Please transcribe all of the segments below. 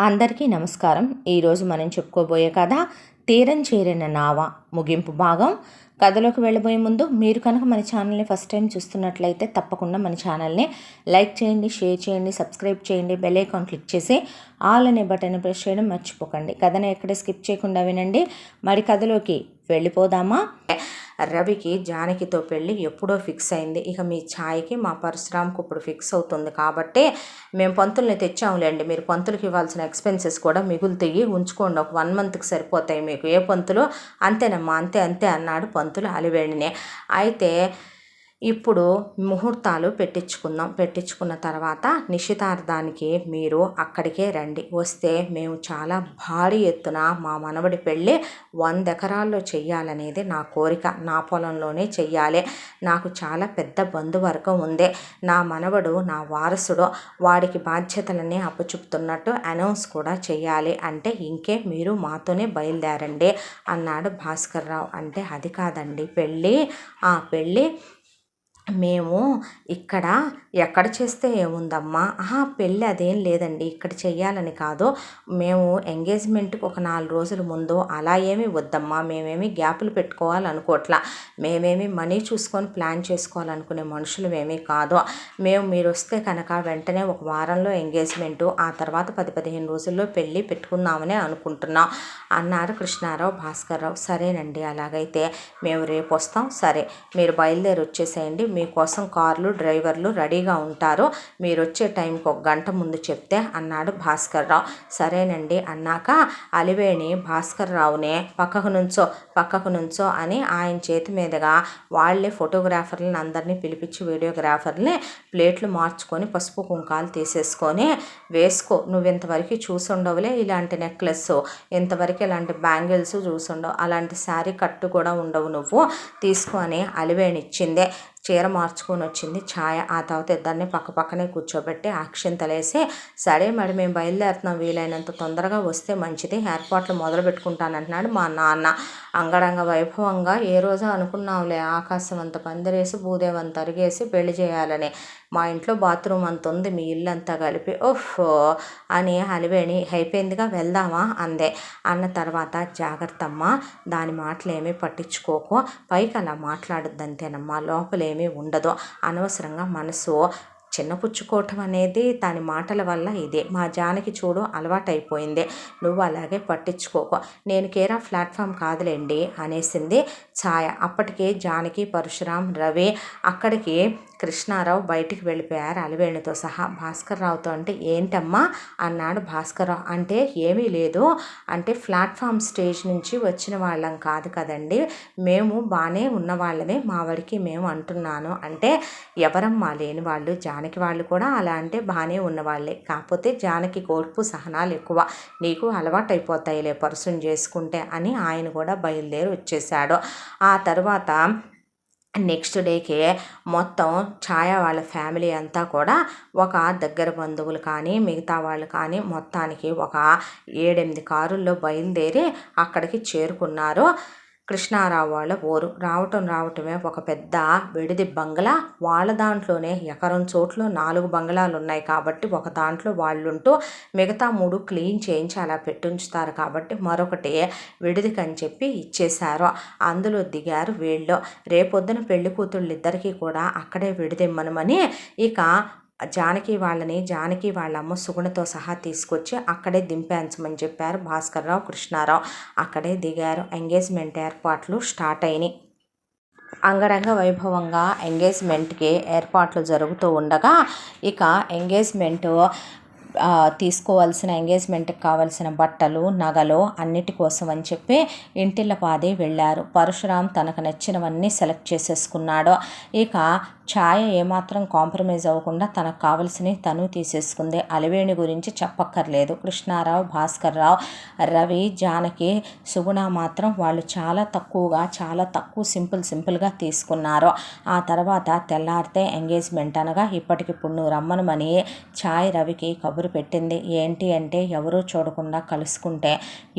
అందరికీ నమస్కారం. ఈరోజు మనం చెప్పుకోబోయే కథ తీరం చేరిన నావ ముగింపు భాగం. కథలోకి వెళ్ళబోయే ముందు మీరు కనుక మన ఛానల్ని ఫస్ట్ టైం చూస్తున్నట్లయితే తప్పకుండా మన ఛానల్ని లైక్ చేయండి, షేర్ చేయండి, సబ్స్క్రైబ్ చేయండి, బెల్ ఐకాన్ క్లిక్ చేసి ఆల్ అనే బటన్ ప్రెస్ చేయడం మర్చిపోకండి. కథను ఎక్కడ స్కిప్ చేయకుండా వినండి. మరి కథలోకి వెళ్ళిపోదామా? రవికి జానకితో పెళ్ళి ఎప్పుడో ఫిక్స్ అయింది. ఇక మీ ఛాయ్కి మా పరశురామ్కి ఇప్పుడు ఫిక్స్ అవుతుంది కాబట్టి మేము పంతుల్ని తెచ్చాములేండి. మీరు పంతులకి ఇవ్వాల్సిన ఎక్స్పెన్సెస్ కూడా మిగులుతాయి, ఉంచుకోండి. ఒక 1 మంత్కి సరిపోతాయి మీకు. ఏ పంతులు అంతేనమ్మా, అంతే అంతే అన్నాడు పంతులు అలివేణినే. అయితే ఇప్పుడు ముహూర్తాలు పెట్టించుకున్న తర్వాత నిశ్చితార్థానికి మీరు అక్కడికే రండి. వస్తే మేము చాలా భారీ ఎత్తున మా మనవడి పెళ్ళి 100 ఎకరాల్లో చెయ్యాలనేది నా కోరిక. నా పొలంలోనే చెయ్యాలి. నాకు చాలా పెద్ద బంధువర్గం ఉంది. నా మనవడు నా వారసుడు, వాడికి బాధ్యతలన్నీ అప్పచెప్తున్నట్టు అనౌన్స్ కూడా చెయ్యాలి. అంటే ఇంకే మీరు మాతోనే బయలుదేరండి అన్నాడు భాస్కర్రావు. అంటే అది కాదండి పెళ్ళి, ఆ పెళ్ళి మేము ఎక్కడ చేస్తే ఏముందమ్మా? పెళ్ళి అదేం లేదండి, ఇక్కడ చెయ్యాలని కాదు. మేము ఎంగేజ్మెంట్కి ఒక 4 రోజుల ముందు అలా ఏమీ వద్దమ్మా. మేమేమి గ్యాపులు పెట్టుకోవాలనుకోవట్లా. మేమేమి మనీ చూసుకొని ప్లాన్ చేసుకోవాలనుకునే మనుషులమేమీ కాదు. మీరు వస్తే కనుక వెంటనే ఒక వారంలో ఎంగేజ్మెంటు, ఆ తర్వాత 10-15 రోజుల్లో పెళ్ళి పెట్టుకుందామని అనుకుంటున్నాం అన్నారు కృష్ణారావు, భాస్కర్రావు. సరేనండి, అలాగైతే మేము రేపు వస్తాం. సరే, మీరు బయలుదేరి వచ్చేసేయండి. మీకోసం కార్లు, డ్రైవర్లు రెడీగా ఉంటారు. మీరు వచ్చే టైంకి 1 గంట ముందు చెప్తే అన్నాడు భాస్కర్రావు. సరేనండి అన్నాక అలివేణి భాస్కర్రావునే పక్కకు నుంచో అని ఆయన చేతి మీదుగా వాళ్ళే ఫోటోగ్రాఫర్లను అందరినీ పిలిపించి వీడియోగ్రాఫర్ని ప్లేట్లు మార్చుకొని పసుపు కుంకాలు తీసేసుకొని వేసుకో. నువ్వు ఇంతవరకు చూసుండవులే ఇలాంటి నెక్లెస్, ఇంతవరకు ఇలాంటి బ్యాంగిల్స్ చూసుండవు, అలాంటి శారీ కట్టు కూడా ఉండవు, నువ్వు తీసుకొని అలివేణి ఇచ్చిందే. చీర మార్చుకొని వచ్చింది ఛాయ. ఆ తర్వాత ఇద్దరిని పక్కనే కూర్చోబెట్టి అక్షింతలేసి, సరే మరి మేము బయలుదేరుతున్నాం, వీలైనంత తొందరగా వస్తే మంచిది, ఏర్పాట్లు మొదలు పెట్టుకుంటానంటున్నాడు మా నాన్న. అంగరంగ వైభవంగా ఏ రోజు అనుకున్నాంలే, ఆకాశం అంత పందిరేసి భూదేవంత అరిగేసి పెళ్లి చేయాలని. మా ఇంట్లో బాత్రూమ్ అంత ఉంది, మీ ఇల్లంతా కలిపి ఓఫ్ అని అలివేణి అయిపోయిందిగా వెళ్దామా అందే. అన్న తర్వాత జాగ్రత్తమ్మా, దాని మాటలు ఏమీ పట్టించుకోకు, పైకి అలా మాట్లాడొద్దంతేనమ్మా, లోపలేమీ ఉండదు, అనవసరంగా మనసు చిన్నపుచ్చుకోవటం అనేది దాని మాటల వల్ల ఇదే. మా జానకి చూడు అలవాటైపోయింది, నువ్వు అలాగే పట్టించుకోకు, నేను కేరా ప్లాట్ఫామ్ కాదులేండి అనేసింది ఛాయ. అప్పటికే జానకి, పరశురాం, రవి అక్కడికి కృష్ణారావు బయటికి వెళ్ళిపోయారు అలివేణితో సహా. భాస్కర్రావుతో అంటే ఏంటమ్మా అన్నాడు భాస్కర్రావు. అంటే ఏమీ లేదు, అంటే ప్లాట్ఫామ్ స్టేజ్ నుంచి వచ్చిన వాళ్ళం కాదు కదండి, మేము బాగానే ఉన్న వాళ్ళమే, మా వాడికి మేము అంటున్నాను. అంటే ఎవరమ్మా లేని వాళ్ళు? జానకి వాళ్ళు కూడా అలా అంటే బాగానే ఉన్నవాళ్ళే, కాకపోతే జానకి కోర్పు సహనాలు ఎక్కువ, నీకు అలవాటు అయిపోతాయిలే పర్సన్ చేసుకుంటే అని ఆయన కూడా బయలుదేరి వచ్చేసాడు. ఆ తర్వాత నెక్స్ట్ డేకి మొత్తం ఛాయ వాళ్ళ ఫ్యామిలీ అంతా కూడా ఒక దగ్గర బంధువులు కానీ మిగతా వాళ్ళు కానీ మొత్తానికి ఒక 7-8 కారుల్లో బయలుదేరి అక్కడికి చేరుకున్నారు. కృష్ణారావు వాళ్ళ ఊరు రావటమే ఒక పెద్ద విడిది బంగ్లా. వాళ్ళ దాంట్లోనే ఎకరం చోట్లో 4 బంగ్లాలు ఉన్నాయి కాబట్టి ఒక దాంట్లో వాళ్ళుంటూ మిగతా 3 క్లీన్ చేయించి అలా పెట్టుంచుతారు కాబట్టి మరొకటి విడిదికని చెప్పి ఇచ్చేశారు. అందులో దిగారు వీళ్ళు. రేపొద్దున పెళ్లి కూతుళ్ళు ఇద్దరికీ కూడా అక్కడే విడిదిమ్మనమని ఇక జానకి వాళ్ళ అమ్మ సుగుణతో సహా తీసుకొచ్చి అక్కడే దింపేంచమని చెప్పారు భాస్కర్రావు, కృష్ణారావు. అక్కడే దిగారు. ఎంగేజ్మెంట్ ఏర్పాట్లు స్టార్ట్ అయినాయి. అంగరంగ వైభవంగా ఎంగేజ్మెంట్కి ఏర్పాట్లు జరుగుతూ ఉండగా ఇక ఎంగేజ్మెంట్కి కావలసిన బట్టలు, నగలు అన్నిటి కోసం అని చెప్పి ఇంటిల్లపాది వెళ్ళారు. పరశురాం తనకు నచ్చినవన్నీ సెలెక్ట్ చేసేసుకున్నాడు. ఇక ఛాయ ఏమాత్రం కాంప్రమైజ్ అవ్వకుండా తనకు కావలసినవి తను తీసేసుకుంది. అలివేణి గురించి చెప్పక్కర్లేదు. కృష్ణారావు, భాస్కర్రావు, రవి, జానకి, సుగుణ మాత్రం వాళ్ళు చాలా తక్కువ సింపుల్గా తీసుకున్నారు. ఆ తర్వాత తెల్లారితే ఎంగేజ్మెంట్ అనగా ఇప్పటికిప్పుడు నువ్వు రమ్మనమని ఛాయ్ రవికి కబురు పెట్టింది. ఏంటి అంటే ఎవరూ చూడకుండా కలుసుకుంటే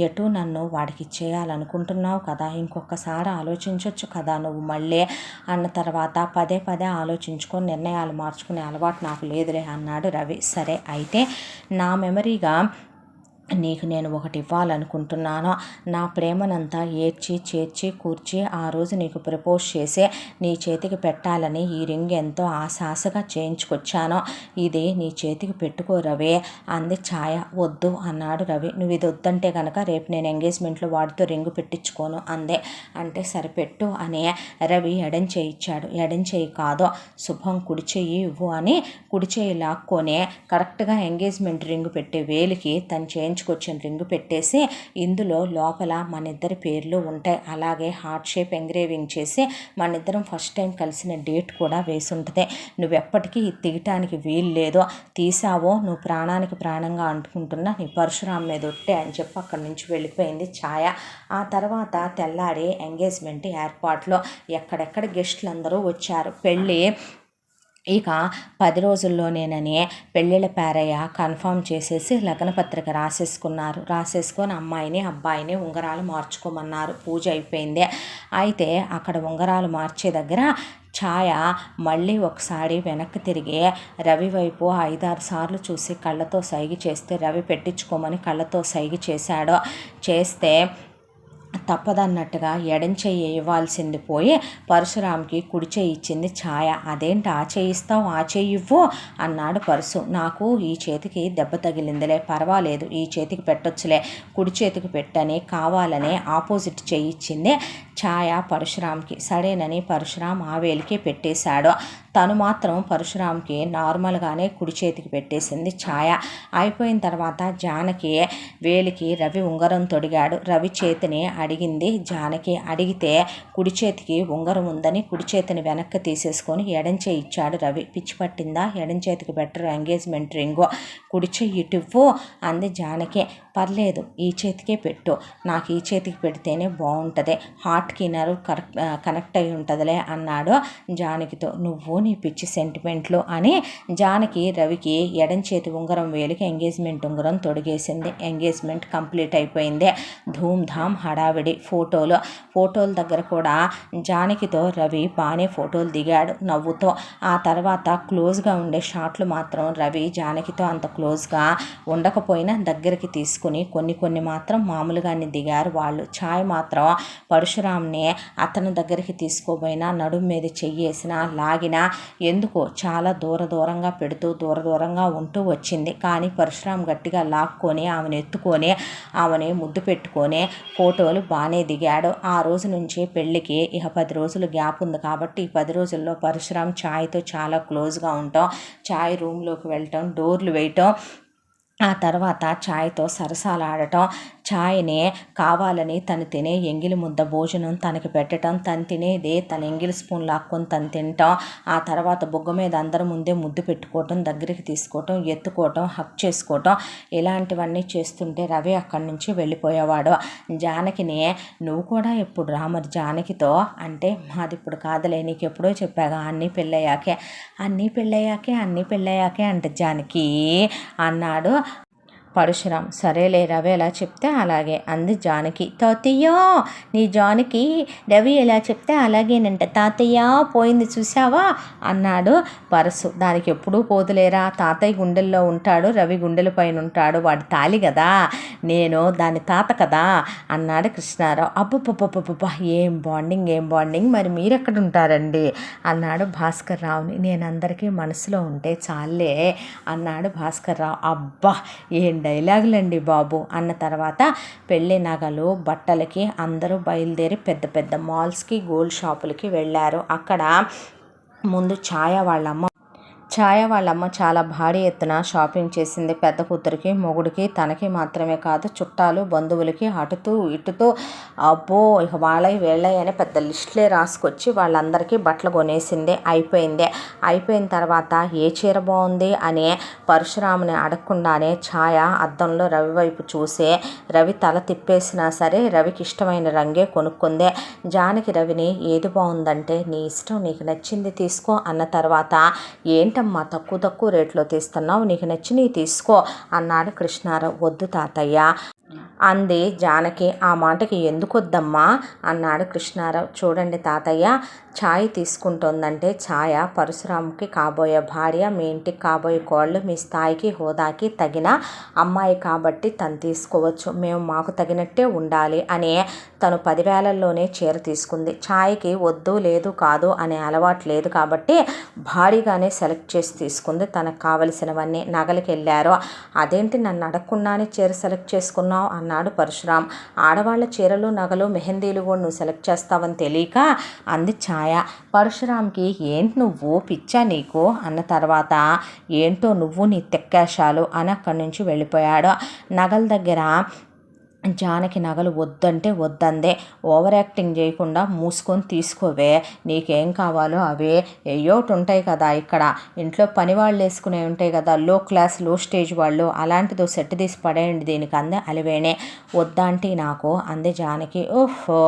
ఎటు నన్ను వాడికి ఇచ్చేయాలనుకుంటున్నావు కదా, ఇంకొకసారి ఆలోచించవచ్చు కదా నువ్వు మళ్ళీ అన్న తర్వాత పదే ఆలోచించుకొని నిర్ణయాలు మార్చుకునే అలవాటు నాకు లేదులే అన్నాడు రవి. సరే అయితే నా మెమరీగా నీకు నేను ఒకటి ఇవ్వాలనుకుంటున్నాను. నా ప్రేమనంతా ఏడ్చి చేర్చి కూర్చి ఆ రోజు నీకు ప్రపోజ్ చేసి నీ చేతికి పెట్టాలని ఈ రింగ్ ఎంతో ఆశగా చేయించుకొచ్చాను. ఇది నీ చేతికి పెట్టుకో రవి అంది ఛాయ. వద్దు అన్నాడు రవి. నువ్వు ఇది వద్దంటే కనుక రేపు నేను ఎంగేజ్మెంట్లో వాడితో రింగు పెట్టించుకోను అందే. అంటే సరిపెట్టు అని రవి ఎడం చేయిచ్చాడు. ఎడం చేయి కాదు శుభం కుడి చెయ్యి ఇవ్వు అని కుడి చేయి లాక్కొని కరెక్ట్గా ఎంగేజ్మెంట్ రింగు పెట్టే వేలికి తను చేయించుకొచ్చిన రింగు పెట్టేసి ఇందులో లోపల మన ఇద్దరి పేర్లు ఉంటాయి. అలాగే హార్ట్ షేప్ ఎంగ్రేవింగ్ చేసి మన ఇద్దరం ఫస్ట్ టైం కలిసిన డేట్ కూడా వేసి ఉంటుంది. నువ్వెప్పటికీ ఇది తీయటానికి వీలు లేదు. తీసావో నువ్వు ప్రాణానికి ప్రాణంగా అంటుకుంటున్నా నీ పరశురాం మీద ఒట్టే అని చెప్పి అక్కడి నుంచి వెళ్ళిపోయింది ఛాయ. ఆ తర్వాత తెల్లారి ఎంగేజ్మెంట్ ఏర్పాట్లో ఎక్కడెక్కడ గెస్టులు అందరూ వచ్చారు. పెళ్ళి ఇక 10 రోజుల్లోనేనని పెళ్ళిళ్ళ పేరయ్య కన్ఫర్మ్ చేసేసి లగ్నపత్రిక రాసేసుకొని అమ్మాయిని అబ్బాయిని ఉంగరాలు మార్చుకోమన్నారు. పూజ అయిపోయింది. అయితే అక్కడ ఉంగరాలు మార్చే దగ్గర ఛాయ మళ్ళీ ఒకసారి వెనక్కి తిరిగి రవి వైపు 5-6 సార్లు చూసి కళ్ళతో సైగ చేస్తే రవి పెట్టించుకోమని కళ్ళతో సైగ చేశాడు. చేస్తే తప్పదన్నట్టుగా ఎడం చెయ్యి ఇవ్వాల్సింది పోయి పరశురాంకి కుడి చెయ్యి ఇచ్చింది ఛాయ. అదేంటి ఆ చేయిస్తావు, ఆ చెయ్యి ఇవ్వు అన్నాడు పరశు. నాకు ఈ చేతికి దెబ్బ తగిలిందిలే, పర్వాలేదు ఈ చేతికి పెట్టొచ్చులే, కుడి చేతికి పెట్టని కావాలనే ఆపోజిట్ చెయ్యి ఇచ్చింది ఛాయ పరశురాంకి. సరేనని పరశురాం ఆ వేలికే పెట్టేశాడు. తను మాత్రం పరశురాంకి నార్మల్గానే కుడి చేతికి పెట్టేసింది ఛాయ. అయిపోయిన తర్వాత జానకి వేలికి రవి ఉంగరం తొడిగాడు. రవి చేతిని అడిగింది జానకి. అడిగితే కుడి చేతికి ఉంగరం ఉందని కుడి చేతిని వెనక్కి తీసేసుకొని ఎడం చేయి ఇచ్చాడు రవి. పిచ్చి పట్టిందా, ఎడం చేతికి బెటర్ ఎంగేజ్మెంట్ రింగు, కుడి చెయ్యి ఇటువ్వు అంది జానకి. పర్లేదు ఈ చేతికే పెట్టు, నాకు ఈ చేతికి పెడితేనే బాగుంటుంది, హార్ట్కి నర్వ్ కనెక్ట్ అయి ఉంటుందిలే అన్నాడు జానకితో. నువ్వు నీ పిచ్చి సెంటిమెంట్లు అని జానకి రవికి ఎడం చేతి ఉంగరం వేలికి ఎంగేజ్మెంట్ ఉంగరం తొడిగేసింది. ఎంగేజ్మెంట్ కంప్లీట్ అయిపోయింది. ధూమ్ ధామ్ హడావిడి. ఫోటోల దగ్గర కూడా జానకితో రవి బాగానే ఫోటోలు దిగాడు నవ్వుతో. ఆ తర్వాత క్లోజ్గా ఉండే షాట్లు మాత్రం రవి జానకితో అంత క్లోజ్గా ఉండకపోయినా దగ్గరికి తీసుకుని కొన్ని మాత్రం మామూలుగానే దిగారు వాళ్ళు. ఛాయ్ మాత్రం పరశురాంని అతని దగ్గరికి తీసుకోపోయినా నడుము మీద చెయ్యేసినా లాగినా ఎందుకో చాలా దూరంగా పెడుతూ దూరంగా ఉంటూ వచ్చింది. కానీ పరశురాం గట్టిగా లాక్కొని ఆమెను ఎత్తుకొని ఆమెని ముద్దు పెట్టుకొని ఫోటోలు బాగానే దిగాడు. ఆ రోజు నుంచి పెళ్ళికి ఇక 10 రోజులు గ్యాప్ ఉంది కాబట్టి ఈ 10 రోజుల్లో పరశురాం ఛాయ్తో చాలా క్లోజ్గా ఉంటాం. ఛాయ్ రూమ్లోకి వెళ్ళటం, డోర్లు వేయటం, ఆ తర్వాత ఛాయ్తో సరసాలు ఆడటం, ఛాయ్ని కావాలని తను తినే ఎంగిలి ముద్ద భోజనం తనకి పెట్టడం, తను తినేది తన ఎంగిలి స్పూన్ లాక్కొని తను తినటం, ఆ తర్వాత బుగ్గ మీద అందరి ముందే ముద్దు పెట్టుకోవటం, దగ్గరికి తీసుకోవటం, ఎత్తుకోవటం, హక్ చేసుకోవటం, ఇలాంటివన్నీ చేస్తుంటే రవి అక్కడి నుంచి వెళ్ళిపోయేవాడు. జానకిని నువ్వు కూడా ఎప్పుడు రా మరి జానకితో అంటే, మాది ఇప్పుడు కాదులే, నీకు ఎప్పుడో చెప్పాగా అన్నీ పెళ్ళయ్యాకే అంటే జానకి అన్నాడు పరశురాం. సరేలే రవి ఎలా చెప్తే అలాగే అంది జానకి. తాతయ్య నీ జానకి రవి ఎలా చెప్తే అలాగేనంట తాతయ్య, పోయింది చూసావా అన్నాడు పరశు. దానికి ఎప్పుడూ పోదులేరా, తాతయ్య గుండెల్లో ఉంటాడు, రవి గుండెల పైన ఉంటాడు, వాడి తాలి కదా, నేను దాని తాత కదా అన్నాడు కృష్ణారావు. అబ్బబ్బబ్బబ్బబ్బా ఏం బాండింగ్, మరి మీరెక్కడ ఉంటారండి అన్నాడు భాస్కర్ రావుని. నేను అందరికీ మనసులో ఉంటే చాలే అన్నాడు భాస్కర్ రావు. అబ్బా ఏం డైలాగులండి బాబు అన్న తర్వాత పెళ్ళి నగలు బట్టలకి అందరూ బయలుదేరి పెద్ద మాల్స్కి గోల్డ్ షాపులకి వెళ్ళారు. అక్కడ ముందు ఛాయ వాళ్ళమ్మ చాలా భారీ ఎత్తున షాపింగ్ చేసింది. పెద్ద కూతురికి, మొగుడికి, తనకి మాత్రమే కాదు చుట్టాలు బంధువులకి అటుతూ ఇటుతూ అబ్బో ఇక వాళ్ళవి వీళ్ళవి అని పెద్ద లిస్టులే రాసుకొచ్చి వాళ్ళందరికీ బట్టలు కొనేసింది. అయిపోయిన తర్వాత ఏ చీర బాగుంది అని పరశురాముని అడగకుండానే ఛాయ అద్దంలో రవి వైపు చూసే రవి తల తిప్పేసినా సరే రవికి ఇష్టమైన రంగే కొనుక్కుంది. జానకి రవిని ఏది బాగుందంటే నీ ఇష్టం, నీకు నచ్చింది తీసుకో అన్న తర్వాత ఏంటమ్మా తక్కువ రేట్లో తీస్తున్నావు, నీకు నచ్చినవి తీసుకో అన్నాడు కృష్ణారావు. వద్దు తాతయ్య అంది జానకి. ఆ మాటకి ఎందుకొద్దమ్మా అన్నాడు కృష్ణారావు. చూడండి తాతయ్య, ఛాయ్ తీసుకుంటోందంటే ఛాయ పరశురాంకి కాబోయే భార్య, మీ ఇంటికి కాబోయే కోళ్ళు, మీ స్థాయికి హోదాకి తగిన అమ్మాయి కాబట్టి తను తీసుకోవచ్చు, మేము మాకు తగినట్టే ఉండాలి అని తను 10,000లోనే చీర తీసుకుంది. ఛాయ్కి వద్దు లేదు కాదు అనే అలవాటు లేదు కాబట్టి భారీగానే సెలెక్ట్ చేసి తీసుకుంది. తనకు కావలసినవన్నీ. నగలకి వెళ్ళారు. అదేంటి నన్ను అడగకుండానే చీర సెలెక్ట్ చేసుకున్నావు అన్నాడు పరశురాం. ఆడవాళ్ళ చీరలు నగలు మెహందీలు కూడా నువ్వు సెలెక్ట్ చేస్తావని తెలియక అంది ఛాయ. పరశురాంకి ఏంటి నువ్వు పిచ్చా నీకు అన్న తర్వాత ఏంటో నువ్వు నీ తెక్కేశాలు అని అక్కడి నుంచి వెళ్ళిపోయాడు. నగల దగ్గర జానకి నగలు వద్దంటే వద్దందే. ఓవర్ యాక్టింగ్ చేయకుండా మూసుకొని తీసుకోవే, నీకేం కావాలో అవే. ఏయోటి ఉంటాయి కదా ఇక్కడ ఇంట్లో పని వాళ్ళు వేసుకునే ఉంటాయి కదా, లో క్లాస్ లో స్టేజ్ వాళ్ళు, అలాంటిదో సెట్ తీసి పడేయండి దీనికి అందే అలివేణే. వద్దంటే నాకు అందే జానకి. ఓహో,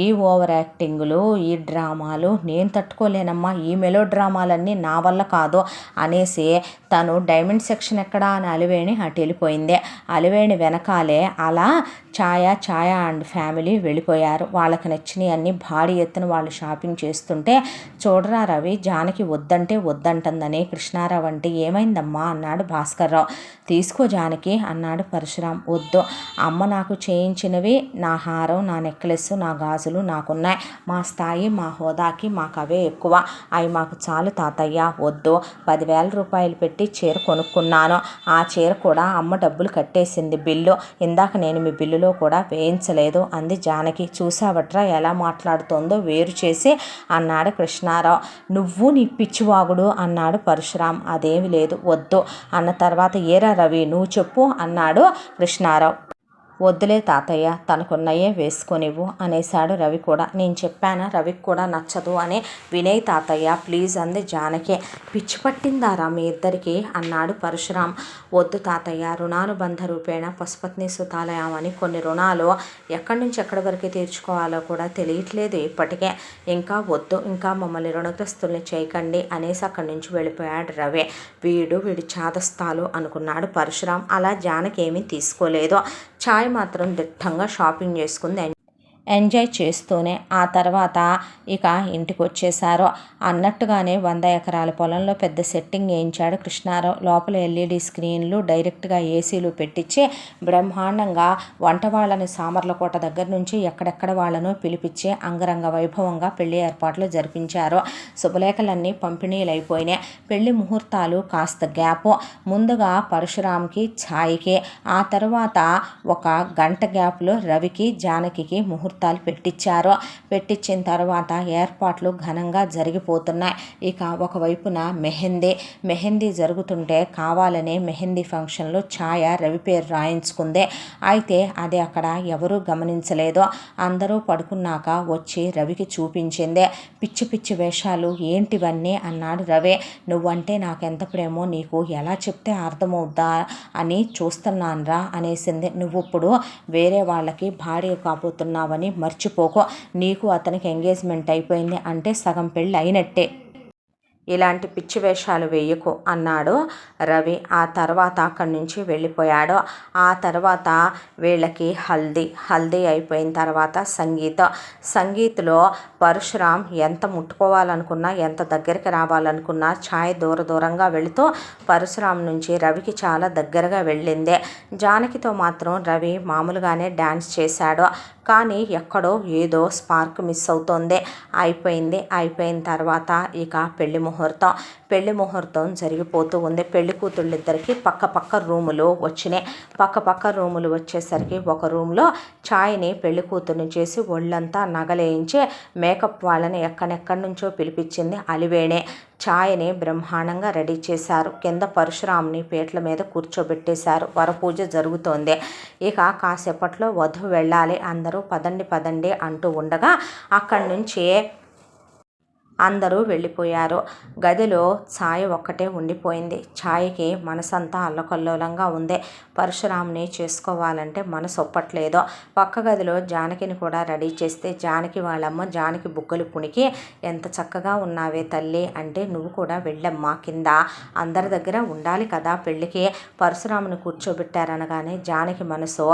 ఈ ఓవర్ యాక్టింగులు ఈ డ్రామాలు నేను తట్టుకోలేనమ్మా, ఈ మెలో డ్రామాలన్నీ నా వల్ల కాదు అనేసి తను డైమండ్ సెక్షన్ ఎక్కడా అని అలివేణి అటు వెళ్ళిపోయింది. అలివేణి వెనకాలే అలా ఛాయ అండ్ ఫ్యామిలీ వెళ్ళిపోయారు. వాళ్ళకి నచ్చినవి అన్నీ భారీ ఎత్తున వాళ్ళు షాపింగ్ చేస్తుంటే, చూడరా రవి, జానకి వద్దంటే వద్దంటుందని. కృష్ణారావు అంటే ఏమైందమ్మా అన్నాడు భాస్కర్రావు. తీసుకో జానకి అన్నాడు పరశురాం. వద్దు, అమ్మ నాకు చేయించినవి నా హారం, నా నెక్లెస్, నా గాజులు నాకున్నాయి. మా స్థాయి మా హోదాకి మాకు అవే ఎక్కువ, అవి మాకు చాలు తాతయ్య. వద్దు, 10,000 రూపాయలు పెట్టి చీర కొనుక్కున్నాను. ఆ చీర కూడా అమ్మ డబ్బులు కట్టేసింది బిల్లు. ఇందాక నేను మీ బిల్లులో కూడా వేయించలేదు అంది జానకి. చూసావట్రా ఎలా మాట్లాడుతోందో వేరు చేసి అన్నాడు కృష్ణారావు. నువ్వు నీ పిచ్చివాగుడు అన్నాడు పరశురాం. అదేమి లేదు, వద్దు అన్న తర్వాత ఏరా రవి నువ్వు చెప్పు అన్నాడు కృష్ణారావు. వద్దులే తాతయ్య, తనకున్నయే వేసుకొనివ్వు అనేశాడు రవి కూడా. నేను చెప్పానా రవికి కూడా నచ్చదు అని. వినయ్ తాతయ్య ప్లీజ్ అంది జానకి. పిచ్చి పట్టిందారా మీ ఇద్దరికి అన్నాడు పరశురాం. వద్దు తాతయ్య, రుణానుబంధ రూపేణ పశుపత్ని సుతాలయం అని కొన్ని రుణాలు ఎక్కడి నుంచి ఎక్కడి వరకు తీర్చుకోవాలో కూడా తెలియట్లేదు ఇప్పటికే. ఇంకా వద్దు, ఇంకా మమ్మల్ని రుణగ్రస్తుల్ని చేయకండి అనేసి అక్కడి నుంచి వెళ్ళిపోయాడు రవి. వీడి చాదస్తాలు అనుకున్నాడు పరశురాం. అలా జానకి ఏమీ తీసుకోలేదు. ఛాయ్ మాత్రం దిట్టంగా షాపింగ్ చేసుకుంది. ఎంజాయ్ చేస్తూనే ఆ తర్వాత ఇక ఇంటికి వచ్చేశారు. అన్నట్టుగానే 100 ఎకరాల పొలంలో పెద్ద సెట్టింగ్ వేయించాడు కృష్ణారావు. లోపల LED స్క్రీన్లు, డైరెక్ట్గా ఏసీలు పెట్టించి బ్రహ్మాండంగా వంట వాళ్ళని సామర్లకోట దగ్గర నుంచి ఎక్కడెక్కడ వాళ్ళను పిలిపించి అంగరంగ వైభవంగా పెళ్లి ఏర్పాట్లు జరిపించారు. శుభలేఖలన్నీ పంపిణీలు అయిపోయినాయి. పెళ్లి ముహూర్తాలు కాస్త గ్యాపు. ముందుగా పరశురాంకి ఛాయ్కి, ఆ తర్వాత 1 గంట గ్యాప్లో రవికి జానకి ముహూర్తాలు పెట్టించారు. పెట్టించిన తర్వాత ఏర్పాట్లు ఘనంగా జరిగిపోతున్నాయి. ఇక ఒకవైపున మెహందీ జరుగుతుంటే కావాలనే మెహందీ ఫంక్షన్లో ఛాయ రవి పేరు రాయించుకుంది. అయితే అది అక్కడ ఎవరూ గమనించలేదు. అందరూ పడుకున్నాక వచ్చి రవికి చూపించింది. పిచ్చి పిచ్చి వేషాలు ఏంటివన్నీ అన్నాడు రవి. నువ్వంటే నాకెంత ప్రేమో నీకు ఎలా చెప్తే అర్థమవుద్దా అని చూస్తున్నాన్రా అనేసింది. నువ్వు ఇప్పుడు వేరే వాళ్ళకి భార్య కాబోతున్నావని మర్చిపోకు. నీకు అతనికి ఎంగేజ్మెంట్ అయిపోయింది అంటే సగం పెళ్ళి అయినట్టే. ఇలాంటి పిచ్చి వేషాలు వేయకు అన్నాడు రవి. ఆ తర్వాత అక్కడి నుంచి వెళ్ళిపోయాడు. ఆ తర్వాత వీళ్ళకి హల్దీ అయిపోయిన తర్వాత సంగీత్లో పరశురాం ఎంత ముట్టుకోవాలనుకున్నా, ఎంత దగ్గరికి రావాలనుకున్నా ఛాయ్ దూరంగా వెళుతూ పరశురాం నుంచి రవికి చాలా దగ్గరగా వెళ్ళింది. జానకితో మాత్రం రవి మామూలుగానే డ్యాన్స్ చేశాడు. కానీ ఎక్కడో ఏదో స్పార్క్ మిస్ అవుతోంది. అయిపోయిన తర్వాత ఇక పెళ్లి ముహూర్తం జరిగిపోతూ ఉంది. పెళ్లి కూతుళ్ళిద్దరికి పక్క రూములు వచ్చినాయి. పక్క రూములు వచ్చేసరికి ఒక రూమ్లో ఛాయ్ని పెళ్లి కూతురుని చేసి ఒళ్ళంతా నగలేయించి మేకప్ వాళ్ళని ఎక్కడెక్కడి నుంచో పిలిపించింది అలివేణే. ఛాయ్ని బ్రహ్మాండంగా రెడీ చేశారు. కింద పరశురాంని పీటల మీద కూర్చోబెట్టేశారు. వరపూజ జరుగుతోంది. ఇక కాసేపట్లో వధువు వెళ్ళాలి. అందరూ పదండి అంటూ ఉండగా అక్కడి నుంచి అందరూ వెళ్ళిపోయారు. గదిలో ఛాయ ఒక్కటే ఉండిపోయింది. ఛాయకి మనసంతా అల్లకల్లోలంగా ఉంది. పరశురాముని చేసుకోవాలంటే మనసు ఒప్పట్లేదు. పక్క గదిలో జానకిని కూడా రెడీ చేస్తే జానకి వాళ్ళమ్మ జానకి బుగ్గలు పుణికి ఎంత చక్కగా ఉన్నావే తల్లి అంటే, నువ్వు కూడా వెళ్ళమ్మా కింద, అందరి దగ్గర ఉండాలి కదా పెళ్ళికి. పరశురాముని కూర్చోబెట్టారనగానే జానకి మనసు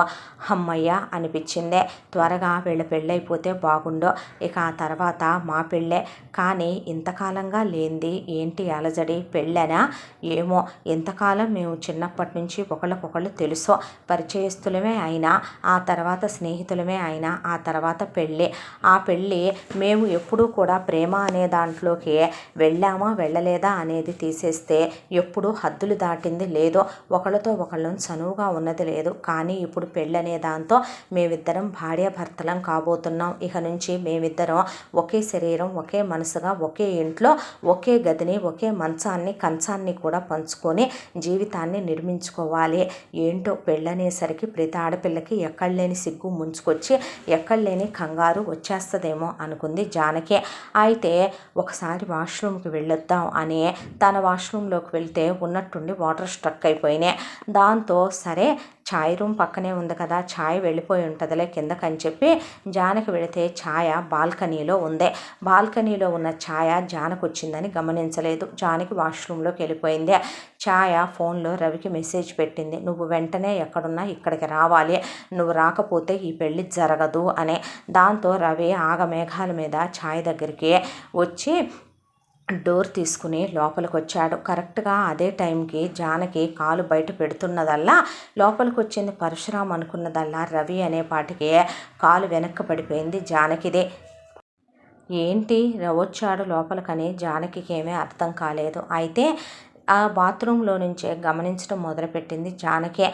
అమ్మయ్య అనిపించిందే. త్వరగా వీళ్ళ పెళ్ళైపోతే బాగుండు, ఇక ఆ తర్వాత మా పెళ్ళే. కానీ ఇంతకాలంగా లేనిది ఏంటి అలజడి, పెళ్ళనా ఏమో. ఇంతకాలం మేము చిన్నప్పటి నుంచి ఒకళ్ళకొకళ్ళు తెలుసు, పరిచయస్తులమే అయినా, ఆ తర్వాత స్నేహితులమే అయినా, ఆ తర్వాత పెళ్ళి. ఆ పెళ్ళి మేము ఎప్పుడూ కూడా ప్రేమ అనే దాంట్లోకి వెళ్ళామా వెళ్ళలేదా అనేది తీసేస్తే ఎప్పుడూ హద్దులు దాటింది లేదు, ఒకళ్ళతో ఒకళ్ళం చనువుగా ఉన్నది లేదు. కానీ ఇప్పుడు పెళ్ళనే దాంతో మేమిద్దరం భార్యాభర్తలం కాబోతున్నాం. ఇక నుంచి మేమిద్దరం ఒకే శరీరం, ఒకే మనసుగా, ఒకే ఇంట్లో, ఒకే గదిని, ఒకే మంచాన్ని, కంచాన్ని కూడా పంచుకొని జీవితాన్ని నిర్మించుకోవాలి. ఏంటో పెళ్ళనేసరికి ప్రతి ఆడపిల్లకి ఎక్కడలేని సిగ్గు ముంచుకొచ్చి ఎక్కడలేని కంగారు వచ్చేస్తుందేమో అనుకుంది జానకి. అయితే ఒకసారి వాష్రూమ్కి వెళ్ళొద్దాం అని తన వాష్రూమ్లోకి వెళ్తే ఉన్నట్టుండి వాటర్ స్ట్రక్ అయిపోయినాయి. దాంతో సరే ఛాయ్ రూమ్ పక్కనే ఉంది కదా, ఛాయ్ వెళ్ళిపోయి ఉంటుందిలే కిందకని చెప్పి జానకి వెళితే ఛాయ బాల్కనీలో ఉంది. బాల్కనీలో ఉన్న ఛాయ జానకి వచ్చిందని గమనించలేదు. జానకి వాష్రూమ్లోకి వెళ్ళిపోయింది. ఛాయ ఫోన్లో రవికి మెసేజ్ పెట్టింది, నువ్వు వెంటనే ఎక్కడున్నా ఇక్కడికి రావాలి, నువ్వు రాకపోతే ఈ పెళ్ళి జరగదు అని. దాంతో రవి ఆగమేఘాల మీద ఛాయ దగ్గరికి వచ్చి డోర్ తీసుకుని లోపలికి వచ్చాడు. కరెక్ట్గా అదే టైంకి జానకి కాలు బయట పెడుతున్నదల్లా లోపలికి వచ్చింది. పరశురాం అనుకున్నదల్లా రవి అనే పాటికి కాలు వెనక్కి పడిపోయింది జానకిదే. ఏంటి రవొచ్చాడు లోపలికని జానకికి ఏమీ అర్థం కాలేదు. అయితే ఆ బాత్రూంలో నుంచే గమనించడం మొదలుపెట్టింది జానకి.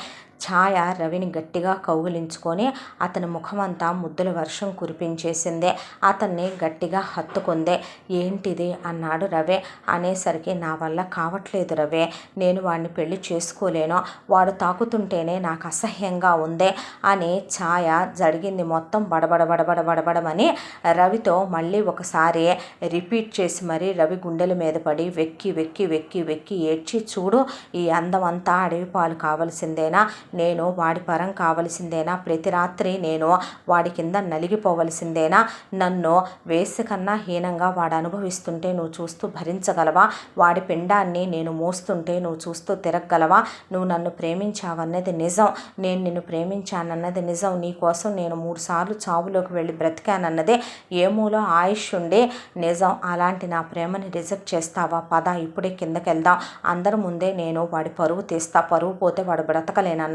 ఛాయ రవిని గట్టిగా కౌగిలించుకొని అతని ముఖమంతా ముద్దుల వర్షం కురిపించేసింది. అతన్ని గట్టిగా హత్తుకుంది. ఏంటిది అన్నాడు రవి. అనేసరికి నా వల్ల కావట్లేదు రవి, నేను వాడిని పెళ్లి చేసుకోలేను, వాడు తాకుతుంటేనే నాకు అసహ్యంగా ఉంది అని ఛాయ జరిగింది మొత్తం బడబడబడబడబడబడమని రవితో మళ్ళీ ఒకసారి రిపీట్ చేసి మరీ రవి గుండెల మీద పడి వెక్కి వెక్కి వెక్కి వెక్కి ఏడ్చి, చూడు ఈ అందమంతా అడవి పాలు కావలసిందేనా, నేను వాడి పరం కావలసిందేనా, ప్రతి రాత్రి నేను వాడి కింద నలిగిపోవలసిందేనా, నన్ను వేసి కన్నా హీనంగా వాడు అనుభవిస్తుంటే నువ్వు చూస్తూ భరించగలవా, వాడి పిండాన్ని నేను మోస్తుంటే నువ్వు చూస్తూ తిరగగలవా, నువ్వు నన్ను ప్రేమించావన్నది నిజం, నేను నిన్ను ప్రేమించానన్నది నిజం, నీ కోసం నేను 3 సార్లు చావులోకి వెళ్ళి బ్రతికానన్నదే ఏమూలో ఆయుష్ ఉండే నిజం, అలాంటి నా ప్రేమని రిజెక్ట్ చేస్తావా, పద ఇప్పుడే కిందకి వెళ్దాం, అందరి ముందే నేను వాడి పరువు తీస్తా, పరువు పోతే వాడు బ్రతకలేనన్నాడు,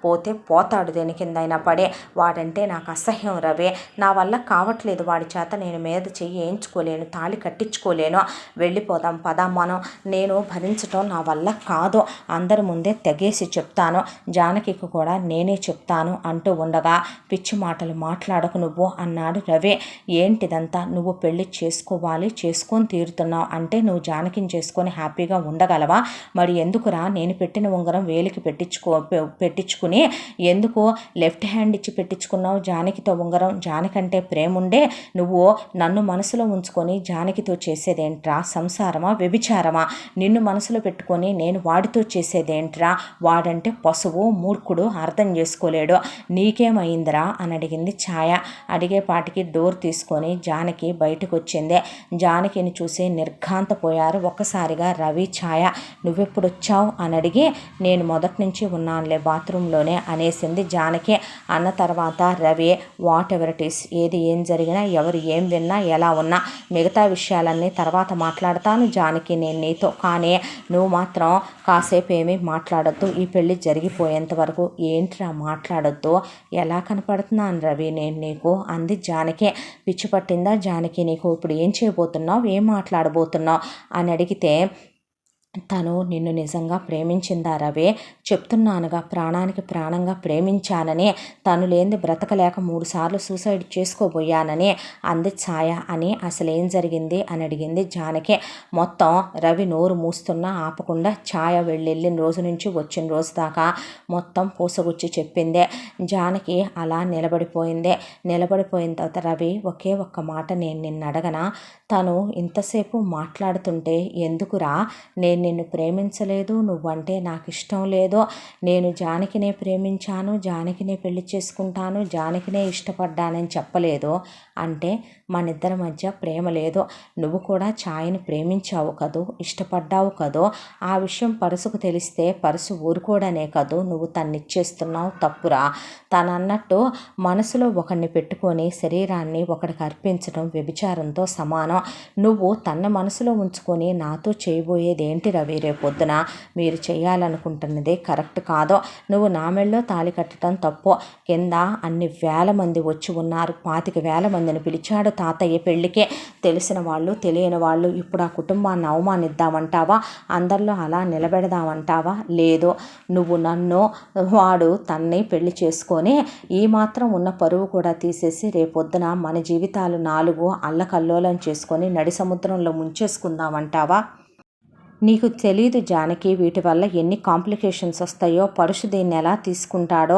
పోతే పోతాడు దేని కిందైనా పడే, వాడంటే నాకు అసహ్యం రవి, నా వల్ల కావట్లేదు, వాడి చేత నేను మీద చెయ్యి వేయించుకోలేను, తాళి కట్టించుకోలేను, వెళ్ళిపోదాం పద మనం, నేను భరించటం నా వల్ల కాదు, అందరి ముందే తెగేసి చెప్తాను, జానకికి కూడా నేనే చెప్తాను అంటూ ఉండగా పిచ్చి మాటలు మాట్లాడకు నువ్వు అన్నాడు రవి. ఏంటిదంతా, నువ్వు పెళ్లి చేసుకోవాలి, చేసుకొని తీరుతున్నావు అంటే నువ్వు జానకిని చేసుకొని హ్యాపీగా ఉండగలవా, మరి ఎందుకురా నేను పెట్టిన ఉంగరం వేలికి పెట్టించుకుని ఎందుకు లెఫ్ట్ హ్యాండ్ ఇచ్చి పెట్టించుకున్నావు జానకితో ఉంగరం, జానకంటే ప్రేమ ఉండే నువ్వు నన్ను మనసులో ఉంచుకొని జానకితో చేసేదేంట్రా, సంసారమా వ్యభిచారమా, నిన్ను మనసులో పెట్టుకొని నేను వాడితో చేసేదేంట్రా, వాడంటే పశువు మూర్ఖుడు, అర్థం చేసుకోలేడు, నీకేమైందిరా అని అడిగింది ఛాయ. అడిగేపాటికి డోర్ తీసుకొని జానకి బయటకు వచ్చింది. జానకిని చూసి నిర్ఘాంతపోయారు ఒక్కసారిగా రవి ఛాయ. నువ్వెప్పుడు వచ్చావు అని అడిగి, నేను మొదటి నుంచి ఉన్నానులే బాత్రూంలోనే అనేసింది జానకి. అన్న తర్వాత Ravi what ever it is, ఏది ఏం జరిగినా, ఎవరు ఏం విన్నా, ఎలా ఉన్నా మిగతా విషయాలన్నీ తర్వాత మాట్లాడతాను జానకి నేను నీతో, కానీ నువ్వు మాత్రం కాసేపు ఏమీ మాట్లాడొద్దు, ఈ పెళ్ళి జరిగిపోయేంత వరకు. ఏంట్రా మాట్లాడొద్దు, ఎలా కనపడుతున్నాను రవి నేను నీకు అంది జానకి. పిచ్చి పట్టిందా జానకి నీకు, ఇప్పుడు ఏం చేయబోతున్నావు, ఏం మాట్లాడబోతున్నావు అని అడిగితే, తను నిన్ను నిజంగా ప్రేమించిందా రవి, చెప్తున్నానుగా, ప్రాణానికి ప్రాణంగా ప్రేమించానని, తను లేనిది బ్రతకలేక 3 సార్లు సూసైడ్ చేసుకోబోయానని అంది ఛాయ. అని అసలేం జరిగింది అని అడిగింది జానకి. మొత్తం రవి నోరు మూస్తున్నా ఆపకుండా ఛాయ వెళ్ళిన రోజు నుంచి వచ్చిన రోజు దాకా మొత్తం పూసగుచ్చి చెప్పిందే. జానకి అలా నిలబడిపోయింది. నిలబడిపోయిన తర్వాత రవి ఒకే ఒక్క మాట నేను నిన్ను అడగనా? తను ఇంతసేపు మాట్లాడుతుంటే ఎందుకురా నేను నిన్ను ప్రేమించలేదు, నువ్వంటే నాకు ఇష్టం లేదు, నేను జానకినే ప్రేమించాను, జానకినే పెళ్లి చేసుకుంటాను, జానకినే ఇష్టపడ్డానని చెప్పలేదు అంటే మన ఇద్దరి మధ్య ప్రేమ లేదు. నువ్వు కూడా ఛాయని ప్రేమించావు కదూ, ఇష్టపడ్డావు కదూ. ఆ విషయం పరుసుకు తెలిస్తే పరుసు ఊరుకోడనే కదూ నువ్వు తన్నిచ్చేస్తున్నావు. తప్పురా. తను అన్నట్టు మనసులో ఒకరిని పెట్టుకొని శరీరాన్ని ఒకడికి అర్పించడం వ్యభిచారంతో సమానం. నువ్వు తన మనసులో ఉంచుకొని నాతో చేయబోయేది ఏంటి రవి? రేపొద్దున మీరు చేయాలనుకుంటున్నదే కరెక్ట్ కాదో. నువ్వు నా మెళ్ళో తాళి కట్టడం తప్పు. కింద అన్ని వేల మంది వచ్చి ఉన్నారు. 25,000 మందిని పిలిచాడు తాతయ్య పెళ్ళికే. తెలిసిన వాళ్ళు, తెలియని వాళ్ళు. ఇప్పుడు ఆ కుటుంబాన్ని అవమానిద్దామంటావా? అందరిలో అలా నిలబెడదామంటావా? లేదు. నువ్వు నన్ను, వాడు తన్ని పెళ్లి చేసుకొని ఈ మాత్రం ఉన్న పరువు కూడా తీసేసి రేపొద్దున మన జీవితాలు 4 అల్లకల్లోలం చేసుకొని నడి సముద్రంలో ముంచేసుకుందామంటావా? నీకు తెలీదు జానకి, వీటి వల్ల ఎన్ని కాంప్లికేషన్స్ వస్తాయో. పరుషు దీన్ని ఎలా తీసుకుంటాడో,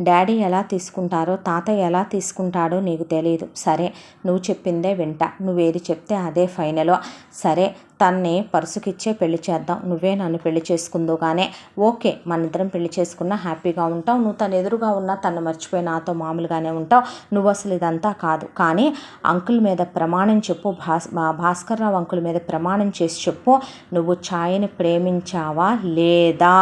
డాడీ ఎలా తీసుకుంటారో, తాతయ్య ఎలా తీసుకుంటాడో నీకు తెలియదు. సరే, నువ్వు చెప్పిందే వింటా. నువ్వేది చెప్తే అదే ఫైనల్. సరే, తన్ని పరుసుకిచ్చే పెళ్లి చేద్దాం. నువ్వే నన్ను పెళ్లి చేసుకుందుగానే. ఓకే, మన ఇద్దరం పెళ్లి చేసుకున్నా హ్యాపీగా ఉంటావు. నువ్వు తను ఎదురుగా ఉన్నా తను మర్చిపోయి నాతో మామూలుగానే ఉంటావు. నువ్వు అసలు ఇదంతా కాదు. కానీ అంకుల్ మీద ప్రమాణం చెప్పు, భాస్కర్రావు అంకుల్ మీద ప్రమాణం చేసి చెప్పు, నువ్వు ఛాయని ప్రేమించావా లేదా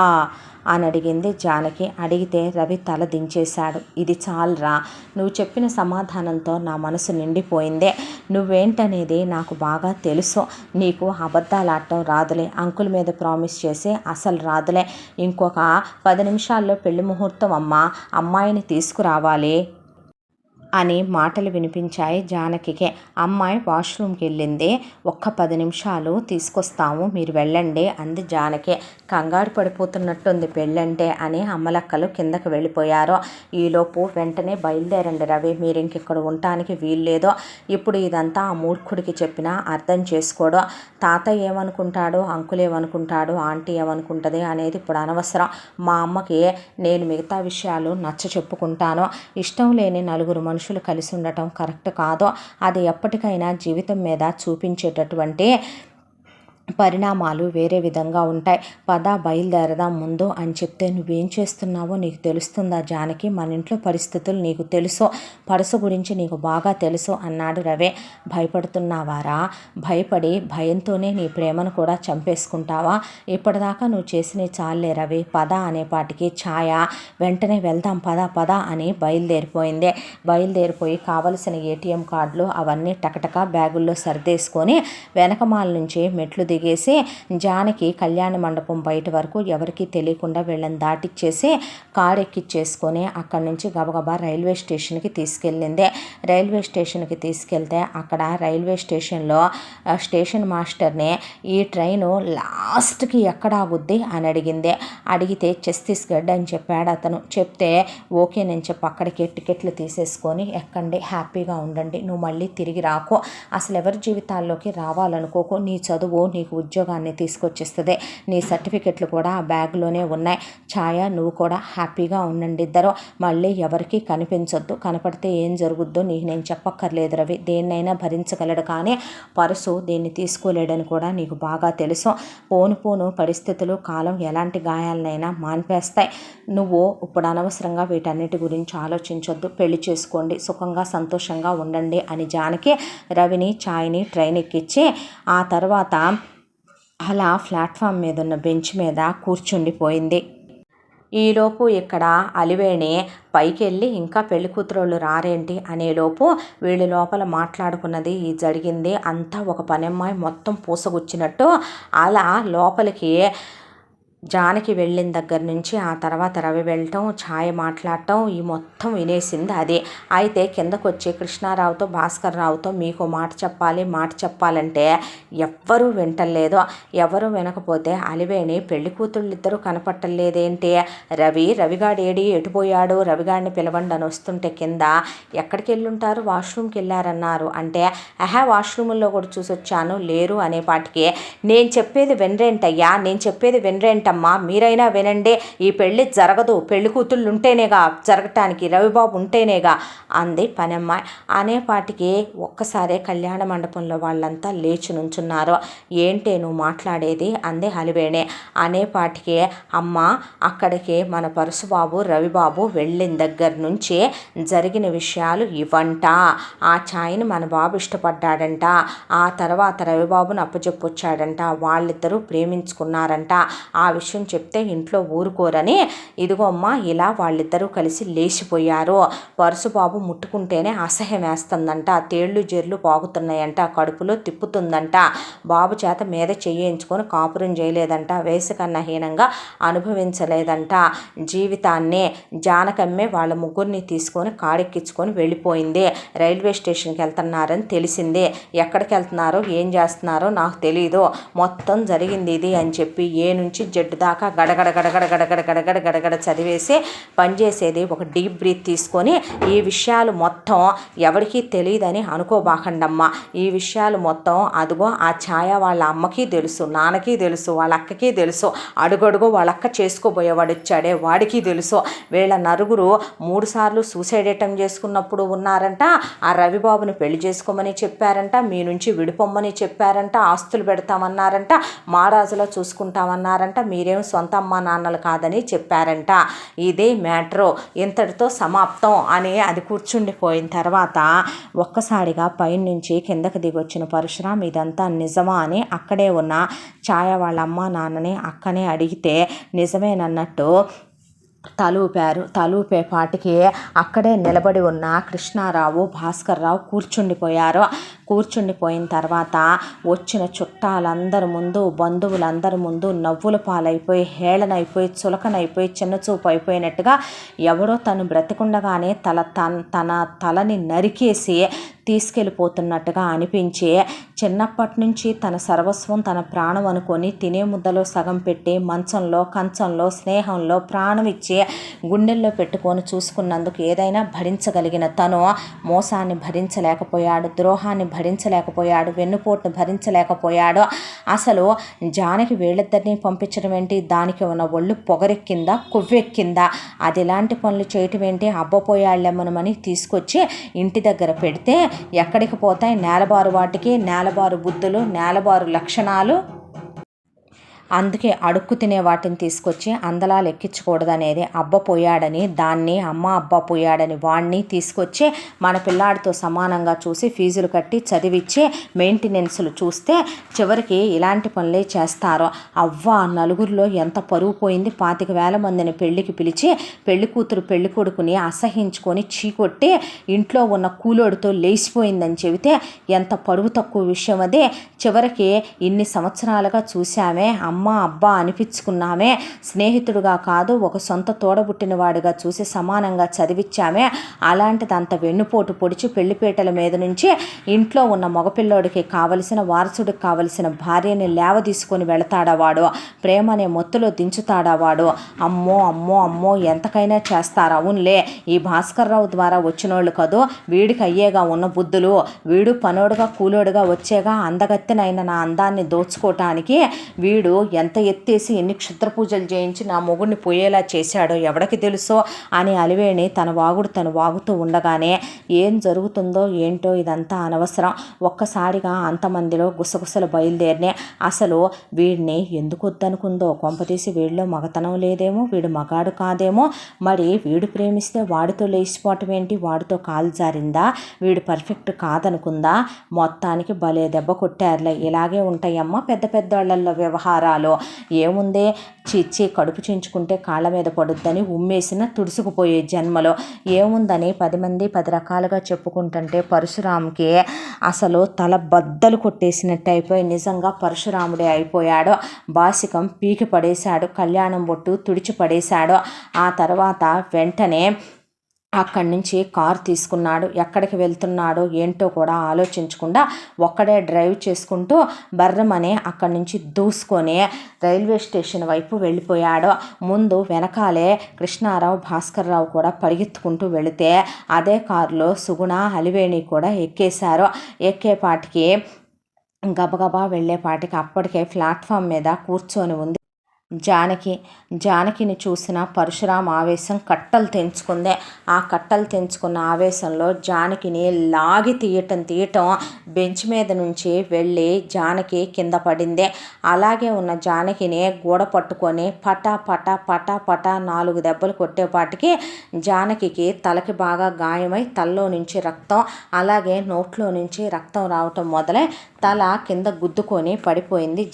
అని అడిగింది జానకి. అడిగితే రవి తల దించేశాడు. ఇది చాలరా, నువ్వు చెప్పిన సమాధానంతో నా మనసు నిండిపోయిందే. నువ్వేంటనేది నాకు బాగా తెలుసు. నీకు అబద్ధాలు ఆడటం రాదులే, అంకుల్ మీద ప్రామిస్ చేసి అసలు రాదులే. ఇంకొక 10 నిమిషాల్లో పెళ్లి ముహూర్తం అమ్మా, అమ్మాయిని తీసుకురావాలి అని మాటలు వినిపించాయి జానకికి. అమ్మాయి వాష్రూమ్కి వెళ్ళింది. ఒక్క 10 నిమిషాలు తీసుకొస్తాము, మీరు వెళ్ళండి అంది జానకి. కంగారు పడిపోతున్నట్టుంది పెళ్ళంటే అని అమ్మలక్కలు కిందకు వెళ్ళిపోయారు. ఈలోపు వెంటనే బయలుదేరండి రవి, మీరు ఇంకెక్కడ ఉండటానికి వీల్లేదో. ఇప్పుడు ఇదంతా ఆ మూర్ఖుడికి చెప్పినా అర్థం చేసుకోడు. తాతయ్య ఏమనుకుంటాడు, అంకుల్ ఏమనుకుంటాడు, ఆంటీ ఏమనుకుంటుంది అనేది ఇప్పుడు అనవసరం. మా అమ్మకి నేను మిగతా విషయాలు నచ్చ చెప్పుకుంటాను. ఇష్టం లేని 4 మనుషులు కలిసి ఉండటం కరెక్ట్ కాదు. అది ఎప్పటికైనా జీవితం మీద చూపించేటటువంటి పరిణామాలు వేరే విధంగా ఉంటాయి. పద బయలుదేరదాం ముందు అని చెప్తే నువ్వేం చేస్తున్నావో నీకు తెలుస్తుందా జానకి? మన ఇంట్లో పరిస్థితులు నీకు తెలుసు, పరుసు గురించి నీకు బాగా తెలుసు అన్నాడు రవి. భయపడుతున్నావారా? భయపడి భయంతోనే నీ ప్రేమను కూడా చంపేసుకుంటావా? ఇప్పటిదాకా నువ్వు చేసిన చాలే రవి, పద అనేపాటికి ఛాయ వెంటనే వెళ్దాం పద పద అని బయలుదేరిపోయింది. బయలుదేరిపోయి కావలసిన ఏటీఎం కార్డులు అవన్నీ టకటక బ్యాగుల్లో సర్దేసుకొని వెనకమాల నుంచి మెట్లు దిగేసి జానకి కళ్యాణ మండపం బయట వరకు ఎవరికీ తెలియకుండా వీళ్ళని దాటిచ్చేసి కారు ఎక్కిచ్చేసుకొని అక్కడి నుంచి గబగబా రైల్వే స్టేషన్కి తీసుకెళ్ళింది. రైల్వే స్టేషన్కి తీసుకెళ్తే అక్కడ రైల్వే స్టేషన్లో స్టేషన్ మాస్టర్ని ఈ ట్రైను లాస్ట్కి ఎక్కడ ఆగుద్ది అని అడిగింది. అడిగితే ఛత్తీస్గఢ్ అని చెప్పాడు అతను. చెప్తే ఓకే నేను చెప్పి అక్కడికి టికెట్లు తీసేసుకొని ఎక్కండి, హ్యాపీగా ఉండండి, నువ్వు మళ్ళీ తిరిగి రాకు, అసలు ఎవరి జీవితాల్లోకి రావాలనుకోకు, నీ చదువు నీకు ఉద్యోగాన్ని తీసుకొచ్చేస్తుంది, నీ సర్టిఫికెట్లు కూడా ఆ బ్యాగ్లోనే ఉన్నాయి. ఛాయ నువ్వు కూడా హ్యాపీగా ఉండండి ఇద్దరు, మళ్ళీ ఎవరికి కనిపించొద్దు, కనపడితే ఏం జరుగుద్దో నీకు నేను చెప్పక్కర్లేదు రవి, దేన్నైనా భరించగలడు కానీ పరుసు దీన్ని తీసుకోలేడని కూడా నీకు బాగా తెలుసు. పోను పోను పరిస్థితులు కాలం ఎలాంటి గాయాలనైనా మాన్పేస్తాయి. నువ్వు ఇప్పుడు అనవసరంగా వీటన్నిటి గురించి ఆలోచించొద్దు, పెళ్లి చేసుకోండి, సుఖంగా సంతోషంగా ఉండండి అని జానకి రవిని ఛాయ్ని ట్రైన్ ఎక్కించి ఆ తర్వాత అలా ప్లాట్ఫామ్ మీద ఉన్న బెంచ్ మీద కూర్చుండిపోయింది. ఈలోపు ఇక్కడ అలివేణి పైకి వెళ్ళి ఇంకా పెళ్లి కూతురోళ్ళు రారేంటి అనేలోపు వీళ్ళు లోపల మాట్లాడుకున్నది జరిగింది అంతా ఒక పనమ్మాయి మొత్తం పూసగుచ్చినట్టు అలా లోపలికి జానకి వెళ్ళిన దగ్గర నుంచి ఆ తర్వాత రవి వెళ్ళటం, ఛాయ మాట్లాడటం ఈ మొత్తం వినేసింది అదే. అయితే కిందకు వచ్చి కృష్ణారావుతో భాస్కర్ రావుతో మీకు మాట చెప్పాలంటే ఎవ్వరూ వింటలేదు. ఎవరు వినకపోతే అలివేణి పెళ్లి కూతుళ్ళిద్దరూ కనపట్టలేదేంటి, రవిగాడేడి ఎటుపోయాడు, రవిగాడిని పిలవండి అని వస్తుంటే కింద ఎక్కడికి వెళ్ళుంటారు, వాష్రూమ్కి వెళ్ళారన్నారు. అంటే వాష్రూముల్లో కూడా చూసొచ్చాను లేరు అనేపాటికి నేను చెప్పేది వినరేంటయ్యా, నేను చెప్పేది వినరేంటమ్మా, మీరైనా వినండి, ఈ పెళ్ళి జరగదు, పెళ్లి కూతుళ్ళు ఉంటేనేగా జరగటానికి, రవిబాబు ఉంటేనేగా అంది పనమ్మాయి. అనేపాటికి ఒక్కసారే కళ్యాణ మండపంలో వాళ్ళంతా లేచి నుంచున్నారు. ఏంటే నువ్వు మాట్లాడేది అంది అలివేణి. అనేపాటికి అమ్మ అక్కడికి మన పరశుబాబు రవిబాబు వెళ్ళిన దగ్గర నుంచి జరిగిన విషయాలు ఇవంట. ఆ ఛాయని మన బాబు ఇష్టపడ్డాడంట, ఆ తర్వాత రవిబాబును అప్పచెప్పొచ్చాడంట, వాళ్ళిద్దరూ ప్రేమించుకున్నారంట. ఆ విషయం చెప్తే ఇంట్లో ఊరుకోరని ఇదిగో అమ్మ ఇలా వాళ్ళిద్దరూ కలిసి లేచిపోయారు. పరశుబాబు ముట్టుకుంటేనే అసహ్యం వేస్తుందంట, తేళ్లు జెర్లు పాగుతున్నాయంట, కడుపులో తిప్పుతుందంట, బాబు చేత మీద చేయించుకొని కాపురం చేయలేదంట, వయసుకన్నా హీనంగా అనుభవించలేదంట జీవితాన్ని. జానకమ్మే వాళ్ళ ముగ్గురిని తీసుకొని కాడెక్కించుకొని వెళ్ళిపోయింది. రైల్వే స్టేషన్కి వెళ్తున్నారని తెలిసింది. ఎక్కడికి వెళ్తున్నారో ఏం చేస్తున్నారో నాకు తెలీదు, మొత్తం జరిగింది ఇది అని చెప్పి ఏ నుంచి జడ్డు దాకా గడగడ గడగడ గడగడ గడగడ గడగడ చదివేసి పనిచేసేది ఒక డీప్ బ్రీత్ తీసుకొని ఈ విషయాలు మొత్తం ఎవరికీ తెలియదని అనుకోబాకండమ్మా, ఈ విషయాలు మొత్తం అదిగో ఆ ఛాయ వాళ్ళ అమ్మకి తెలుసు, నాన్నకి తెలుసు, వాళ్ళ అక్కకి తెలుసు, అడుగడుగు వాళ్ళ అక్క చేసుకోబోయేవాడు వచ్చాడే వాడికి తెలుసు. వీళ్ళ నలుగురు 3 సార్లు సూసైడ్ అటెంప్ట్ చేసుకున్నప్పుడు ఉన్నారంట. ఆ రవిబాబుని పెళ్లి చేసుకోమని చెప్పారంట, మీ నుంచి విడిపోమ్మని చెప్పారంట, ఆస్తులు పెడతామన్నారంట, మహారాజులో చూసుకుంటామన్నారంట, మీరేం సొంత అమ్మా నాన్నలు కాదని చెప్పారంట. ఇదే మ్యాటరు, ఇంతటితో సమాప్తం అని అది కూర్చుండిపోయిన తర్వాత ఒక్కసారిగా పైనుంచి కిందకి దిగొచ్చిన పరశురాం ఇదంతా నిజమా అని అక్కడే ఉన్న ఛాయ వాళ్ళ అమ్మ నాన్నని అక్కనే అడిగితే నిజమేనన్నట్టు తలూపేపాటికి అక్కడే నిలబడి ఉన్న కృష్ణారావు భాస్కర్ రావు కూర్చుండిపోయిన తర్వాత వచ్చిన చుట్టాలందరి ముందు బంధువులందరి ముందు నవ్వుల పాలైపోయి హేళనైపోయి చులకనైపోయి చిన్నచూపు అయిపోయినట్టుగా ఎవడో తను బ్రతికుండగానే తన తలని నరికేసి తీసుకెళ్ళిపోతున్నట్టుగా అనిపించి చిన్నప్పటి నుంచి తన సర్వస్వం తన ప్రాణం అనుకొని తినే ముద్దలో సగం పెట్టి మంచంలో కంచంలో స్నేహంలో ప్రాణం ఇచ్చి గుండెల్లో పెట్టుకొని చూసుకున్నందుకు ఏదైనా భరించగలిగిన తను మోసాన్ని భరించలేకపోయాడు, ద్రోహాన్ని భరించలేకపోయాడు, వెన్నుపోటును భరించలేకపోయాడు. అసలు జానకి వీళ్ళిద్దరినీ పంపించడం ఏంటి, దానికి ఉన్న ఒళ్ళు పొగరెక్కిందా కొవ్వెక్కిందా, అది ఎలాంటి పనులు చేయటం ఏంటి, అబ్బపోయాళ్ళెమ్మనమని తీసుకొచ్చి ఇంటి దగ్గర పెడితే ఎక్కడికి పోతాయి నేలబారు వాటికి, నేలబారు బుద్ధులు, నేలబారు లక్షణాలు. అందుకే అడుక్కు తినే వాటిని తీసుకొచ్చి అందలాలు ఎక్కించకూడదనేది, అబ్బ పోయాడని దాన్ని, అమ్మ అబ్బా పోయాడని వాడిని తీసుకొచ్చి మన పిల్లాడితో సమానంగా చూసి ఫీజులు కట్టి చదివిచ్చి మెయింటెనెన్స్లు చూస్తే చివరికి ఇలాంటి పనులే చేస్తారు. అవ్వ నలుగురిలో ఎంత పరువు పోయింది, 25,000 మందిని పెళ్లికి పిలిచి పెళ్లి కూతురు పెళ్లి కొడుకుని అసహించుకొని చీకొట్టి ఇంట్లో ఉన్న కూలోడితో లేచిపోయిందని చెబితే ఎంత పరువు తక్కువ విషయం అది. చివరికి ఇన్ని సంవత్సరాలుగా చూశామే, అమ్మ అబ్బా అనిపించుకున్నామే, స్నేహితుడుగా కాదు ఒక సొంత తోడబుట్టిన వాడిగా చూసి సమానంగా చదివించామే, అలాంటిది అంత వెన్నుపోటు పొడిచి పెళ్లిపేటల మీద నుంచి ఇంట్లో ఉన్న మగపిల్లోడికి కావలసిన వారసుడికి కావలసిన భార్యని లేవ తీసుకొని వెళతాడా వాడు, ప్రేమ అనే మొత్తులో దించుతాడా వాడు. అమ్మో అమ్మో అమ్మో ఎంతకైనా చేస్తారు. అవునులే ఈ భాస్కర్ రావు ద్వారా వచ్చినోళ్ళు కదూ, వీడికి అయ్యేగా ఉన్న బుద్ధులు, వీడు పనోడుగా కూలోడుగా వచ్చేగా అందగత్తెనైన నా అందాన్ని దోచుకోవటానికి వీడు ఎంత ఎత్తేసి ఎన్ని క్షుద్ర పూజలు చేయించి నా మొగుడిని పోయేలా చేశాడో ఎవడికి తెలుసో అని అలివేణి తను వాగుతూ ఉండగానే ఏం జరుగుతుందో ఏంటో ఇదంతా అనవసరం. ఒక్కసారిగా అంతమందిలో గుసగుసలు బయలుదేరినే. అసలు వీడిని ఎందుకు వద్దనుకుందో, కొంపతీసి వీడిలో మగతనం లేదేమో, వీడు మగాడు కాదేమో, మరి వీడు ప్రేమిస్తే వాడితో లేచిపోవటం ఏంటి, వాడితో కాలు జారిందా, వీడు పర్ఫెక్ట్ కాదనుకుందా, మొత్తానికి భలే దెబ్బ కొట్టారులే. ఇలాగే ఉంటాయమ్మా పెద్ద పెద్దవాళ్ళల్లో వ్యవహారాలు. లంగాలో. ఏముందే చిచ్చి కడుపు చించుకుంటే కాళ్ళ మీద పడుద్దని ఉమ్మేసిన తుడుసుకుపోయే జన్మలో ఏముందని 10 మంది 10 రకాలుగా చెప్పుకుంటుంటే పరశురాముకి అసలు తల బద్దలు కొట్టేసినట్టు అయిపోయి నిజంగా పరశురాముడే అయిపోయాడు. బాసికం పీకి పడేశాడు, కళ్యాణం బొట్టు తుడిచి పడేశాడు. ఆ తర్వాత వెంటనే అక్కడి నుంచి కారు తీసుకున్నాడు. ఎక్కడికి వెళ్తున్నాడో ఏంటో కూడా ఆలోచించకుండా ఒక్కడే డ్రైవ్ చేసుకుంటూ బర్రమని అక్కడి నుంచి దూసుకొని రైల్వే స్టేషన్ వైపు వెళ్ళిపోయాడు. ముందు వెనకాలే కృష్ణారావు భాస్కర్రావు కూడా పరిగెత్తుకుంటూ వెళితే అదే కారులో సుగుణ అలివేణి కూడా ఎక్కేశారు. ఎక్కేపాటికి గబగబా వెళ్ళేపాటికి అప్పటికే ప్లాట్ఫామ్ మీద కూర్చొని ఉంది జానకిని చూసిన పరశురాం ఆవేశం కట్టలు తెంచుకుంది. ఆ కట్టలు తెంచుకున్న ఆవేశంలో జానకిని లాగి తీయటం బెంచ్ మీద నుంచి వెళ్ళి జానకి కింద పడింది. అలాగే ఉన్న జానకిని గోడ పట్టుకొని పటా పటా పటా పటా 4 దెబ్బలు కొట్టేపాటికి జానకికి తలకి బాగా గాయమై తలలో నుంచి రక్తం, అలాగే నోట్లో నుంచి రక్తం రావటం మొదలై తల కింద గుద్దుకొని పడిపోయింది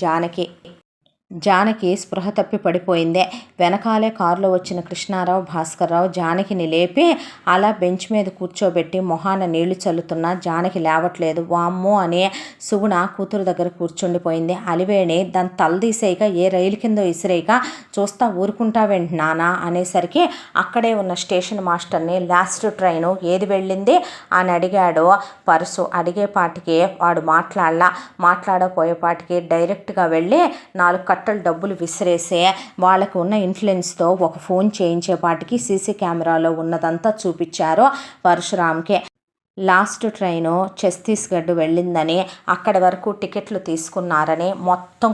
జానకి స్పృహ తప్పి పడిపోయింది. వెనకాలే కారులో వచ్చిన కృష్ణారావు భాస్కర్రావు జానకిని లేపి అలా బెంచ్ మీద కూర్చోబెట్టి మొహాన నీళ్లు చల్లుతున్నా జానకి లేవట్లేదు. వామ్మో అని సుగుణ కూతురు దగ్గర కూర్చుండిపోయింది. అలివేణి దాని తలదీసేయక ఏ రైలు కిందో ఇసిరేయక చూస్తా ఊరుకుంటావేంటి నానా అనేసరికి అక్కడే ఉన్న స్టేషన్ మాస్టర్ని లాస్ట్ ట్రైను ఏది వెళ్ళింది అని అడిగాడు పరశు. అడిగేపాటికి వాడు మాట్లాడపోయేపాటికి డైరెక్ట్గా వెళ్ళి 4 కట్టలు డబ్బులు విసిరేసే వాళ్ళకు ఉన్న ఇన్ఫ్లుయెన్స్తో ఒక ఫోన్ చేయించేపాటికి సీసీ కెమెరాలో ఉన్నదంతా చూపించారు పరశురామ్కి. లాస్ట్ ట్రైను ఛత్తీస్గఢ్ వెళ్ళిందని, అక్కడి వరకు టికెట్లు తీసుకున్నారని మొత్తం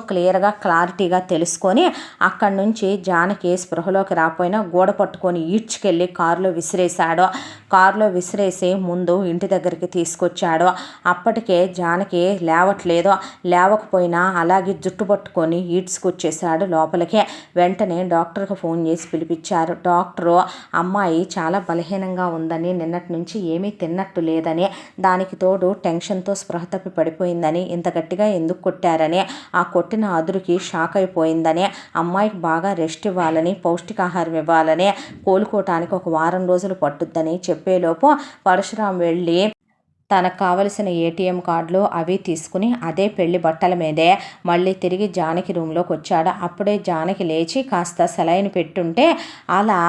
క్లారిటీగా తెలుసుకొని అక్కడి నుంచి జానకి స్పృహలోకి రాపోయినా గోడ పట్టుకొని ఈడ్చుకెళ్ళి కారులో విసిరేసి ముందు ఇంటి దగ్గరికి తీసుకొచ్చాడు. అప్పటికే జానకి లేవకపోయినా అలాగే జుట్టు పట్టుకొని ఈడ్చుకొచ్చేసాడు లోపలికి. వెంటనే డాక్టర్కి ఫోన్ చేసి పిలిపించారు. డాక్టరు అమ్మాయి చాలా బలహీనంగా ఉందని, నిన్నటి నుంచి ఏమీ తిన్నట్టు లేదని, దానికి తోడు టెన్షన్తో స్పృహ తప్పి పడిపోయిందని, ఇంత గట్టిగా ఎందుకు కొట్టారని, ఆ కొట్టిన అదురుకి షాక్ అయిపోయిందని, అమ్మాయికి బాగా రెస్ట్ ఇవ్వాలని, పౌష్టికాహారం ఇవ్వాలని, కోలుకోవటానికి 1 వారం రోజులు పట్టుద్దని చెప్పేలోపు పరశురాం వెళ్ళి తనకు కావలసిన ఏటీఎం కార్డులు అవి తీసుకుని అదే పెళ్లి బట్టల మీదే మళ్ళీ తిరిగి జానకి రూమ్లోకి వచ్చాడు. అప్పుడే జానకి లేచి కాస్త సెలైన్ పెట్టుంటే అలా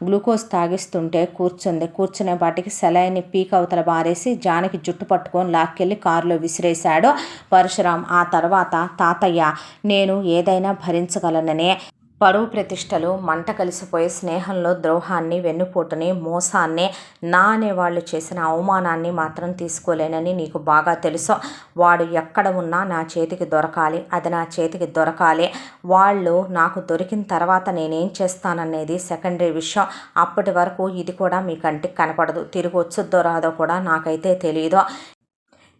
గ్లూకోజ్ తాగిస్తుంటే కూర్చునే బాటికి సెలైన్ పీక్ అవతల బారేసి జానకి జుట్టు పట్టుకొని లాక్కెళ్ళి కారులో విసిరేశాడు పరశురాం. ఆ తర్వాత తాతయ్య, నేను ఏదైనా భరించగలననే పరువు ప్రతిష్టలు మంట కలిసిపోయే స్నేహంలో ద్రోహాన్ని, వెన్నుపోటుని, మోసాన్ని, నా అనేవాళ్ళు చేసిన అవమానాన్ని మాత్రం తీసుకోలేనని నీకు బాగా తెలుసు. వాడు ఎక్కడ ఉన్నా నా చేతికి దొరకాలి, అది నా చేతికి దొరకాలి. వాళ్ళు నాకు దొరికిన తర్వాత నేనేం చేస్తాననేది సెకండరీ విషయం. అప్పటి వరకు ఇది కూడా మీ కంటికి కనపడదు. తిరిగి వచ్చుద్దో రాదో కూడా నాకైతే తెలియదు.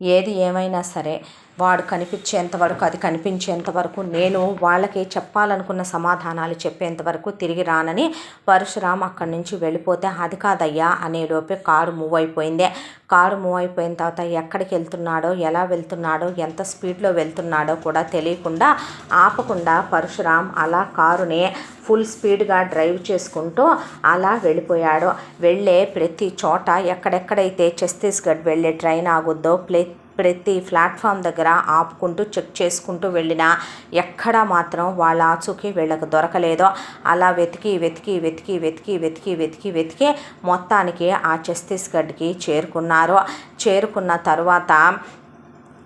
ఏది ఏమైనా సరే వాడు కనిపించేంతవరకు, అది కనిపించేంతవరకు, నేను వాళ్ళకి చెప్పాలనుకున్న సమాధానాలు చెప్పేంతవరకు తిరిగి రానని పరశురాం అక్కడి నుంచి వెళ్ళిపోతే, అది కాదయ్యా అనేలోపే కారు మూవ్ అయిపోయింది. కారు మూవ్ అయిపోయిన తర్వాత ఎక్కడికి వెళ్తున్నాడో, ఎలా వెళ్తున్నాడో, ఎంత స్పీడ్లో వెళ్తున్నాడో కూడా తెలియకుండా ఆపకుండా పరశురాం అలా కారుని ఫుల్ స్పీడ్గా డ్రైవ్ చేసుకుంటూ అలా వెళ్ళిపోయాడు. వెళ్ళే ప్రతి చోట ఎక్కడెక్కడైతే ఛత్తీస్గఢ్ వెళ్ళే ట్రైన్ ఆగుద్దో ప్రతి ప్లాట్ఫామ్ దగ్గర ఆపుకుంటూ చెక్ చేసుకుంటూ వెళ్ళినా ఎక్కడా మాత్రం వాళ్ళ ఆచూకీ వీళ్ళకు దొరకలేదో. అలా వెతికి మొత్తానికి ఆ ఛత్తీస్గఢ్కి చేరుకున్న తరువాత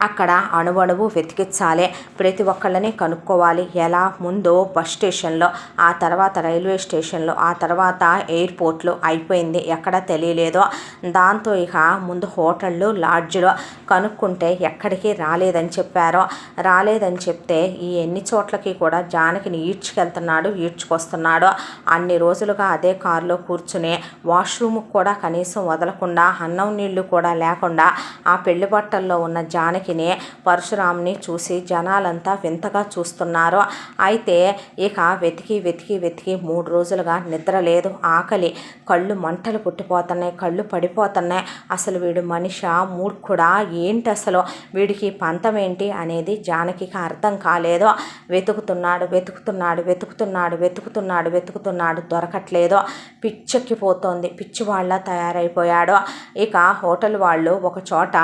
అక్కడ అణువణువు వెతికించాలి, ప్రతి ఒక్కళ్ళని కనుక్కోవాలి. ఎలా? ముందు బస్ స్టేషన్లో, ఆ తర్వాత రైల్వే స్టేషన్లో, ఆ తర్వాత ఎయిర్పోర్ట్లో అయిపోయింది, ఎక్కడ తెలియలేదో. దాంతో ఇక ముందు హోటళ్ళు, లాడ్జ్లో కనుక్కుంటే ఎక్కడికి రాలేదని చెప్పారో. రాలేదని చెప్తే ఈ ఎన్ని చోట్లకి కూడా జానకిని ఈడ్చుకొస్తున్నాడు. అన్ని రోజులుగా అదే కారులో కూర్చుని వాష్రూమ్కి కూడా కనీసం వదలకుండా, అన్నం నీళ్లు కూడా లేకుండా ఆ పెళ్లి బట్టల్లో ఉన్న జానకి జానకిని పరశురాంని చూసి జనాలంతా వింతగా చూస్తున్నారు. అయితే ఇక వెతికి వెతికి వెతికి 3 రోజులుగా నిద్ర లేదు, ఆకలి, కళ్ళు మంటలు పుట్టిపోతున్నాయి, కళ్ళు పడిపోతున్నాయి. అసలు వీడు మనిషా మూర్ఖుడా ఏంటి, అసలు వీడికి పంతం ఏంటి అనేది జానకికి అర్థం కాలేదు. వెతుకుతున్నాడు వెతుకుతున్నాడు వెతుకుతున్నాడు వెతుకుతున్నాడు వెతుకుతున్నాడు దొరకట్లేదు. పిచ్చెక్కిపోతోంది, పిచ్చివాళ్ళ తయారైపోయాడు. ఇక హోటల్ వాళ్ళు ఒక చోట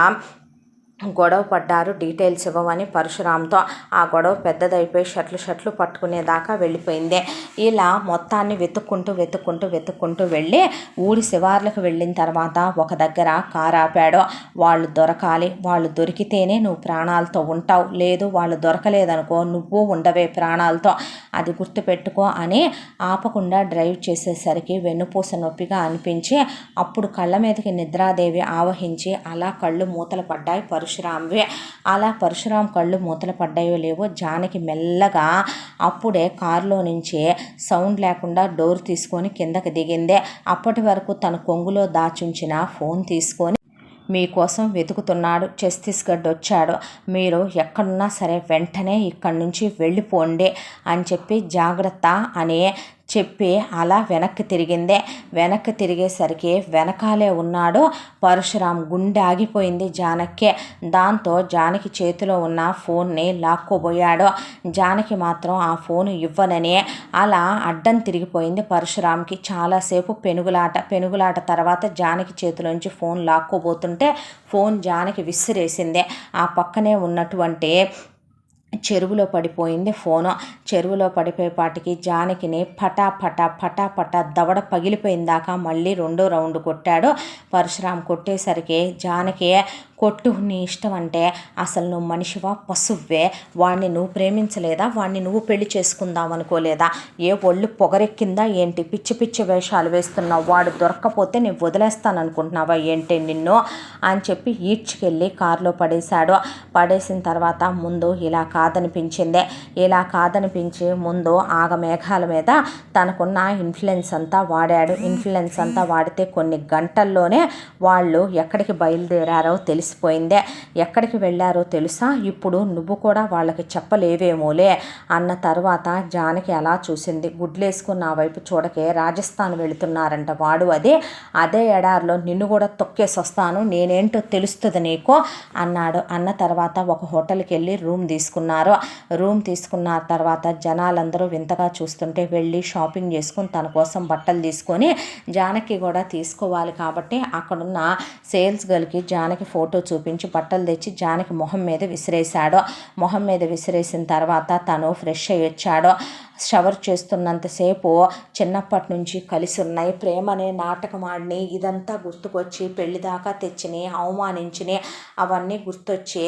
గొడవ పడ్డారు డీటెయిల్స్ ఇవ్వమని పరశురాంతో. ఆ గొడవ పెద్దదైపోయి షట్లు పట్టుకునేదాకా వెళ్ళిపోయింది. ఇలా మొత్తాన్ని వెతుక్కుంటూ వెతుక్కుంటూ వెతుక్కుంటూ వెళ్ళి ఊరి శివార్లకు వెళ్ళిన తర్వాత ఒక దగ్గర కారు ఆపాడు. వాళ్ళు దొరకాలి, వాళ్ళు దొరికితేనే నువ్వు ప్రాణాలతో ఉంటావు, లేదు వాళ్ళు దొరకలేదనుకో నువ్వు ఉండవే ప్రాణాలతో, అది గుర్తుపెట్టుకో అని ఆపకుండా డ్రైవ్ చేసేసరికి వెన్నుపూస నొప్పిగా అనిపించి అప్పుడు కళ్ళ మీదకి నిద్రాదేవి ఆవహించి అలా కళ్ళు మూతలు పడ్డాయి పరశురాంవి. అలా పరశురాం కళ్ళు మూతలు పడ్డాయో లేవో జానకి మెల్లగా అప్పుడే కారులో నుంచి సౌండ్ లేకుండా డోర్ తీసుకొని కిందకి దిగిందే. అప్పటి వరకు తన కొంగులో దాచుంచిన ఫోన్ తీసుకొని మీకోసం వెతుకుతున్నాడు, ఛత్తీస్గఢ్ వచ్చాడు, మీరు ఎక్కడున్నా సరే వెంటనే ఇక్కడి నుంచి వెళ్ళిపోండి అని చెప్పి జాగ్రత్త అని చెప్పి అలా వెనక్కి తిరిగిందే. వెనక్కి తిరిగేసరికి వెనకాలే ఉన్నాడు పరశురాం. గుండె ఆగిపోయింది జానకి. దాంతో జానకి చేతిలో ఉన్న ఫోన్ని లాక్కోబోయాడు. జానకి మాత్రం ఆ ఫోన్ ఇవ్వనని అలా అడ్డం తిరిగిపోయింది పరశురాంకి. చాలాసేపు పెనుగులాట తర్వాత జానకి చేతిలోంచి ఫోన్ లాక్కోబోతుంటే ఫోన్ జానకి విసిరేసింది. ఆ పక్కనే ఉన్నటువంటి చెరువులో పడిపోయింది ఫోను. చెరువులో పడిపోయేపాటికి జానకిని పటా దవడ పగిలిపోయిందాకా మళ్ళీ 2వ రౌండ్ కొట్టాడు పరశురాం. కొట్టేసరికి జానకి కొట్టు, నీ ఇష్టం అంటే అసలు నువ్వు మనిషివా పశువ్వే, వాడిని నువ్వు ప్రేమించలేదా, వాడిని నువ్వు పెళ్లి చేసుకుందాం అనుకోలేదా, ఏ ఒళ్ళు పొగరెక్కిందా ఏంటి, పిచ్చి పిచ్చి వేషాలు వేస్తున్నావు, వాడు దొరక్కపోతే నేను వదిలేస్తాను అనుకుంటున్నావా ఏంటి నిన్ను అని చెప్పి ఈడ్చుకెళ్ళి కారులో పడేశాడు. పడేసిన తర్వాత ముందు ఇలా కాదనిపించి ముందు ఆగమేఘాల మీద తనకున్న ఇన్ఫ్లుయెన్స్ అంతా వాడాడు. ఇన్ఫ్లుయెన్స్ అంతా వాడితే కొన్ని గంటల్లోనే వాళ్ళు ఎక్కడికి బయలుదేరారో తెలిసిపోయిందే. ఎక్కడికి వెళ్ళారో తెలుసా, ఇప్పుడు నువ్వు కూడా వాళ్ళకి చెప్పలేవేమోలే అన్న తర్వాత జానకి అలా చూసింది. గుడ్లేసుకుని నా వైపు చూడకే, రాజస్థాన్ వెళుతున్నారంట వాడు, అదే ఎడారిలో నిన్ను కూడా తొక్కేసి వస్తాను, నేనేంటో తెలుస్తుంది నీకు అన్నాడు. అన్న తర్వాత ఒక హోటల్కి వెళ్ళి రూమ్ తీసుకున్న తర్వాత జనాలందరూ వింతగా చూస్తుంటే వెళ్ళి షాపింగ్ చేసుకుని తన కోసం బట్టలు తీసుకొని జానకి కూడా తీసుకోవాలి కాబట్టి అక్కడున్న సేల్స్ గర్ల్కి జానకి ఫోటో చూపించి బట్టలు తెచ్చి జానకి మొహం మీద విసిరేశాడు. మొహం మీద విసిరేసిన తర్వాత తను ఫ్రెష్ అయ్యి వచ్చాడు. షవర్ చేస్తున్నంతసేపు చిన్నప్పటి నుంచి కలిసి ఉన్నాయి, ప్రేమ అనే నాటకం ఆడిని, ఇదంతా గుర్తుకొచ్చి పెళ్లిదాకా తెచ్చిని అవమానించిని అవన్నీ గుర్తొచ్చి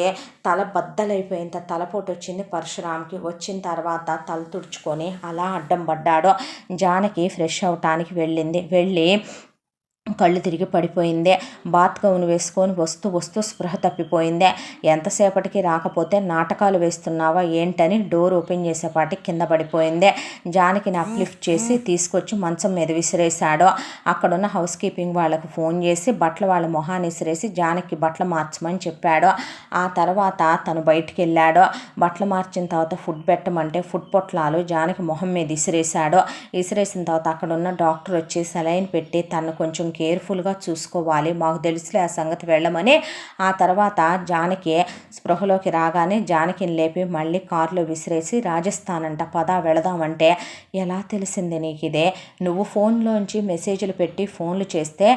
తల బద్దలైపోయేంత తలపోటు వచ్చింది పరశురాంకి. వచ్చిన తర్వాత తల తుడుచుకొని అలా అడ్డం పడ్డాడు. జానకి ఫ్రెష్ అవటానికి వెళ్ళి కళ్ళు తిరిగి పడిపోయిందే. బాత్ గౌన్ వేసుకొని వస్తూ స్పృహ తప్పిపోయిందే. ఎంతసేపటికి రాకపోతే నాటకాలు వేస్తున్నావా ఏంటని డోర్ ఓపెన్ చేసేపాటికి కింద పడిపోయిందే. జానకిని అప్లిఫ్ట్ చేసి తీసుకొచ్చి మంచం మీద విసిరేశాడు. అక్కడున్న హౌస్ కీపింగ్ వాళ్ళకు ఫోన్ చేసి బట్టలు వాళ్ళ మొహాన్ని విసిరేసి జానకి బట్టలు మార్చమని చెప్పాడు. ఆ తర్వాత తను బయటికి వెళ్ళాడు. బట్టలు మార్చిన తర్వాత ఫుడ్ పెట్టమంటే ఫుడ్ పొట్లాలు జానకి మొహం మీద విసిరేసిన తర్వాత అక్కడున్న డాక్టర్ వచ్చి సెలైన్ పెట్టి తను కొంచెం కేర్ఫుల్గా చూసుకోవాలి, మాకు తెలుసులే ఆ సంగతి వెళ్ళమని. ఆ తర్వాత జానకి స్పృహలోకి రాగానే జానకిని లేపి మళ్ళీ కారులో విసిరేసి రాజస్థాన్ అంట పదా వెళదామంటే, ఎలా తెలిసింది నీకు ఇదే, నువ్వు ఫోన్లోంచి మెసేజ్లు పెట్టి ఫోన్లు చేస్తే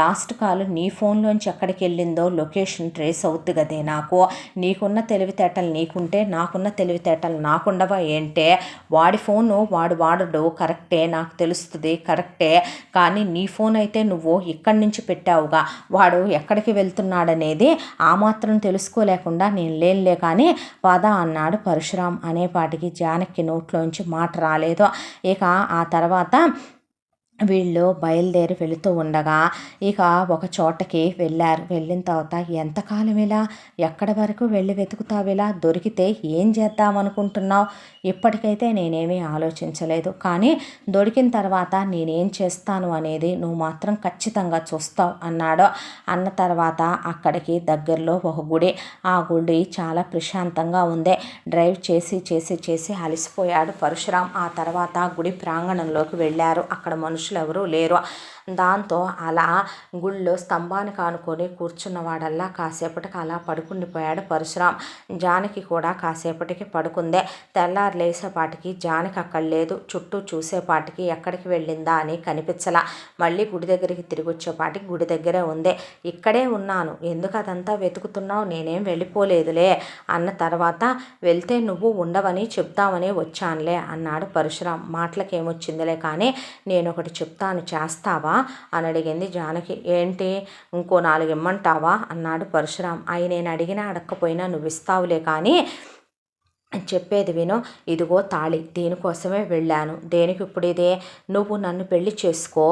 లాస్ట్ కాల్ నీ ఫోన్లోంచి ఎక్కడికి వెళ్ళిందో లొకేషన్ ట్రేస్ అవుద్ది కదే, నాకు నీకున్న తెలివితేటలు నీకుంటే నాకున్న తెలివితేటలు నాకుండవా ఏంటే, వాడి ఫోను వాడడు కరెక్టే, నాకు తెలుస్తుంది కరెక్టే, కానీ నీ ఫోన్ అయితే నువ్వు ఇక్కడి నుంచి పెట్టావుగా, వాడు ఎక్కడికి వెళ్తున్నాడనేది ఆ మాత్రం తెలుసుకోలేకుండా నేను లేనులే కానీ పద అన్నాడు పరశురాం. అనేపాటికి జానకి నోట్లోంచి మాట రాలేదు. ఇక ఆ తర్వాత వీళ్ళు బయలుదేరి వెళుతూ ఉండగా ఇక ఒక చోటకి వెళ్ళారు. వెళ్ళిన తర్వాత ఎంతకాలం ఇలా, ఎక్కడి వరకు వెళ్ళి వెతుకుతావు, ఇలా దొరికితే ఏం చేద్దామనుకుంటున్నావు? ఇప్పటికైతే నేనేమీ ఆలోచించలేదు, కానీ దొరికిన తర్వాత నేనేం చేస్తాను అనేది నువ్వు మాత్రం ఖచ్చితంగా చూస్తావు అన్నాడు. అన్న తర్వాత అక్కడికి దగ్గరలో ఒక గుడి, ఆ గుడి చాలా ప్రశాంతంగా ఉంది. డ్రైవ్ చేసి చేసి చేసి అలసిపోయాడు పరశురాం. ఆ తర్వాత గుడి ప్రాంగణంలోకి వెళ్ళారు. అక్కడ మనుషులు ఎవరూ లేరు. దాంతో అలా గుళ్ళో స్తంభానికి ఆనుకొని కూర్చున్నవాడల్లా కాసేపటికి అలా పడుకుండిపోయాడు పరశురాం. జానకి కూడా కాసేపటికి పడుకుందే. తెల్లారు లేసేపాటికి జానకి అక్కడ లేదు. చుట్టూ చూసేపాటికి ఎక్కడికి వెళ్ళిందా అని కనిపించలా. మళ్ళీ గుడి దగ్గరికి తిరిగి వచ్చేపాటికి గుడి దగ్గరే ఉంది. ఇక్కడే ఉన్నాను, ఎందుకు అదంతా వెతుకుతున్నావు, నేనేం వెళ్ళిపోలేదులే అన్న తర్వాత, వెళ్తే నువ్వు ఉండవని చెప్తామని వచ్చానులే అన్నాడు పరశురాం. మాటలకేమొచ్చిందిలే కానీ నేను ఒకటి చెప్తాను, చేస్తావా అని అడిగింది జానకి. ఏంటి, ఇంకో 4 ఇమ్మంటావా అన్నాడు పరశురాం. అవి నేను అడిగినా అడగకపోయినా నువ్వు ఇస్తావులే కానీ చెప్పేది విను. ఇదిగో తాళి, దీనికోసమే వెళ్ళాను. దేనికి ఇప్పుడు ఇదే? నువ్వు నన్ను పెళ్లి చేసుకో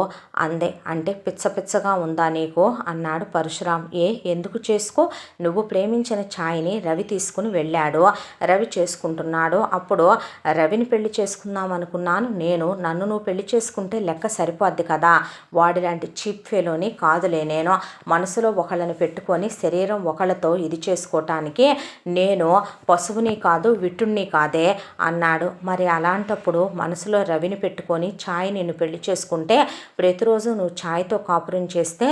అందే. అంటే పిచ్చగా ఉందా నీకు అన్నాడు పరశురాం. ఎందుకు చేసుకో? నువ్వు ప్రేమించిన ఛాయ్ని రవి తీసుకుని వెళ్ళాడు, రవి చేసుకుంటున్నాడు. అప్పుడు రవిని పెళ్లి చేసుకుందాం అనుకున్నాను నేను. నన్ను నువ్వు పెళ్లి చేసుకుంటే లెక్క సరిపోద్ది కదా. వాడిలాంటి చీప్ ఫెలోని కాదులే నేను. మనసులో ఒకళ్ళని పెట్టుకొని శరీరం ఒకళ్ళతో ఇది చేసుకోవటానికి నేను పశువుని కాదు, విటుణ్ణి కాదే అన్నాడు. మరి అలాంటప్పుడు మనసులో రవిని పెట్టుకొని ఛాయ్ నిన్ను పెళ్లి చేసుకుంటే ప్రతిరోజు నువ్వు ఛాయ్తో కాపురం చేస్తే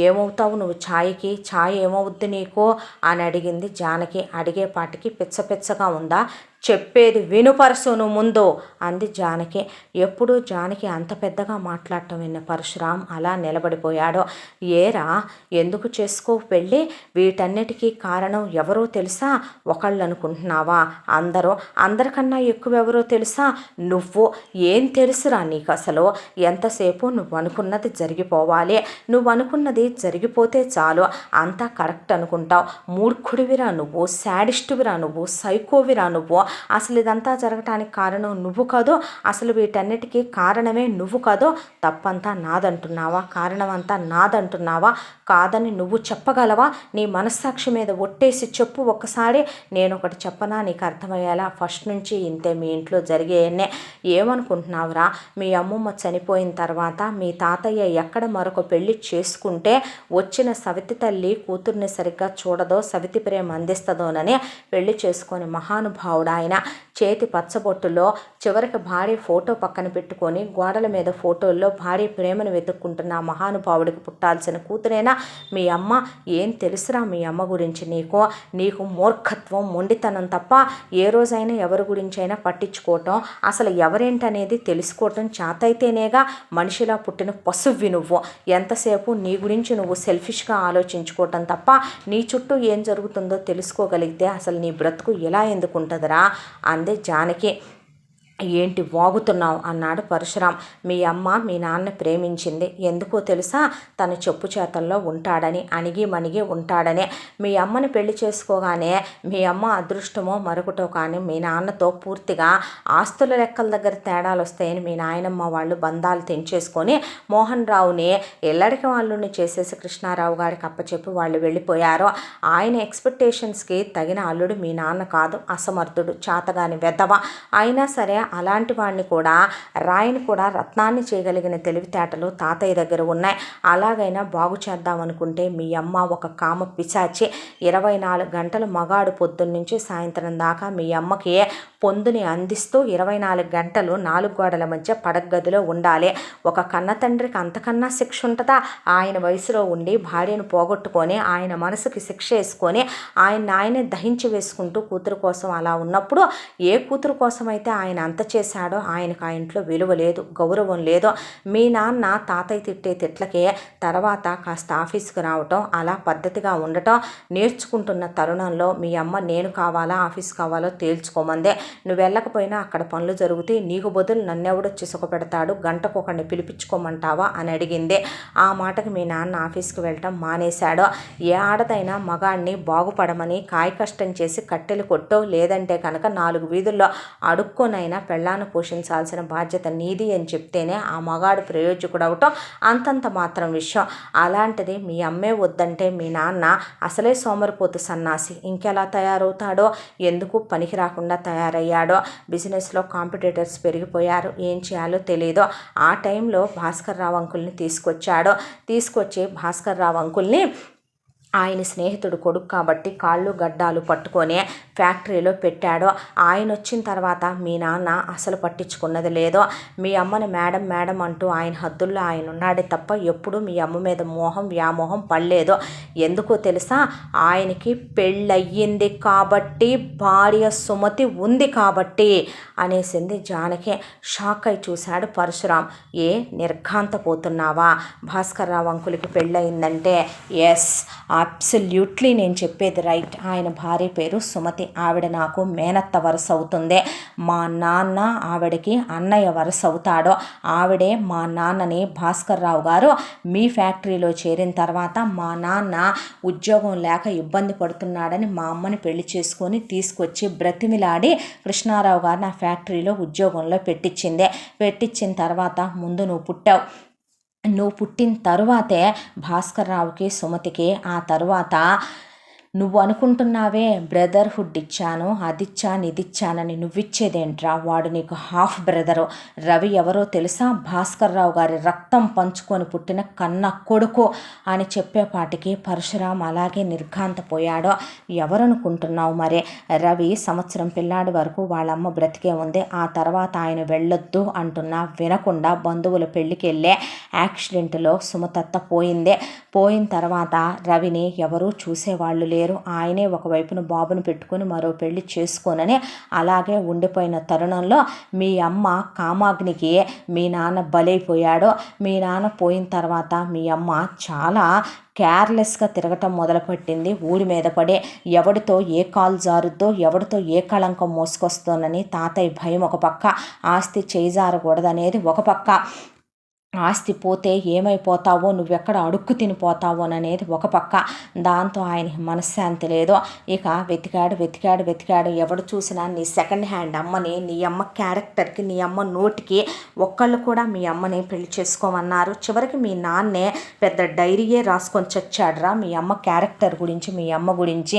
ఏమవుతావు నువ్వు ఛాయ్కి? ఛాయ్ ఏమవుద్ది నీకు అని అడిగింది జానకి. అడిగేపాటికి పిచ్చగా ఉందా? చెప్పేది విను పరశును ముందు అంది జానకి. ఎప్పుడూ జానకి అంత పెద్దగా మాట్లాడటం విన్న పరశురాం అలా నిలబడిపోయాడు. ఏరా, ఎందుకు చేసుకో పెళ్ళి? వీటన్నిటికీ కారణం ఎవరో తెలుసా? ఒకళ్ళు అనుకుంటున్నావా? అందరికన్నా ఎక్కువ ఎవరో తెలుసా? నువ్వు. ఏం తెలుసురా నీకు అసలు? ఎంతసేపు నువ్వు అనుకున్నది జరిగిపోవాలి, నువ్వు అనుకున్నది జరిగిపోతే చాలు, అంతా కరెక్ట్ అనుకుంటావు. మూర్ఖుడివిరా నువ్వు, శాడిస్టువిరా నువ్వు, సైకోవిరా నువ్వు. అసలు ఇదంతా జరగటానికి కారణం నువ్వు కాదు, అసలు వీటన్నిటికీ కారణమే నువ్వు కాదు. తప్పంతా నాదంటున్నావా? కారణం అంతా నాదంటున్నావా? కాదని నువ్వు చెప్పగలవా? నీ మనస్సాక్షి మీద ఒట్టేసి చెప్పు ఒక్కసారి. నేను ఒకటి చెప్పనా నీకు అర్థమయ్యేలా? ఫస్ట్ నుంచి ఇంతే మీ ఇంట్లో జరిగేయన్నే. ఏమనుకుంటున్నావురా? మీ అమ్మమ్మ చనిపోయిన తర్వాత మీ తాతయ్య ఎక్కడ మరొక పెళ్లి చేసుకుంటే వచ్చిన సవితి తల్లి కూతుర్ని సరిగ్గా చూడదో, సవితి ప్రేమ అందిస్తుందోనని పెళ్లి చేసుకొని మహానుభావుడు ఆయన. చేతి పచ్చబొట్టులో చివరికి భార్య ఫోటో పక్కన పెట్టుకొని గోడల మీద ఫోటోల్లో భార్య ప్రేమను వెతుక్కుంటున్న మహానుభావుడికి పుట్టాల్సిన కూతురేనా మీ అమ్మ? ఏం తెలుసురా మీ అమ్మ గురించి నీకు మూర్ఖత్వం, మొండితనం తప్ప ఏ రోజైనా ఎవరి గురించి అయినా పట్టించుకోవటం, అసలు ఎవరేంటనేది తెలుసుకోవటం చేతైతేనేగా మనిషిలా పుట్టిన పశువ్వి నువ్వు. ఎంతసేపు నీ గురించి నువ్వు సెల్ఫిష్గా ఆలోచించుకోవటం తప్ప నీ చుట్టూ ఏం జరుగుతుందో తెలుసుకోగలిగితే అసలు నీ బ్రతుకు ఎలా ఎందుకుంటుందిరా అంది జానకి. ఏంటి వాగుతున్నావు అన్నాడు పరశురాం. మీ అమ్మ మీ నాన్న ప్రేమించింది ఎందుకో తెలుసా? తన చెప్పు చేతల్లో ఉంటాడని, అణిగి మణిగి ఉంటాడని. మీ అమ్మని పెళ్లి చేసుకోగానే మీ అమ్మ అదృష్టమో మరొకటో కానీ మీ నాన్నతో పూర్తిగా ఆస్తుల లెక్కల దగ్గర తేడాలు వస్తాయని మీ నాయనమ్మ వాళ్ళు బంధాలు తెంచేసుకొని మోహన్ రావుని ఎల్లడికి వాళ్ళని చేసేసి కృష్ణారావు గారికి అప్పచెప్పి వాళ్ళు వెళ్ళిపోయారు. ఆయన ఎక్స్పెక్టేషన్స్కి తగిన అల్లుడు మీ నాన్న కాదు, అసమర్థుడు, చాతగాని వెధవ. అయినా సరే అలాంటి వాడిని కూడా, రాయిని కూడా రత్నాన్ని చేయగలిగిన తెలివితేటలు తాతయ్య దగ్గర ఉన్నాయి. అలాగైనా బాగు చేద్దామనుకుంటే మీ అమ్మ ఒక కామ పిశాచి. 24 గంటలు మగాడు పొద్దున్నుంచి సాయంత్రం దాకా మీ అమ్మకి పొందుని అందిస్తూ 24 గంటలు 4 గోడల మధ్య పడగదిలో ఉండాలి. ఒక కన్న తండ్రికి అంతకన్నా శిక్ష ఉంటుందా? ఆయన వయసులో ఉండి భార్యను పోగొట్టుకొని ఆయన మనసుకి శిక్ష వేసుకొని ఆయనే దహించి వేసుకుంటూ కూతురు కోసం అలా ఉన్నప్పుడు ఏ కూతురు కోసం అయితే ఆయన అంత చేశాడో ఆయనకు ఆ ఇంట్లో విలువ లేదు, గౌరవం లేదు. మీ నాన్న తాతయ్య తిట్టే తిట్లకే తర్వాత కాస్త ఆఫీస్కి రావటం, అలా పద్ధతిగా ఉండటం నేర్చుకుంటున్న తరుణంలో మీ అమ్మ నేను కావాలా ఆఫీస్ కావాలో తేల్చుకోమందే. నువ్వు వెళ్ళకపోయినా అక్కడ పనులు జరుగుతాయి, నీకు బదులు నన్నెవడొచ్చి సుఖపెడతాడు, గంటకు ఒకడిని పిలిపించుకోమంటావా అని అడిగింది. ఆ మాటకి మీ నాన్న ఆఫీస్కి వెళ్ళటం మానేశాడు. ఏ ఆడదైనా మగాడిని బాగుపడమని కాయ కష్టం చేసి కట్టెలు కొట్టో, లేదంటే కనుక 4 వీధుల్లో అడుక్కొనైనా పెళ్ళాన్ని పోషించాల్సిన బాధ్యత నీది అని చెప్తేనే ఆ మగాడు ప్రయోజకుడవటం అంతంత మాత్రం విషయం. అలాంటిది మీ అమ్మే వద్దంటే మీ నాన్న అసలే సోమరిపోతు సన్నాసి ఇంకెలా తయారవుతాడో, ఎందుకు పనికి రాకుండా తయారయ్యాడో. బిజినెస్లో కాంపిటీటర్స్ పెరిగిపోయారు, ఏం చేయాలో తెలియదు. ఆ టైంలో భాస్కర్ రావు అంకుల్ని తీసుకొచ్చి భాస్కర్ రావు అంకుల్ని ఆయన స్నేహితుడు కొడుకు కాబట్టి కాళ్ళు గడ్డాలు పట్టుకొని ఫ్యాక్టరీలో పెట్టాడు. ఆయన వచ్చిన తర్వాత మీ నాన్న అసలు పట్టించుకున్నది లేదు. మీ అమ్మని మేడం మేడం అంటూ ఆయన హద్దుల్లో ఆయన ఉన్నాడే తప్ప ఎప్పుడు మీ అమ్మ మీద మోహం వ్యామోహం పడలేదు. ఎందుకో తెలుసా, ఆయనకి పెళ్ళయ్యింది కాబట్టి, భార్య సుమతి ఉంది కాబట్టి అనేసింది జానకి. షాక్ అయి చూశాడు పరశురాం. ఏ నిర్ఘాంతపోతున్నావా? భాస్కర్ రావు అంకులకి పెళ్ళయిందంటే ఎస్, అబ్సల్యూట్లీ నేను చెప్పేది రైట్. ఆయన భార్య పేరు సుమతి. ఆవిడ నాకు మేనత్త వరుస అవుతుంది. మా నాన్న ఆవిడకి అన్నయ్య వరుస అవుతాడు. ఆవిడే మా నాన్నని భాస్కర్ రావు గారు మీ ఫ్యాక్టరీలో చేరిన తర్వాత మా నాన్న ఉద్యోగం లేక ఇబ్బంది పడుతున్నాడని మా అమ్మని పెళ్లి చేసుకొని తీసుకొచ్చి బ్రతిమిలాడి కృష్ణారావు గారు నా ఫ్యాక్టరీలో ఉద్యోగంలో పెట్టించిన తర్వాత ముందు నువ్వు పుట్టిన తరువాతే భాస్కర్ రావుకి సుమతికి, ఆ తరువాత నువ్వు అనుకుంటున్నావే బ్రదర్హుడ్ ఇచ్చాను, ఇదిచ్చానని నువ్విచ్చేదేంట్రా? వాడు నీకు హాఫ్ బ్రదరు. రవి ఎవరో తెలుసా? భాస్కర్ రావు గారి రక్తం పంచుకొని పుట్టిన కన్న కొడుకు అని చెప్పేపాటికి పరశురాం అలాగే నిర్ఘాంతపోయాడు. ఎవరనుకుంటున్నావు మరి? రవి సంవత్సరం పిల్లాడి వరకు వాళ్ళమ్మ బ్రతికే ఉంది. ఆ తర్వాత ఆయన వెళ్ళొద్దు అంటున్నా వినకుండా బంధువుల పెళ్ళికి వెళ్ళే యాక్సిడెంట్లో సుమతత్త పోయిన తర్వాత రవిని ఎవరూ చూసేవాళ్ళు లేరు. ఆయనే ఒకవైపున బాబును పెట్టుకొని మరో పెళ్లి చేసుకోనని అలాగే ఉండిపోయిన తరుణంలో మీ అమ్మ కామాగ్నికి మీ నాన్న బలైపోయాడు. మీ నాన్న పోయిన తర్వాత మీ అమ్మ చాలా కేర్లెస్గా తిరగటం మొదలుపెట్టింది. ఊరి మీద పడే ఎవడితో ఏ కాలు జారుద్దో, ఎవడితో ఏ కళంకం మోసుకొస్తోనని తాతయ్య భయం ఒక పక్క, ఆస్తి చేజారకూడదనేది ఒక పక్క, ఆస్తి పోతే ఏమైపోతావో, నువ్వెక్కడ అడుక్కు తినిపోతావోననేది ఒక పక్క. దాంతో ఆయనకి మనశ్శాంతి లేదు. ఇక వెతికాడు. ఎవడు చూసినా నీ సెకండ్ హ్యాండ్ అమ్మని, నీ అమ్మ క్యారెక్టర్కి, నీ అమ్మ నోటికి ఒక్కళ్ళు కూడా మీ అమ్మని పెళ్లి చేసుకోమన్నారు. చివరికి మీ నాన్నే పెద్ద డైరీయే రాసుకొని చచ్చాడురా మీ అమ్మ క్యారెక్టర్ గురించి, మీ అమ్మ గురించి.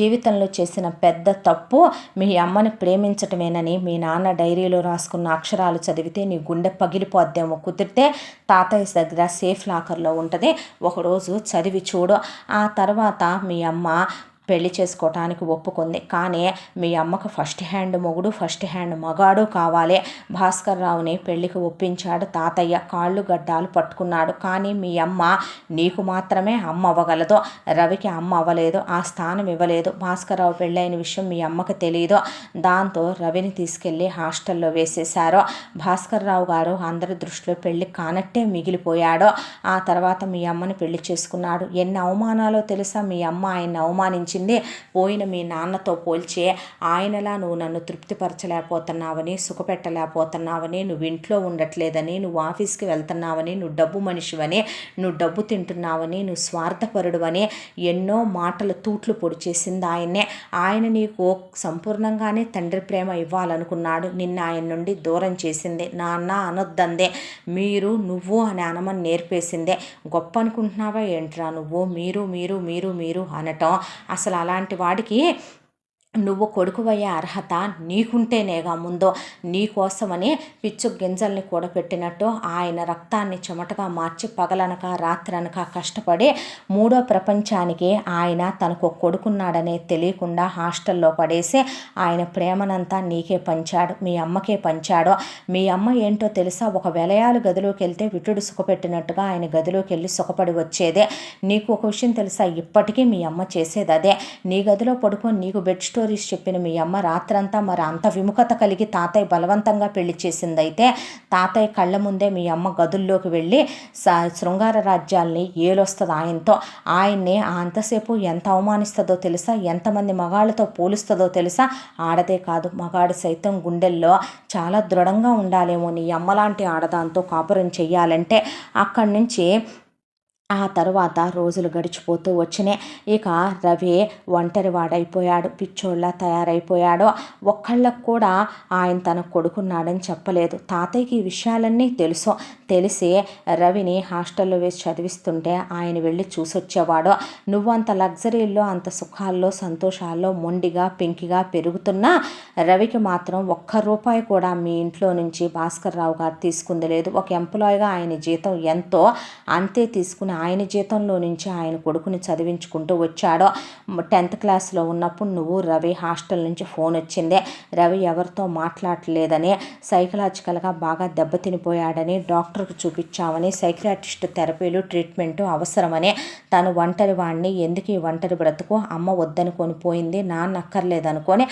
జీవితంలో చేసిన పెద్ద తప్పు మీ అమ్మని ప్రేమించటమేనని మీ నాన్న డైరీలో రాసుకున్న అక్షరాలు చదివితే నీ గుండె పగిలిపోద్దేమో. కుదిరితే తాతయ్య దగ్గర సేఫ్ లాకర్లో ఉంటుంది, ఒకరోజు చదివి చూడు. ఆ తర్వాత మీ అమ్మ పెళ్లి చేసుకోవటానికి ఒప్పుకుంది. కానీ మీ అమ్మకు ఫస్ట్ హ్యాండ్ మొగుడు, ఫస్ట్ హ్యాండ్ మగాడు కావాలి. భాస్కర్ రావుని పెళ్లికి ఒప్పించాడు తాతయ్య. కాళ్ళు గడ్డాలు పట్టుకున్నాడు. కానీ మీ అమ్మ నీకు మాత్రమే అమ్మ అవ్వగలదు, రవికి అమ్మ అవ్వలేదు, ఆ స్థానం ఇవ్వలేదు. భాస్కర్ రావు పెళ్ళైన విషయం మీ అమ్మకు తెలియదు. దాంతో రవిని తీసుకెళ్ళి హాస్టల్లో వేసేశారు. భాస్కర్ రావు గారు అందరి దృష్టిలో పెళ్లి కానట్టే మిగిలిపోయాడు. ఆ తర్వాత మీ అమ్మని పెళ్లి చేసుకున్నాడు. ఎన్ని అవమానాలో తెలుసా? మీ అమ్మ ఆయన్ని అవమానించి పోయిన మీ నాన్నతో పోల్చి ఆయనలా నువ్వు నన్ను తృప్తిపరచలేకపోతున్నావని, సుఖపెట్టలేకపోతున్నావని, నువ్వు ఇంట్లో ఉండట్లేదని, నువ్వు ఆఫీస్కి వెళ్తున్నావని, నువ్వు డబ్బు మనిషివని, నువ్వు డబ్బు తింటున్నావని, నువ్వు స్వార్థపరుడువని ఎన్నో మాటలు తూట్లు పొడి చేసింది ఆయన్నే. ఆయన నీకు సంపూర్ణంగానే తండ్రి ప్రేమ ఇవ్వాలనుకున్నాడు. నిన్న ఆయన నుండి దూరం చేసింది. నాన్న అనొద్దందే, మీరు నువ్వు అని అనమని నేర్పేసిందే. గొప్ప అనుకుంటున్నావా ఏంట్రా నువ్వు? మీరు అనటం. అసలు అలాంటి వాడికి నువ్వు కొడుకువయ్యే అర్హత నీకుంటేనేగా ముందో. నీకోసమని పిచ్చు గింజల్ని కూడబెట్టినట్టు ఆయన రక్తాన్ని చెమటగా మార్చి పగలనక రాత్రనక కష్టపడి మూడో ప్రపంచానికి ఆయన తనకు కొడుకున్నాడనే తెలియకుండా హాస్టల్లో పడేసి ఆయన ప్రేమనంతా నీకే పంచాడు, మీ అమ్మకే పంచాడు. మీ అమ్మ ఏంటో తెలుసా? ఒక వెలయాలు గదిలోకి వెళ్తే విటుడు సుఖపెట్టినట్టుగా ఆయన గదిలోకి వెళ్ళి సుఖపడి వచ్చేదే. నీకు ఒక విషయం తెలుసా? ఇప్పటికీ మీ అమ్మ చేసేది అదే. నీ గదిలో పడుకొని నీకు బెడ్ స్టోరీ స్టోరీస్ చెప్పిన మీ అమ్మ రాత్రంతా మరి అంత విముఖత కలిగి తాతయ్య బలవంతంగా పెళ్లి చేసిందైతే తాతయ్య కళ్ళ ముందే మీ అమ్మ గదుల్లోకి వెళ్ళి శృంగార రాజ్యాల్ని ఏలొస్తుంది ఆయనతో. ఆయన్ని అంతసేపు ఎంత అవమానిస్తుందో తెలుసా, ఎంతమంది మగాళ్ళతో పోలుస్తుందో తెలుసా. ఆడదే కాదు, మగాడు సైతం గుండెల్లో చాలా దృఢంగా ఉండాలేమో నీ అమ్మలాంటి ఆడదాంతో కాపురం చెయ్యాలంటే. అక్కడి నుంచి ఆ తర్వాత రోజులు గడిచిపోతూ వచ్చినాయి. ఇక రవి ఒంటరివాడైపోయాడు, పిచ్చోళ్ళ తయారైపోయాడు. ఒక్కళ్ళకు కూడా ఆయన తన కొడుకున్నాడని చెప్పలేదు. తాతయ్యకి ఈ విషయాలన్నీ తెలిసి రవిని హాస్టల్లో వేసి చదివిస్తుంటే ఆయన వెళ్ళి చూసొచ్చేవాడు. నువ్వు అంత లగ్జరీల్లో, అంత సుఖాల్లో, సంతోషాల్లో మొండిగా పెంకిగా పెరుగుతున్నా రవికి మాత్రం ఒక్క రూపాయి కూడా మీ ఇంట్లో నుంచి భాస్కర్ రావు గారు తీసుకుంది లేదు. ఒక ఎంప్లాయీగా ఆయన జీతం ఎంతో అంతే తీసుకుని ఆయన జీతంలో నుంచి ఆయన కొడుకుని చదివించుకుంటూ వచ్చాడో. 10th క్లాస్లో ఉన్నప్పుడు నువ్వు రవి హాస్టల్ నుంచి ఫోన్ వచ్చిందే, రవి ఎవరితో మాట్లాడలేదని, సైకలాజికల్గా బాగా దెబ్బతినిపోయాడని డాక్టర్కి చూపించామని, సైకియాట్రిస్ట్ థెరపీలు ట్రీట్మెంటు అవసరమని, తను ఒంటరి వాడిని, ఎందుకు ఈ ఒంటరి బ్రతుకు, అమ్మ వద్దనుకొని పోయింది, నాన్న అక్కర్లేదనుకొని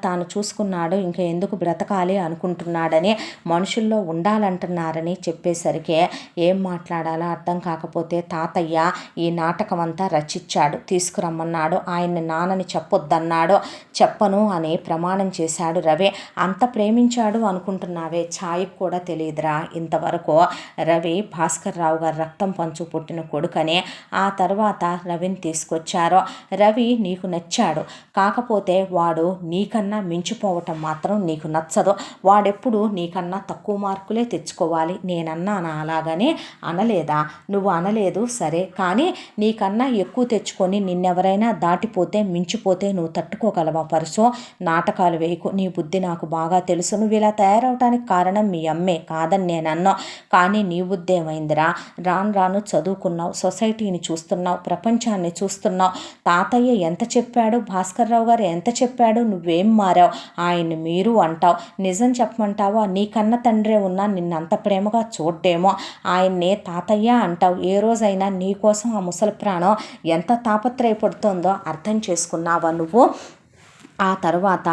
తాను చూసుకున్నాడు, ఇంకా ఎందుకు బ్రతకాలి అనుకుంటున్నాడని, మనుషుల్లో ఉండాలంటున్నారని చెప్పేసరికి ఏం మాట్లాడాలో అర్థం కాకపోతే తాతయ్య ఈ నాటకం అంతా రచించాడు. తీసుకురమ్మన్నాడు. ఆయన్ని నాన్నని చెప్పొద్దన్నాడు. చెప్పను అని ప్రమాణం చేశాడు రవి. అంత ప్రేమించాడు అనుకుంటున్నావే, ఛాయకు కూడా తెలియదురా ఇంతవరకు. రవి భాస్కర్ రావు గారు రక్తం పంచు పుట్టిన కొడుకని. ఆ తర్వాత రవిని తీసుకొచ్చారు. రవి నీకు నచ్చాడు, కాకపోతే వాడు నీకన్నా మించిపోవటం మాత్రం నీకు నచ్చదు. వాడెప్పుడు నీకన్నా తక్కువ మార్కులే తెచ్చుకోవాలి. నేనన్నా అలాగని అనలేదా? నువ్వు అనలేదు సరే, కానీ నీకన్నా ఎక్కువ తెచ్చుకొని నిన్నెవరైనా దాటిపోతే మించిపోతే నువ్వు తట్టుకోగలవా పరుసో? నాటకాలు వేయకు, నీ బుద్ధి నాకు బాగా తెలుసు. నువ్వు ఇలా తయారవటానికి కారణం మీ అమ్మే కాదని నేను అన్నా. కానీ నీ బుద్ధి ఏమైందిరా? రాను చదువుకున్నావు, సొసైటీని చూస్తున్నావు, ప్రపంచాన్ని చూస్తున్నావు. తాతయ్య ఎంత చెప్పాడు, భాస్కర్ రావు గారు ఎంత చెప్పాడు, నువ్వేం మారావు? ఆయన్ని మీరు అంటావు. నిజం చెప్పమంటావా? నీకన్న తండ్రే ఉన్నా నిన్నంత ప్రేమగా చూడ్డేమో. ఆయన్నే తాతయ్య అంటావు. ఏ రోజైనా నీకోసం ఆ ముసలి ప్రాణం ఎంత తాపత్రయపడుతుందో అర్థం చేసుకున్నావా నువ్వు? ఆ తర్వాత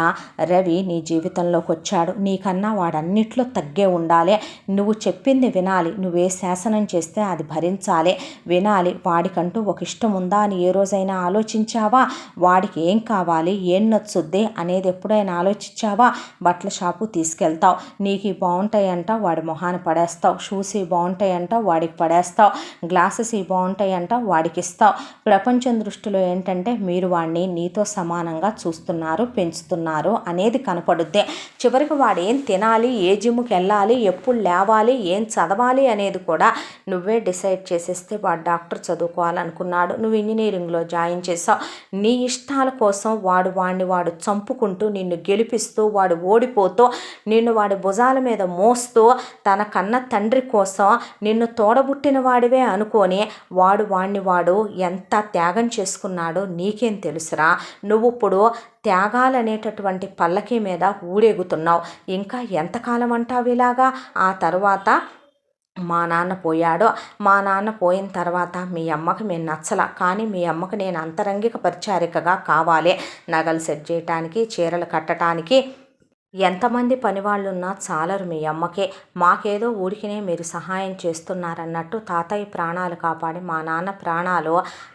రవి నీ జీవితంలోకి వచ్చాడు. నీకన్నా వాడన్నిట్లో తగ్గే ఉండాలి. నువ్వు చెప్పింది వినాలి. నువ్వే శాసనం చేస్తే అది భరించాలి, వినాలి. వాడికంటూ ఒక ఇష్టం ఉందా అని ఏ రోజైనా ఆలోచించావా? వాడికి ఏం కావాలి, ఏం నచ్చుద్ది అనేది ఎప్పుడైనా ఆలోచించావా? బట్టల షాపు తీసుకెళ్తావు, నీకు బాగుంటాయంట వాడి మొహాన్ని పడేస్తావు, షూస్ బాగుంటాయంట వాడికి పడేస్తావు, గ్లాసెస్ బాగుంటాయంట వాడికి ఇస్తావు. ప్రపంచం దృష్టిలో ఏంటంటే మీరు వాడిని నీతో సమానంగా చూస్తున్నారు, పెంచుతున్నారు అనేది కనపడుద్ది. చివరికి వాడు ఏం తినాలి, ఏ జిమ్కి వెళ్ళాలి, ఎప్పుడు లేవాలి, ఏం చదవాలి అనేది కూడా నువ్వే డిసైడ్ చేసేస్తే వాడు డాక్టర్ చదువుకోవాలనుకున్నాడు, నువ్వు ఇంజనీరింగ్లో జాయిన్ చేసావు. నీ ఇష్టాల కోసం వాడు చంపుకుంటూ నిన్ను గెలిపిస్తూ వాడు ఓడిపోతూ నిన్ను వాడి భుజాల మీద మోస్తూ తన కన్న తండ్రి కోసం నిన్ను తోడబుట్టిన వాడివే అనుకొని వాడు ఎంత త్యాగం చేసుకున్నాడో నీకేం తెలుసురా? నువ్వు ఇప్పుడు త్యాగాలనేటటువంటి పల్లకి మీద ఊరేగుతున్నావు. ఇంకా ఎంతకాలం అంటావు ఇలాగా? ఆ తర్వాత మా నాన్న పోయాడు. మా నాన్న పోయిన తర్వాత మీ అమ్మకి మేము నచ్చల, కానీ మీ అమ్మకి నేను అంతరంగిక పరిచారికగా కావాలి. నగలు సెట్ చేయటానికి, చీరలు కట్టడానికి ఎంతమంది పనివాళ్ళున్నా చాలరు మీ అమ్మకే. మాకేదో ఊరికినే మీరు సహాయం చేస్తున్నారన్నట్టు తాతయ్య ప్రాణాలు కాపాడి మా నాన్న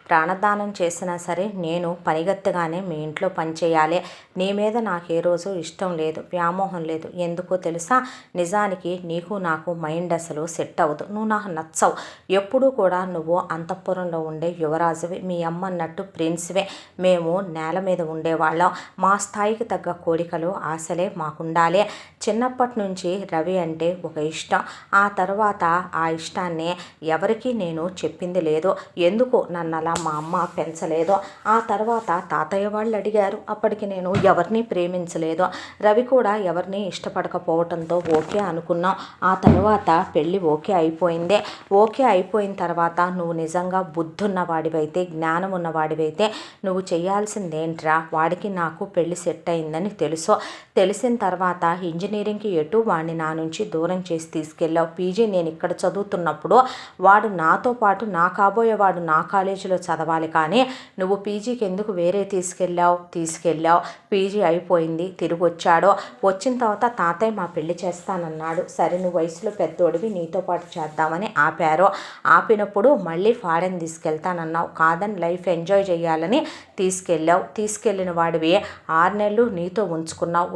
ప్రాణదానం చేసినా సరే నేను పనిగత్తెగానే మీ ఇంట్లో పనిచేయాలి. నీ మీద నాకు ఏ రోజు ఇష్టం లేదు, వ్యామోహం లేదు. ఎందుకో తెలుసా? నిజానికి నీకు నాకు మైండ్ అసలు సెట్ అవ్వదు. నువ్వు నాకు నచ్చవు. ఎప్పుడూ కూడా నువ్వు అంతఃపురంలో ఉండే యువరాజువి, మీ అమ్మ అన్నట్టు ప్రిన్స్వే. మేము నేల మీద ఉండేవాళ్ళం. మా స్థాయికి తగ్గ కోరికలు, ఆశలే మాకుండాలి. చిన్నప్పటి నుంచి రవి అంటే ఒక ఇష్టం. ఆ తర్వాత ఆ ఇష్టాన్ని ఎవరికీ నేను చెప్పింది లేదు. ఎందుకు నన్ను అలా మా అమ్మ పెంచలేదు. ఆ తర్వాత తాతయ్య వాళ్ళు అడిగారు. అప్పటికి నేను ఎవరిని ప్రేమించలేదు. రవి కూడా ఎవరిని ఇష్టపడకపోవడంతో ఓకే అనుకున్నాం. ఆ తర్వాత పెళ్ళి ఓకే అయిపోయింది. ఓకే అయిపోయిన తర్వాత నువ్వు నిజంగా బుద్ధున్న వాడివైతే, జ్ఞానం ఉన్నవాడివైతే నువ్వు చేయాల్సిందేంట్రా? వాడికి నాకు పెళ్ళి సెట్ అయిందని తెలిసిన తర్వాత ఇంజనీరింగ్కి ఎటు వాడిని నా నుంచి దూరం చేసి తీసుకెళ్ళావు. పీజీ నేను ఇక్కడ చదువుతున్నప్పుడు వాడు నాతో పాటు నా కాబోయేవాడు నా కాలేజీలో చదవాలి, కానీ నువ్వు పీజీకి ఎందుకు వేరే తీసుకెళ్ళావు. పీజీ అయిపోయింది, తిరిగి వచ్చాడు. వచ్చిన తర్వాత తాతయ్య మా పెళ్లి చేస్తానన్నాడు. సరే నువ్వు వయసులో పెద్దోడివి, నీతో పాటు చేద్దామని ఆపారు. ఆపినప్పుడు మళ్ళీ ఫారెన్ తీసుకెళ్తానన్నావు. కాదని లైఫ్ ఎంజాయ్ చేయాలని తీసుకెళ్ళిన వాడివి 6 నెలలు నీతో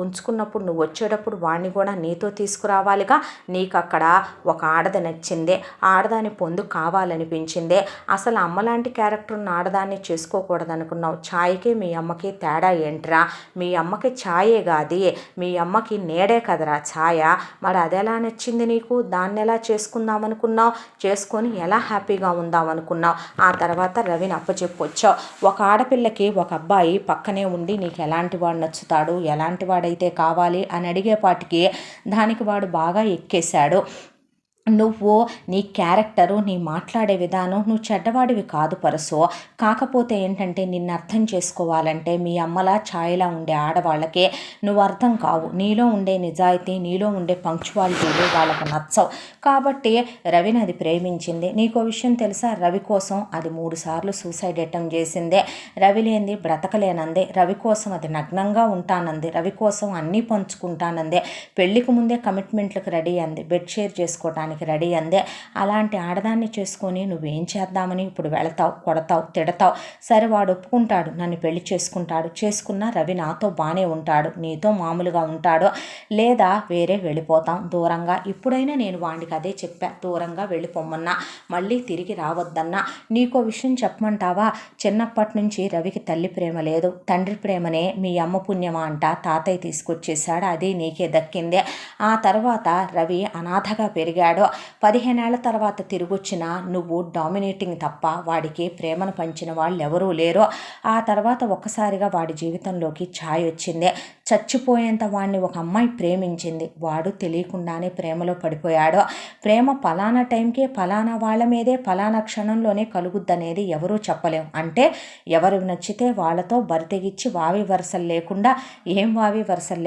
ఉంచుకున్నప్పుడు నువ్వు వచ్చేటప్పుడు వాడిని కూడా నీతో తీసుకురావాలిగా. నీకు అక్కడ ఒక ఆడది నచ్చిందే, ఆడదాని పొందు కావాలనిపించిందే. అసలు అమ్మలాంటి క్యారెక్టర్ ఉన్న ఆడదాన్ని చేసుకోకూడదనుకున్నావు. ఛాయ్కి మీ అమ్మకి తేడా ఏంట్రా? మీ అమ్మకి ఛాయే కాది, మీ అమ్మకి నేడే కదరా ఛాయ. మరి అదెలా నచ్చింది నీకు? దాన్ని ఎలా చేసుకుందామనుకున్నావు? చేసుకొని ఎలా హ్యాపీగా ఉందామనుకున్నావు? ఆ తర్వాత రవిని అప్పచెప్పొచ్చావు. ఒక ఆడపిల్లకి ఒక అబ్బాయి పక్కనే ఉండి నీకు ఎలాంటి వాడు నచ్చుతాడు, ఎలాంటి వాడైతే కావాలి అని అడిగేపాటికి దానికి వాడు బాగా ఎక్కేశాడు. నువ్వు నీ క్యారెక్టరు, నీ మాట్లాడే విధానం, నువ్వు చెడ్డవాడివి కాదు పరసు. కాకపోతే ఏంటంటే నిన్ను అర్థం చేసుకోవాలంటే మీ అమ్మలా ఛాయలా ఉండే ఆడవాళ్ళకే నువ్వు అర్థం కావు. నీలో ఉండే నిజాయితీ, నీలో ఉండే పంక్చువాలిటీలు వాళ్ళకు నచ్చవు. కాబట్టి రవిని అది ప్రేమించింది. నీకో విషయం తెలుసా? రవి కోసం అది 3 సార్లు సూసైడ్ అటెంప్ట్ చేసిందే. రవి లేనిది బ్రతకలేనందే. రవి కోసం అది నగ్నంగా ఉంటానంది. రవి కోసం అన్నీ పంచుకుంటానందే. పెళ్లికి ముందే కమిట్మెంట్లకు రెడీ అంది. బెడ్ షేర్ చేసుకోవటానికి రెడీ అందే. అలాంటి ఆడదాన్ని చేసుకొని నువ్వేం చేద్దామని ఇప్పుడు వెళతావు, కొడతావు, తిడతావు. సరే వాడు ఒప్పుకుంటాడు, నన్ను పెళ్లి చేసుకున్నా రవి నాతో బాగానే ఉంటాడు, నీతో మామూలుగా ఉంటాడు, లేదా వేరే వెళ్ళిపోతాం దూరంగా. ఇప్పుడైనా నేను వాడికి అదే చెప్పా, దూరంగా వెళ్ళిపోమన్నా, మళ్ళీ తిరిగి రావద్దన్నా. నీకో విషయం చెప్పమంటావా? చిన్నప్పటి నుంచి రవికి తల్లి ప్రేమ లేదు, తండ్రి ప్రేమనే మీ అమ్మ పుణ్యమా అంట తాతయ్య తీసుకొచ్చేసాడు, అది నీకే దక్కిందే. ఆ తర్వాత రవి అనాథగా పెరిగాడు. 15 ఏళ్ల తర్వాత తిరిగొచ్చిన నువ్వు డామినేటింగ్ తప్ప వాడికి ప్రేమను పంచిన వాళ్ళు ఎవరూ లేరు. ఆ తర్వాత ఒక్కసారిగా వాడి జీవితంలోకి ఛాయ్ వచ్చింది. చచ్చిపోయేంత వాడిని ఒక అమ్మాయి ప్రేమించింది. వాడు తెలియకుండానే ప్రేమలో పడిపోయాడు. ప్రేమ పలానా టైంకే పలానా వాళ్ళ మీదే పలానా క్షణంలోనే కలుగుద్దనేది ఎవరూ చెప్పలేం. అంటే ఎవరు నచ్చితే వాళ్ళతో బరితెగిచ్చి వావి వరుసలు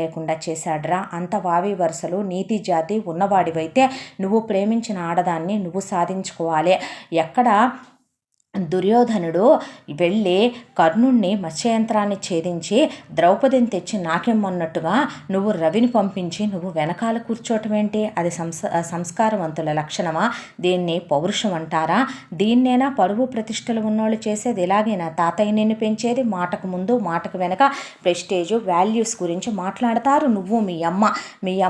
లేకుండా చేశాడ్రా. అంత వావి వరుసలు నీతి జాతి ఉన్నవాడివైతే నువ్వు ప్రేమించిన ఆడదాన్ని నువ్వు సాధించుకోవాలి. ఎక్కడ దుర్యోధనుడు వెళ్ళి కర్ణుణ్ణి మత్స్యయంత్రాన్ని ఛేదించి ద్రౌపదిని తెచ్చి నాకెమ్మన్నట్టుగా నువ్వు రవిని పంపించి నువ్వు వెనకాల కూర్చోవటం ఏంటి? అది సంస్కారవంతుల లక్షణమా? దీన్ని పౌరుషం అంటారా? దీన్నేనా పరువు ప్రతిష్టలు ఉన్నోళ్ళు చేసేది? ఇలాగేనా తాతయ్య నిన్ను పెంచేది? మాటకు ముందు మాటకు వెనక ప్రెస్టేజు వాల్యూస్ గురించి మాట్లాడతారు. నువ్వు మీ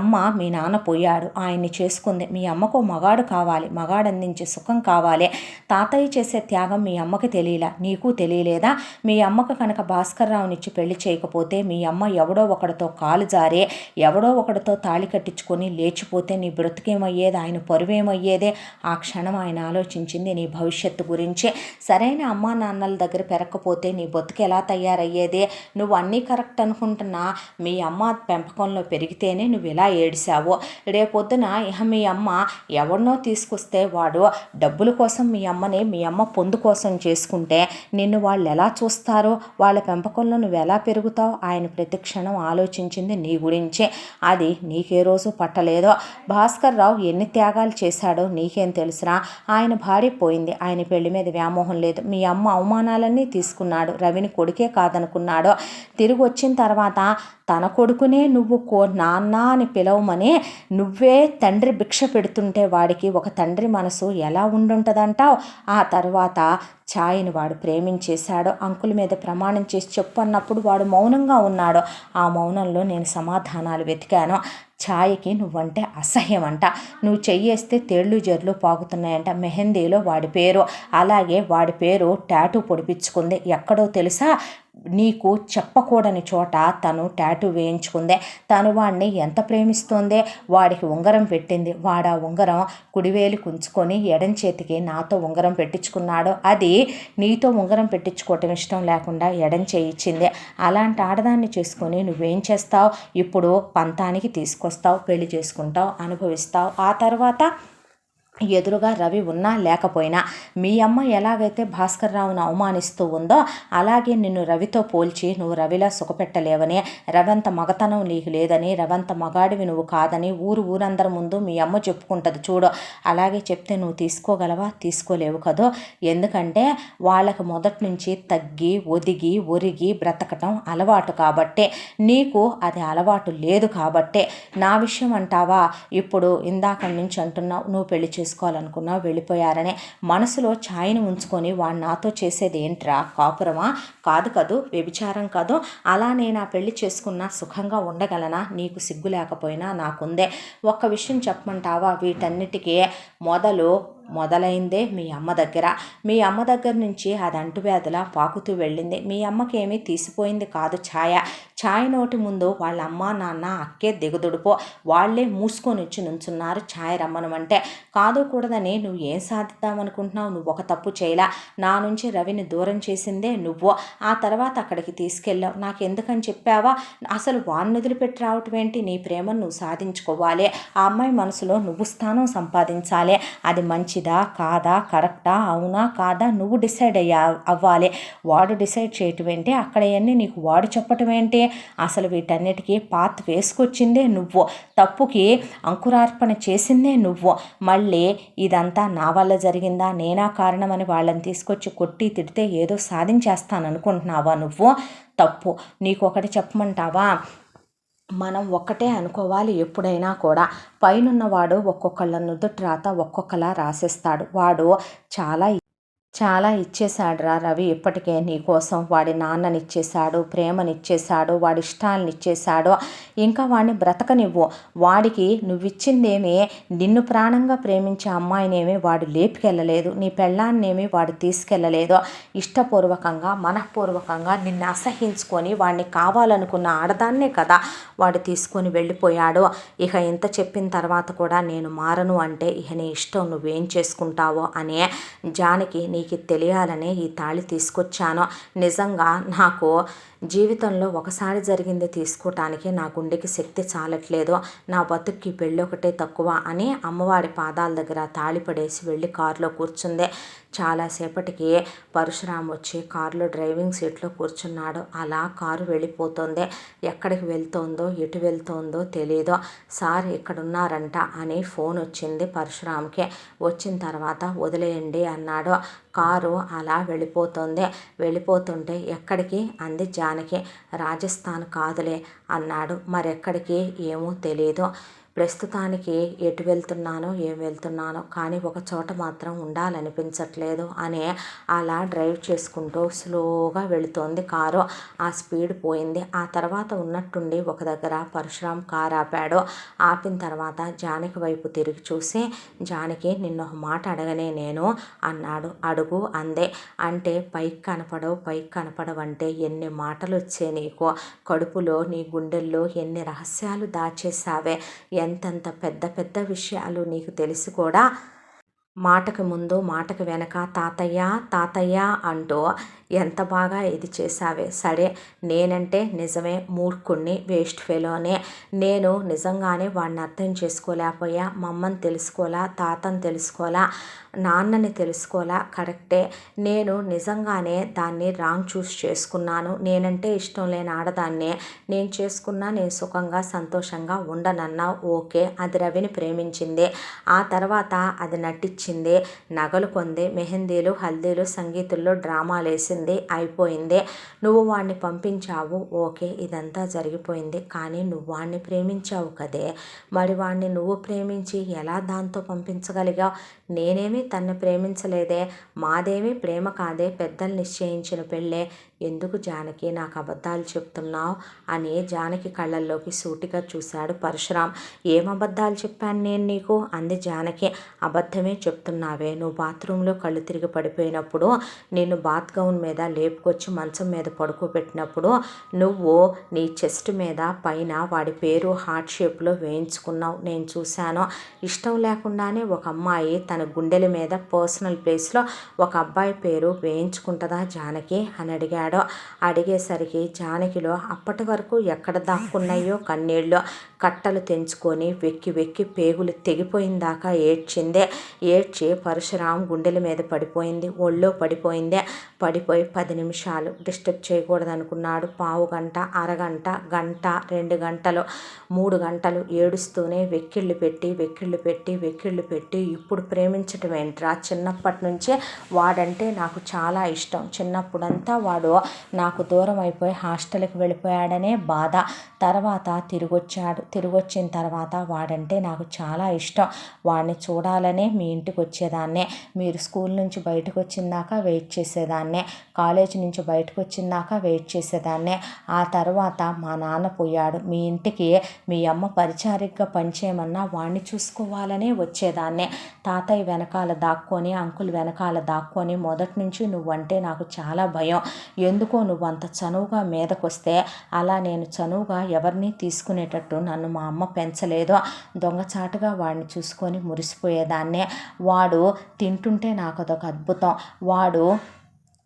అమ్మ మీ నాన్న పోయాడు, ఆయన్ని చేసుకుంది. మీ అమ్మకు మగాడు కావాలి, మగాడు అందించే సుఖం కావాలి. తాతయ్య చేసే త్యాగం మీ అమ్మకి తెలియలా, నీకు తెలియలేదా? మీ అమ్మకు కనుక భాస్కర్రావునిచ్చి పెళ్లి చేయకపోతే మీ అమ్మ ఎవడో ఒకడితో కాలు జారే, ఎవడో ఒకడితో తాళి కట్టించుకొని లేచిపోతే నీ బ్రతుకేమయ్యేది, ఆయన పరువేమయ్యేదే? ఆ క్షణం ఆయన ఆలోచించింది నీ భవిష్యత్తు గురించి. సరైన అమ్మా నాన్నల దగ్గర పెరగకపోతే నీ బతుకు ఎలా తయారయ్యేది? నువ్వు అన్నీ కరెక్ట్ అనుకుంటున్నా మీ అమ్మ పెంపకంలో పెరిగితేనే నువ్వు ఇలా ఏడిసావు. రేపొద్దున మీ అమ్మ ఎవరినో తీసుకొస్తే వాడు డబ్బుల కోసం మీ అమ్మ పొందు కోసం చేసుకుంటే నిన్ను వాళ్ళు ఎలా చూస్తారో, వాళ్ళ పెంపకంలో నువ్వు ఎలా పెరుగుతావు? ఆయన ప్రతి క్షణం ఆలోచించింది నీ గురించే. అది నీకే రోజు పట్టలేదో. భాస్కర్రావు ఎన్ని త్యాగాలు చేశాడో నీకేం తెలుసురా? ఆయన భార్య పోయింది, ఆయన పెళ్లి మీద వ్యామోహం లేదు. మీ అమ్మ అవమానాలన్నీ తీసుకున్నాడు, రవిని కొడుకే కాదనుకున్నాడు. తిరిగి వచ్చిన తర్వాత తన కొడుకునే నువ్వు నాన్న అని పిలవమని నువ్వే తండ్రి భిక్ష పెడుతుంటే వాడికి ఒక తండ్రి మనసు ఎలా ఉండుంటుందంటావు? ఆ తర్వాత ఛాయ్ని వాడు ప్రేమించేశాడు. అంకుల మీద ప్రమాణం చేసి చెప్పు అన్నప్పుడు వాడు మౌనంగా ఉన్నాడు. ఆ మౌనంలో నేను సమాధానాలు వెతికాను. ఛాయ్కి నువ్వంటే అసహ్యం అంట, నువ్వు చెయ్యేస్తే తేళ్ళు జర్లు పాకుతున్నాయంట. మెహందీలో వాడి పేరు, అలాగే వాడి పేరు టాటూ పొడిపించుకుంది. ఎక్కడో తెలుసా? నీకు చెప్పకూడని చోట తను టాటూ వేయించుకుందే. తను వాడిని ఎంత ప్రేమిస్తోందే, వాడికి ఉంగరం పెట్టింది. వాడు ఆ ఉంగరం కుడివేలు కుంచుకొని ఎడం చేతికి నాతో ఉంగరం పెట్టించుకున్నాడు. అది నీతో ఉంగరం పెట్టించుకోవటం ఇష్టం లేకుండా ఎడం చేయించింది. అలాంటి ఆడదాన్ని చేసుకొని నువ్వేం చేస్తావు? ఇప్పుడు పంతానికి తీసుకొస్తావు, పెళ్లి చేసుకుంటావు, అనుభవిస్తావు. ఆ తర్వాత ఎదురుగా రవి ఉన్నా లేకపోయినా మీ అమ్మ ఎలాగైతే భాస్కర్ రావును అవమానిస్తూ ఉందో అలాగే నిన్ను రవితో పోల్చి నువ్వు రవిలా సుఖపెట్టలేవని, రవంత మగతనం నీకు లేదని, రవంత మగాడివి నువ్వు కాదని ఊరందరి ముందు మీ అమ్మ చెప్పుకుంటుంది చూడు. అలాగే చెప్తే నువ్వు తీసుకోగలవా? తీసుకోలేవు కదో. ఎందుకంటే వాళ్ళకు మొదటి నుంచి తగ్గి ఒరిగి బ్రతకటం అలవాటు కాబట్టే, నీకు అది అలవాటు లేదు కాబట్టే. నా విషయం అంటావా, ఇప్పుడు ఇందాక నుంచి అంటున్నావు నువ్వు పెళ్లి చేసుకోవాలనుకున్నావు వెళ్ళిపోయారనే, మనసులో ఛాయను ఉంచుకొని వాడు నాతో చేసేది ఏంట్రా, కాపురమా? కాదు కదూ, వ్యభిచారం కాదు. అలా నేను ఆ పెళ్లి చేసుకున్నా సుఖంగా ఉండగలనా? నీకు సిగ్గు లేకపోయినా నాకుందే. ఒక్క విషయం చెప్పమంటావా, వీటన్నిటికీ మొదలైందే మీ అమ్మ దగ్గర. మీ అమ్మ దగ్గర నుంచి అది అంటువ్యాధిలా పాకుతూ వెళ్ళింది. మీ అమ్మకి ఏమీ తీసిపోయింది కాదు ఛాయ నోటి ముందు వాళ్ళ అమ్మ నాన్న అక్కే దిగదుడుపో, వాళ్లే మూసుకొని వచ్చి నుంచున్నారు ఛాయ రమ్మనమంటే. కాదు కూడదని నువ్వు ఏం సాధిద్దామనుకుంటున్నావు? నువ్వు ఒక తప్పు చేయలా. నా నుంచి రవిని దూరం చేసిందే నువ్వు. ఆ తర్వాత అక్కడికి తీసుకెళ్ళావు. నాకెందుకని చెప్పావా? అసలు వాడిని వదిలిపెట్టి రావటం ఏంటి? నీ ప్రేమను నువ్వు సాధించుకోవాలి. ఆ అమ్మాయి మనసులో నువ్వు స్థానం సంపాదించాలి. అది మంచిదా కాదా, కరెక్టా అవునా కాదా నువ్వు డిసైడ్ అవ్వాలి. వాడు డిసైడ్ చేయటం ఏంటి? అక్కడ అన్నీ నీకు వాడు చెప్పటం ఏంటి? అసలు వీటన్నిటికీ పాత్ వేసుకొచ్చిందే నువ్వు, తప్పుకి అంకురార్పణ చేసిందే నువ్వు. మళ్ళీ ఇదంతా నా వల్ల జరిగిందా, నేనా కారణమని వాళ్ళని తీసుకొచ్చి కొట్టి తిడితే ఏదో సాధించేస్తాను అనుకుంటున్నావా నువ్వు? తప్పు. నీకు ఒకటి చెప్పమంటావా, మనం ఒక్కటే అనుకోవాలి ఎప్పుడైనా కూడా. పైనున్నవాడు ఒక్కొక్కళ్ళ నుదుటి రాత ఒక్కొక్కలా రాసేస్తాడు. వాడు చాలా ఇచ్చేశాడురా రవి ఇప్పటికే నీకోసం. వాడి నాన్ననిచ్చేశాడు, ప్రేమనిచ్చేశాడు, వాడి ఇష్టాలనిచ్చేశాడు. ఇంకా వాడిని బ్రతకనివ్వు. వాడికి నువ్విచ్చిందేమీ, నిన్ను ప్రాణంగా ప్రేమించే అమ్మాయినేమీ వాడు లేపుకెళ్ళలేదు, నీ పెళ్ళాన్నేమీ వాడు తీసుకెళ్ళలేదు. ఇష్టపూర్వకంగా మనఃపూర్వకంగా నిన్ను అసహించుకొని వాడిని కావాలనుకున్న ఆడదాన్నే కదా వాడు తీసుకొని వెళ్ళిపోయాడు. ఇక ఇంత చెప్పిన తర్వాత కూడా నేను మారను అంటే ఇక నీ ఇష్టం, నువ్వేం చేసుకుంటావో అనే జానకి నీకు తెలియాలనే ఈ తాళి తీసుకొచ్చాను. నిజంగా నాకు జీవితంలో ఒకసారి జరిగింది తీసుకోవటానికి నా గుండెకి శక్తి చాలట్లేదు. నా బతుక్కి పెళ్ళి ఒకటే తక్కువ అని అమ్మవారి పాదాల దగ్గర తాళి పడేసి వెళ్ళి కారులో కూర్చుంది. చాలాసేపటికి పరశురామ్ వచ్చి కారులో డ్రైవింగ్ సీట్లో కూర్చున్నాడు. అలా కారు వెళ్ళిపోతుంది. ఎక్కడికి వెళ్తోందో ఎటు వెళ్తోందో తెలియదు. సార్ ఇక్కడున్నారంట అని ఫోన్ వచ్చింది పరశురామ్కి. వచ్చిన తర్వాత వదిలేయండి అన్నాడు. కారు అలా వెళ్ళిపోతుంటే ఎక్కడికి అంది జానకి. రాజస్థాన్ కాదులే అన్నాడు. మరెక్కడికి ఏమో తెలియదు. ప్రస్తుతానికి ఎటు వెళ్తున్నానో ఏం వెళ్తున్నానో కానీ ఒక చోట మాత్రం ఉండాలనిపించట్లేదు అని అలా డ్రైవ్ చేసుకుంటూ స్లోగా వెళుతోంది కారు. ఆ స్పీడ్ పోయింది. ఆ తర్వాత ఉన్నట్టుండి ఒక దగ్గర పరశురామ్ కారు ఆపాడు. ఆపిన తర్వాత జానకి వైపు తిరిగి చూసి, జానకి నిన్న ఒక మాట అడగనే నేను అన్నాడు. అడుగు అందే. అంటే పైకి కనపడవంటే ఎన్ని మాటలు వచ్చే నీకు, కడుపులో నీ గుండెల్లో ఎన్ని రహస్యాలు దాచేసావే, ఎంతెంత పెద్ద పెద్ద విషయాలు నీకు తెలిసి కూడా మాటకు ముందు మాటకు వెనక తాతయ్య అంటూ ఎంత బాగా ఇది చేసావే. సరే, నేనంటే నిజమే మూర్ఖుణ్ణి, వేస్ట్ ఫెలోనే. నేను నిజంగానే వాడిని అర్థం చేసుకోలేకపోయా. మా అమ్మని తెలుసుకోలా, తాతని తెలుసుకోలా, నాన్నని తెలుసుకోలా. కరెక్టే, నేను నిజంగానే దాన్ని రాంగ్ చూస్ చేసుకున్నాను. నేనంటే ఇష్టం లేని ఆడదాన్నే నేను చేసుకున్నా. నేను సుఖంగా సంతోషంగా ఉండనన్నావు. ఓకే, అది రవిని ప్రేమించింది. ఆ తర్వాత అది నటించింది, నగలు కొంది, మెహందీలు హల్దీలు సంగీతుల్లో డ్రామాలు వేసింది, అయిపోయింది. నువ్వు వాడిని పంపించావు. ఓకే, ఇదంతా జరిగిపోయింది. కానీ నువ్వు వాడిని ప్రేమించావు కదే, మరి వాడిని నువ్వు ప్రేమించి ఎలా దాంతో పంపించగలిగావు? నేనేమి తన్ని ప్రేమించలేదే, మాదేమీ ప్రేమ కాదే, పెద్దలు నిశ్చయించిన పెళ్ళే. ఎందుకు జానకి నాకు అబద్ధాలు చెప్తున్నావు అని జానకి కళ్ళల్లోకి సూటిగా చూశాడు పరశురామ్. ఏం అబద్ధాలు చెప్పాను నేను నీకు అంది జానకి. అబద్ధమే చెప్తున్నావే. నువ్వు బాత్రూంలో కళ్ళు తిరిగి పడిపోయినప్పుడు, నిన్ను బాత్ గౌన్ మీద లేపుకొచ్చి మంచం మీద పడుకోబెట్టినప్పుడు నువ్వు నీ చెస్ట్ మీద పైన వాడి పేరు హార్ట్ షేప్లో వేయించుకున్నావు, నేను చూశాను. ఇష్టం లేకుండానే ఒక అమ్మాయి తన గుండెల మీద పర్సనల్ ప్లేస్లో ఒక అబ్బాయి పేరు వేయించుకుంటుందా జానకి అని అడిగాడు. అడిగేసరికి జానకిలో అప్పటి వరకు ఎక్కడ దాక్కున్నాయో కన్నీళ్ళు కట్టలు తెంచుకొని వెక్కి వెక్కి పేగులు తెగిపోయిందాకా ఏడ్చిందే. ఏడ్చి పరశురాం గుండెల మీద పడిపోయింది, ఒళ్ళో పడిపోయిందే. పడిపోయి 10 నిమిషాలు డిస్టర్బ్ చేయకూడదనుకున్నాడు. పావు గంట, అరగంట, గంట, 2 గంటలు, 3 గంటలు ఏడుస్తూనే వెక్కిళ్ళు పెట్టి ఇప్పుడు ప్రేమించటం ఏంట్రా, చిన్నప్పటి నుంచే వాడంటే నాకు చాలా ఇష్టం, చిన్నప్పుడంతా వాడు నాకు దూరం అయిపోయి హాస్టల్కి వెళ్ళిపోయాడనే బాధ. తర్వాత తిరిగొచ్చిన తర్వాత వాడంటే నాకు చాలా ఇష్టం, వాడిని చూడాలనే మీ ఇంటికి వచ్చేదాన్నే, మీరు స్కూల్ నుంచి బయటకు వచ్చిందాక వెయిట్ చేసేదాన్నే, కాలేజీ నుంచి బయటకు వచ్చిందాక వెయిట్ చేసేదాన్నే. ఆ తర్వాత మా నాన్న పోయాడు, మీ ఇంటికి మీ అమ్మ పరిచారికగా పనిచేయమన్నా వాడిని చూసుకోవాలనే వచ్చేదాన్నే. తాతయ్య వెనకాల దాక్కొని, అంకుల్ వెనకాల దాక్కొని మొదటి నుంచి నువ్వంటే నాకు చాలా భయం, ఎందుకో నువ్వు అంత చనువుగా మీదకొస్తే అలా నేను చనువుగా ఎవరిని తీసుకునేటట్టు నన్ను మా అమ్మ పెంచలేదు. దొంగచాటుగా వాడిని చూసుకొని మురిసిపోయేదాన్నే. వాడు తింటుంటే నాకు అదొక అద్భుతం, వాడు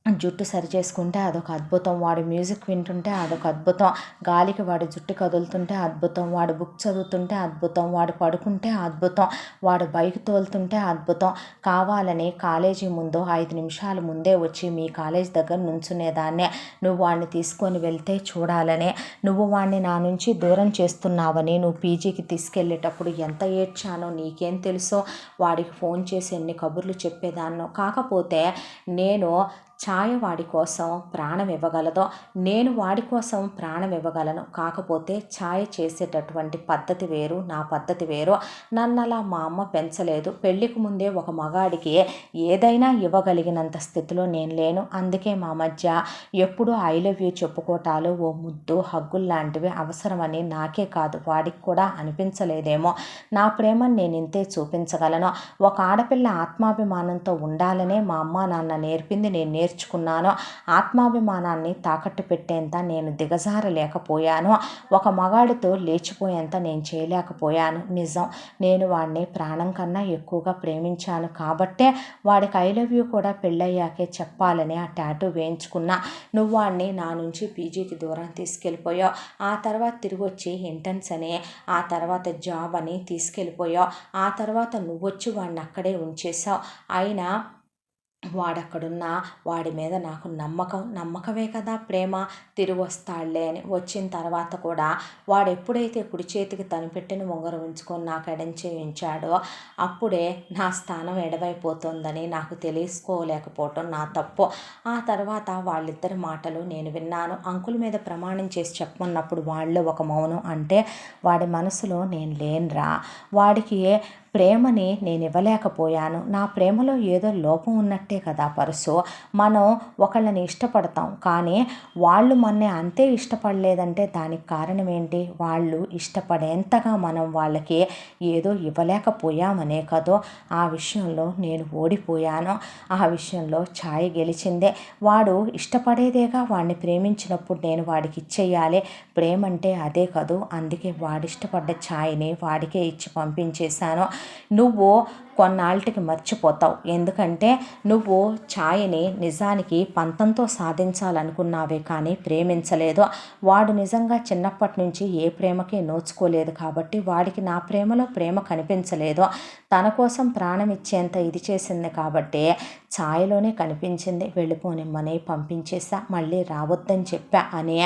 జుట్టు సరి చేసుకుంటే అదొక అద్భుతం, వాడు మ్యూజిక్ వింటుంటే అదొక అద్భుతం, గాలికి వాడు జుట్టు కదులుతుంటే అద్భుతం, వాడు బుక్ చదువుతుంటే అద్భుతం, వాడు పడుకుంటే అద్భుతం, వాడు బైక్ తోలుతుంటే అద్భుతం. కావాలని కాలేజీ ముందు 5 నిమిషాల ముందే వచ్చి మీ కాలేజ్ దగ్గర నుంచునేదాన్నే. నువ్వు వాడిని తీసుకొని వెళ్తే చూడాలనే, నువ్వు వాడిని నా నుంచి దూరం చేస్తున్నావని నువ్వు పీజీకి తీసుకెళ్ళేటప్పుడు ఎంత ఏడ్చానో నీకేం తెలుసో. వాడికి ఫోన్ చేసి ఎన్ని కబుర్లు చెప్పేదాన్నో. కాకపోతే నేను ఛాయ వాడి కోసం ప్రాణం ఇవ్వగలదో, నేను వాడి కోసం ప్రాణం ఇవ్వగలను. కాకపోతే ఛాయ చేసేటటువంటి పద్ధతి వేరు, నా పద్ధతి వేరు. నన్ను అలా మా అమ్మ పెంచలేదు. పెళ్ళికి ముందే ఒక మగాడికి ఏదైనా ఇవ్వగలిగినంత స్థితిలో నేను లేను. అందుకే మా మధ్య ఎప్పుడూ ఐ లవ్ యూ చెప్పుకోవటాలు, ఓ ముద్దు హగ్గులు లాంటివి అవసరమని నాకే కాదు వాడికి కూడా అనిపించలేదేమో. నా ప్రేమను నేను ఇంతే చూపించగలను. ఒక ఆడపిల్ల ఆత్మాభిమానంతో ఉండాలనే మా అమ్మ నాన్న నేర్పింది నేను నేర్చుకున్నాను. ఆత్మాభిమానాన్ని తాకట్టు పెట్టేంత నేను దిగజారలేకపోయాను. ఒక మగాడితో లేచిపోయేంత నేను చేయలేకపోయాను. నిజం, నేను వాడిని ప్రాణం కన్నా ఎక్కువగా ప్రేమించాను కాబట్టే వాడికి ఐ లవ్ యూ కూడా పెళ్ళయ్యాకే చెప్పాలని ఆ టాటూ వేయించుకున్నా. నువ్వు వాడిని నా నుంచి పీజీకి దూరం తీసుకెళ్ళిపోయావు, ఆ తర్వాత తిరిగి వచ్చి ఇంటర్న్స్ అని, ఆ తర్వాత జాబ్ అని తీసుకెళ్ళిపోయావు, ఆ తర్వాత నువ్వొచ్చి వాడిని అక్కడే ఉంచేసావు. అయినా వాడక్కడున్నా వాడి మీద నాకు నమ్మకమే కదా ప్రేమ. తిరిగి వస్తాడులే అని. వచ్చిన తర్వాత కూడా వాడు ఎప్పుడైతే కుడి చేతికి తను పెట్టిన ఉంగరం ఉంచుకొని నాకు ఎడం చేయి ఉంచాడో అప్పుడే నా స్థానం ఎడవైపోతుందని నాకు తెలుసుకోలేకపోవటం నా తప్పు. ఆ తర్వాత వాళ్ళిద్దరి మాటలు నేను విన్నాను. అంకుల్ మీద ప్రమాణం చేసి చెప్పమన్నప్పుడు వాళ్ళు ఒక మౌనం. అంటే వాడి మనసులో నేను లేనురా, వాడికి ప్రేమని నేను ఇవ్వలేకపోయాను. నా ప్రేమలో ఏదో లోపం ఉన్నట్టే కదా పరసు. మనం ఒకళ్ళని ఇష్టపడతాం, కానీ వాళ్ళు మనని అంతే ఇష్టపడలేదంటే దానికి కారణం ఏంటి? వాళ్ళు ఇష్టపడేంతగా మనం వాళ్ళకి ఏదో ఇవ్వలేకపోయామనే కదో. ఆ విషయంలో నేను ఓడిపోయాను. ఆ విషయంలో ఛాయ గెలిచిందే. వాడు ఇష్టపడేదేగా వాడిని ప్రేమించినప్పుడు నేను వాడికి ఇచ్చేయాలి. ప్రేమ అంటే అదే కదూ. అందుకే వాడిష్టపడ్డ ఛాయని వాడికే ఇచ్చి పంపించేశాను. నువ్వు కొన్నాళ్ళకి మర్చిపోతావు, ఎందుకంటే నువ్వు ఛాయని నిజానికి పంతంతో సాధించాలనుకున్నావే కానీ ప్రేమించలేదు. వాడు నిజంగా చిన్నప్పటి నుంచి ఏ ప్రేమకి నోచుకోలేదు కాబట్టి వాడికి నా ప్రేమలో ప్రేమ కనిపించలేదు. తన కోసం ప్రాణం ఇచ్చేంత ఇది చేసింది కాబట్టి ఛాయలోనే కనిపించింది. వెళ్ళిపోనిమ్మని పంపించేసా, మళ్ళీ రావద్దని చెప్పా అని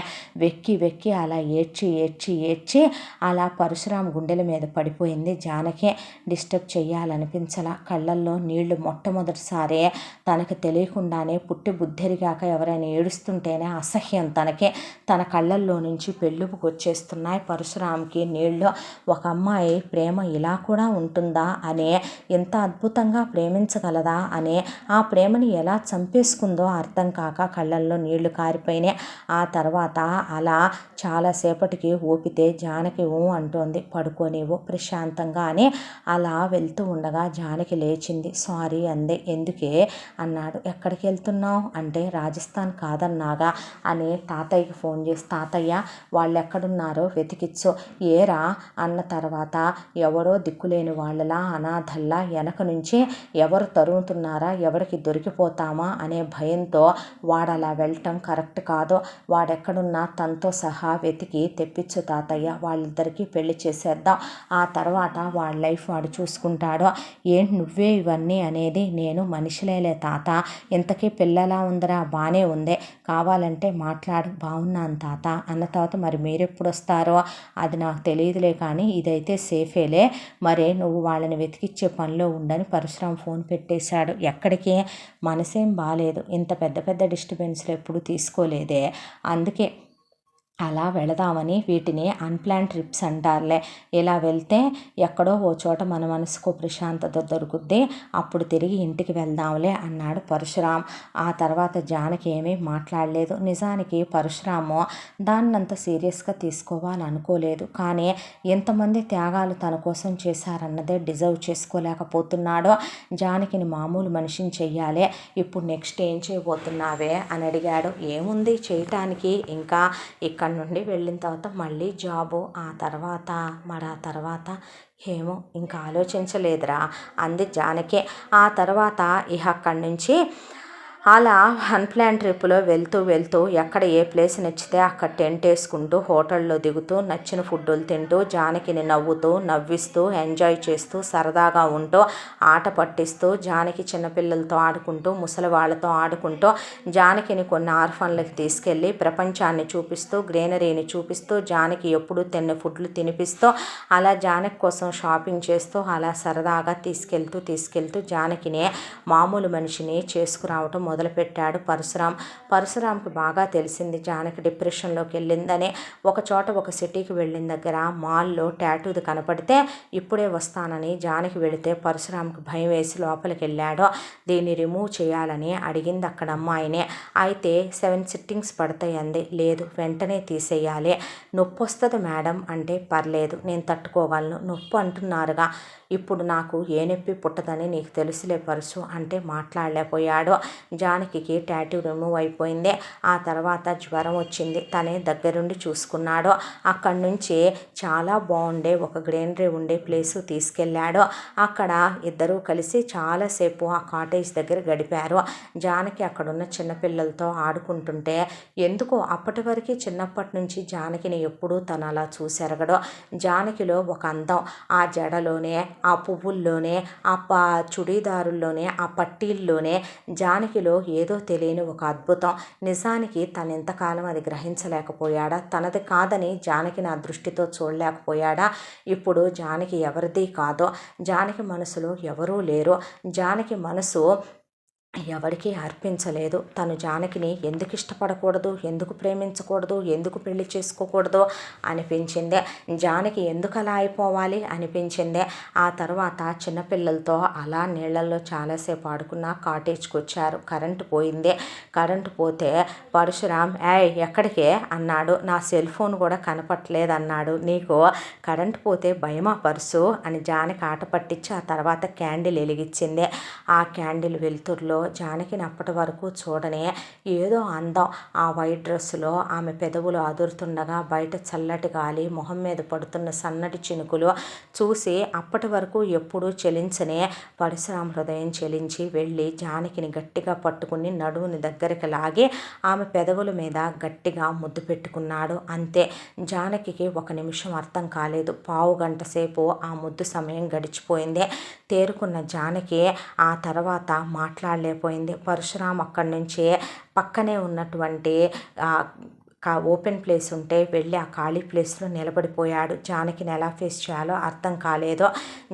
వెక్కి అలా ఏడ్చి అలా పరశురాం గుండెల మీద పడిపోయింది జానకి. డిస్టర్బ్ చెయ్యాలనిపించలా. కళ్ళల్లో నీళ్లు మొట్టమొదటిసారి తనకు తెలియకుండానే పుట్టి బుద్ధిరిగాక ఎవరైనా ఏడుస్తుంటేనే అసహ్యం తనకి. తన కళ్ళల్లో నుంచి పెళ్ళుపుకొచ్చేస్తున్నాయి పరశురాంకి నీళ్లు. ఒక అమ్మాయి ప్రేమ ఇలా కూడా ఉంటుందా అని, ఎంత అద్భుతంగా ప్రేమించగలదా అని, ఆ ప్రేమని ఎలా చంపేసుకుందో అర్థం కాక కళ్ళల్లో నీళ్లు కారిపోయినాయి. ఆ తర్వాత అలా చాలాసేపటికి ఊపితే జానకి అంటోంది, పడుకోనివ్వు ప్రశాంతంగా అని. అలా వెళ్తూ ఉండగా జానకి లేచింది. సారీ అంది. ఎందుకే అన్నాడు. ఎక్కడికి వెళ్తున్నావు అంటే రాజస్థాన్ కాదన్నాగా అని తాతయ్యకి ఫోన్ చేసి, తాతయ్య వాళ్ళు ఎక్కడున్నారో వెతికిచ్చు. ఏరా అన్న తర్వాత ఎవరో దిక్కులేని వాళ్ళలా అనాథల్లా వెనక నుంచి ఎవరు తరుగుతున్నారా, ఎవరికి దొరికిపోతామా అనే భయంతో వాడలా వెళ్ళటం కరెక్ట్ కాదు. వాడెక్కడున్నా తనతో సహా వెతికి తెప్పించు తాతయ్య, వాళ్ళిద్దరికీ పెళ్లి చేసేద్దాం. ఆ తర్వాత వాడి లైఫ్ వాడు చూసుకుంటాడు. ఏంటి నువ్వే ఇవన్నీ అనేది? నేను మనిషిలేలే తాత. ఇంతకీ పిల్లలా ఉందరా? బాగానే ఉందే, కావాలంటే మాట్లాడు. బాగున్నాను తాత అన్న తర్వాత మరి మీరెప్పుడు వస్తారో అది నాకు తెలియదులే, కానీ ఇదైతే సేఫేలే. మరి నువ్వు వాళ్ళని వెతికిచ్చే పనిలో ఉండని పరశురాం ఫోన్ పెట్టేశాడు. ఎక్కడికి? మనసేం బాలేదు, ఇంత పెద్ద పెద్ద డిస్టర్బెన్స్లు ఎప్పుడు తీసుకోలేదే, అందుకే అలా వెళదామని. వీటిని అన్ప్లాన్ ట్రిప్స్ అంటారులే. ఇలా వెళ్తే ఎక్కడో ఓ చోట మన మనసుకు ప్రశాంతత దొరుకుద్ది, అప్పుడు తిరిగి ఇంటికి వెళ్దాంలే అన్నాడు పరశురాం. ఆ తర్వాత జానకి ఏమీ మాట్లాడలేదు. నిజానికి పరశురాము దాన్నంత సీరియస్గా తీసుకోవాలనుకోలేదు, కానీ ఎంతమంది త్యాగాలు తన కోసం చేశారన్నదే డిజర్వ్ చేసుకోలేకపోతున్నాడు. జానకిని మామూలు మనిషిని చెయ్యాలి, ఇప్పుడు నెక్స్ట్ ఏం చేయబోతున్నావే అని అడిగాడు. ఏముంది చేయటానికి, ఇంకా ఇక్కడ నుండి వెళ్ళిన తర్వాత మళ్ళీ జాబు, ఆ తర్వాత ఏమో ఇంకా ఆలోచించలేదురా అంది జానకి. ఆ తర్వాత ఇక అక్కడి నుంచి అలా అన్ప్లాన్ ట్రిప్లో వెళ్తూ ఎక్కడ ఏ ప్లేస్ నచ్చితే అక్కడ టెంట్ వేసుకుంటూ హోటల్లో దిగుతూ నచ్చిన ఫుడ్డులు తింటూ జానకిని నవ్విస్తూ ఎంజాయ్ చేస్తూ సరదాగా ఉంటూ ఆట పట్టిస్తూ జానకి చిన్నపిల్లలతో ఆడుకుంటూ ముసలి వాళ్ళతో ఆడుకుంటూ జానకిని కొన్ని ఆర్ఫన్లకు తీసుకెళ్ళి ప్రపంచాన్ని చూపిస్తూ గ్రీనరీని చూపిస్తూ జానకి ఎప్పుడూ తిన్న ఫుడ్లు తినిపిస్తూ అలా జానకి కోసం షాపింగ్ చేస్తూ అలా సరదాగా తీసుకెళ్తూ జానకిని మామూలు మనిషిని చేసుకురావటం మొదలుపెట్టాడు పరశురాంకి బాగా తెలిసింది జానకి డిప్రెషన్లోకి వెళ్ళిందని. ఒక సిటీకి వెళ్ళిన దగ్గర మాల్లో టాటూది కనపడితే ఇప్పుడే వస్తానని జానకి వెళితే పరశురాంకి భయం వేసి లోపలికి వెళ్ళాడు. దీన్ని రిమూవ్ చేయాలని అడిగింది అక్కడ అమ్మాయినే. అయితే 7 సిట్టింగ్స్ పడతాయి అంది. లేదు, వెంటనే తీసేయాలి. నొప్పి వస్తుంది మేడం అంటే, పర్లేదు నేను తట్టుకోగలను. నొప్పి అంటున్నారుగా, ఇప్పుడు నాకు ఏ నొప్పి పుట్టదని నీకు తెలుసులే పరశు అంటే మాట్లాడలేకపోయాడు. జానకి టాటూ రిమూవ్ అయిపోయింది. ఆ తర్వాత జ్వరం వచ్చింది. తనే దగ్గరుండి చూసుకున్నాడు. అక్కడి నుంచి చాలా బాగుండే ఒక గ్రీనరీ ఉండే ప్లేసు తీసుకెళ్ళాడు. అక్కడ ఇద్దరూ కలిసి చాలాసేపు ఆ కాటేజ్ దగ్గర గడిపారు. జానకి అక్కడున్న చిన్నపిల్లలతో ఆడుకుంటుంటే ఎందుకో అప్పటి వరకు చిన్నప్పటి నుంచి జానకిని ఎప్పుడూ తను అలా చూసెరగడు. జానకిలో ఒక అందం, ఆ జడలోనే, ఆ పువ్వుల్లోనే, ఆ చుడీదారుల్లోనే, ఆ పట్టీల్లోనే జానకిలో ఏదో తెలియని ఒక అద్భుతం. నిజానికి తను ఎంతకాలం అది గ్రహించలేకపోయాడా? తనది కాదని జానకిని ఆ దృష్టితో చూడలేకపోయాడా? ఇప్పుడు జానకి ఎవరిది కాదో, జానకి మనసులో ఎవరూ లేరు, జానకి మనసు ఎవరికీ అర్పించలేదు. తను జానకిని ఎందుకు ఇష్టపడకూడదు, ఎందుకు ప్రేమించకూడదు, ఎందుకు పెళ్లి చేసుకోకూడదు అనిపించింది. జానకి ఎందుకు అలా అయిపోవాలి అనిపించింది. ఆ తర్వాత చిన్నపిల్లలతో అలా నీళ్ళల్లో చాలాసేపు ఆడుకున్న కాటేజ్కి వచ్చారు. కరెంటు పోయింది. కరెంటు పోతే పరశురాం ఎక్కడికే అన్నాడు. నా సెల్ ఫోన్ కూడా కనపట్లేదు అన్నాడు. నీకు కరెంటు పోతే భయమా పరశు అని జానకి ఆట పట్టించి ఆ తర్వాత క్యాండిల్ వెలిగించింది. ఆ క్యాండిల్ వెలుతురులో జానకిని అప్పటి వరకు చూడనే ఏదో అందం. ఆ వైట్ డ్రెస్సులో ఆమె పెదవులు అదురుతుండగా బయట చల్లటి గాలి, మొహం మీద పడుతున్న సన్నటి చినుకులు చూసి అప్పటి వరకు ఎప్పుడూ చెలించనే పరశురాం హృదయం చెలించి వెళ్ళి జానకిని గట్టిగా పట్టుకుని నడుముని దగ్గరికి లాగి ఆమె పెదవుల మీద గట్టిగా ముద్దు పెట్టుకున్నాడు. అంతే. జానకికి ఒక నిమిషం అర్థం కాలేదు. పావు గంట సేపు ఆ ముద్దు సమయం గడిచిపోయింది. తేరుకున్న జానకి ఆ తర్వాత మాట్లాడలేకపోయింది. పరశురాం అక్కడి నుంచి పక్కనే ఉన్నటువంటి ఓపెన్ ప్లేస్ ఉంటే వెళ్ళి ఆ ఖాళీ ప్లేస్లో నిలబడిపోయాడు. జానకిని ఎలా ఫేస్ చేయాలో అర్థం కాలేదు.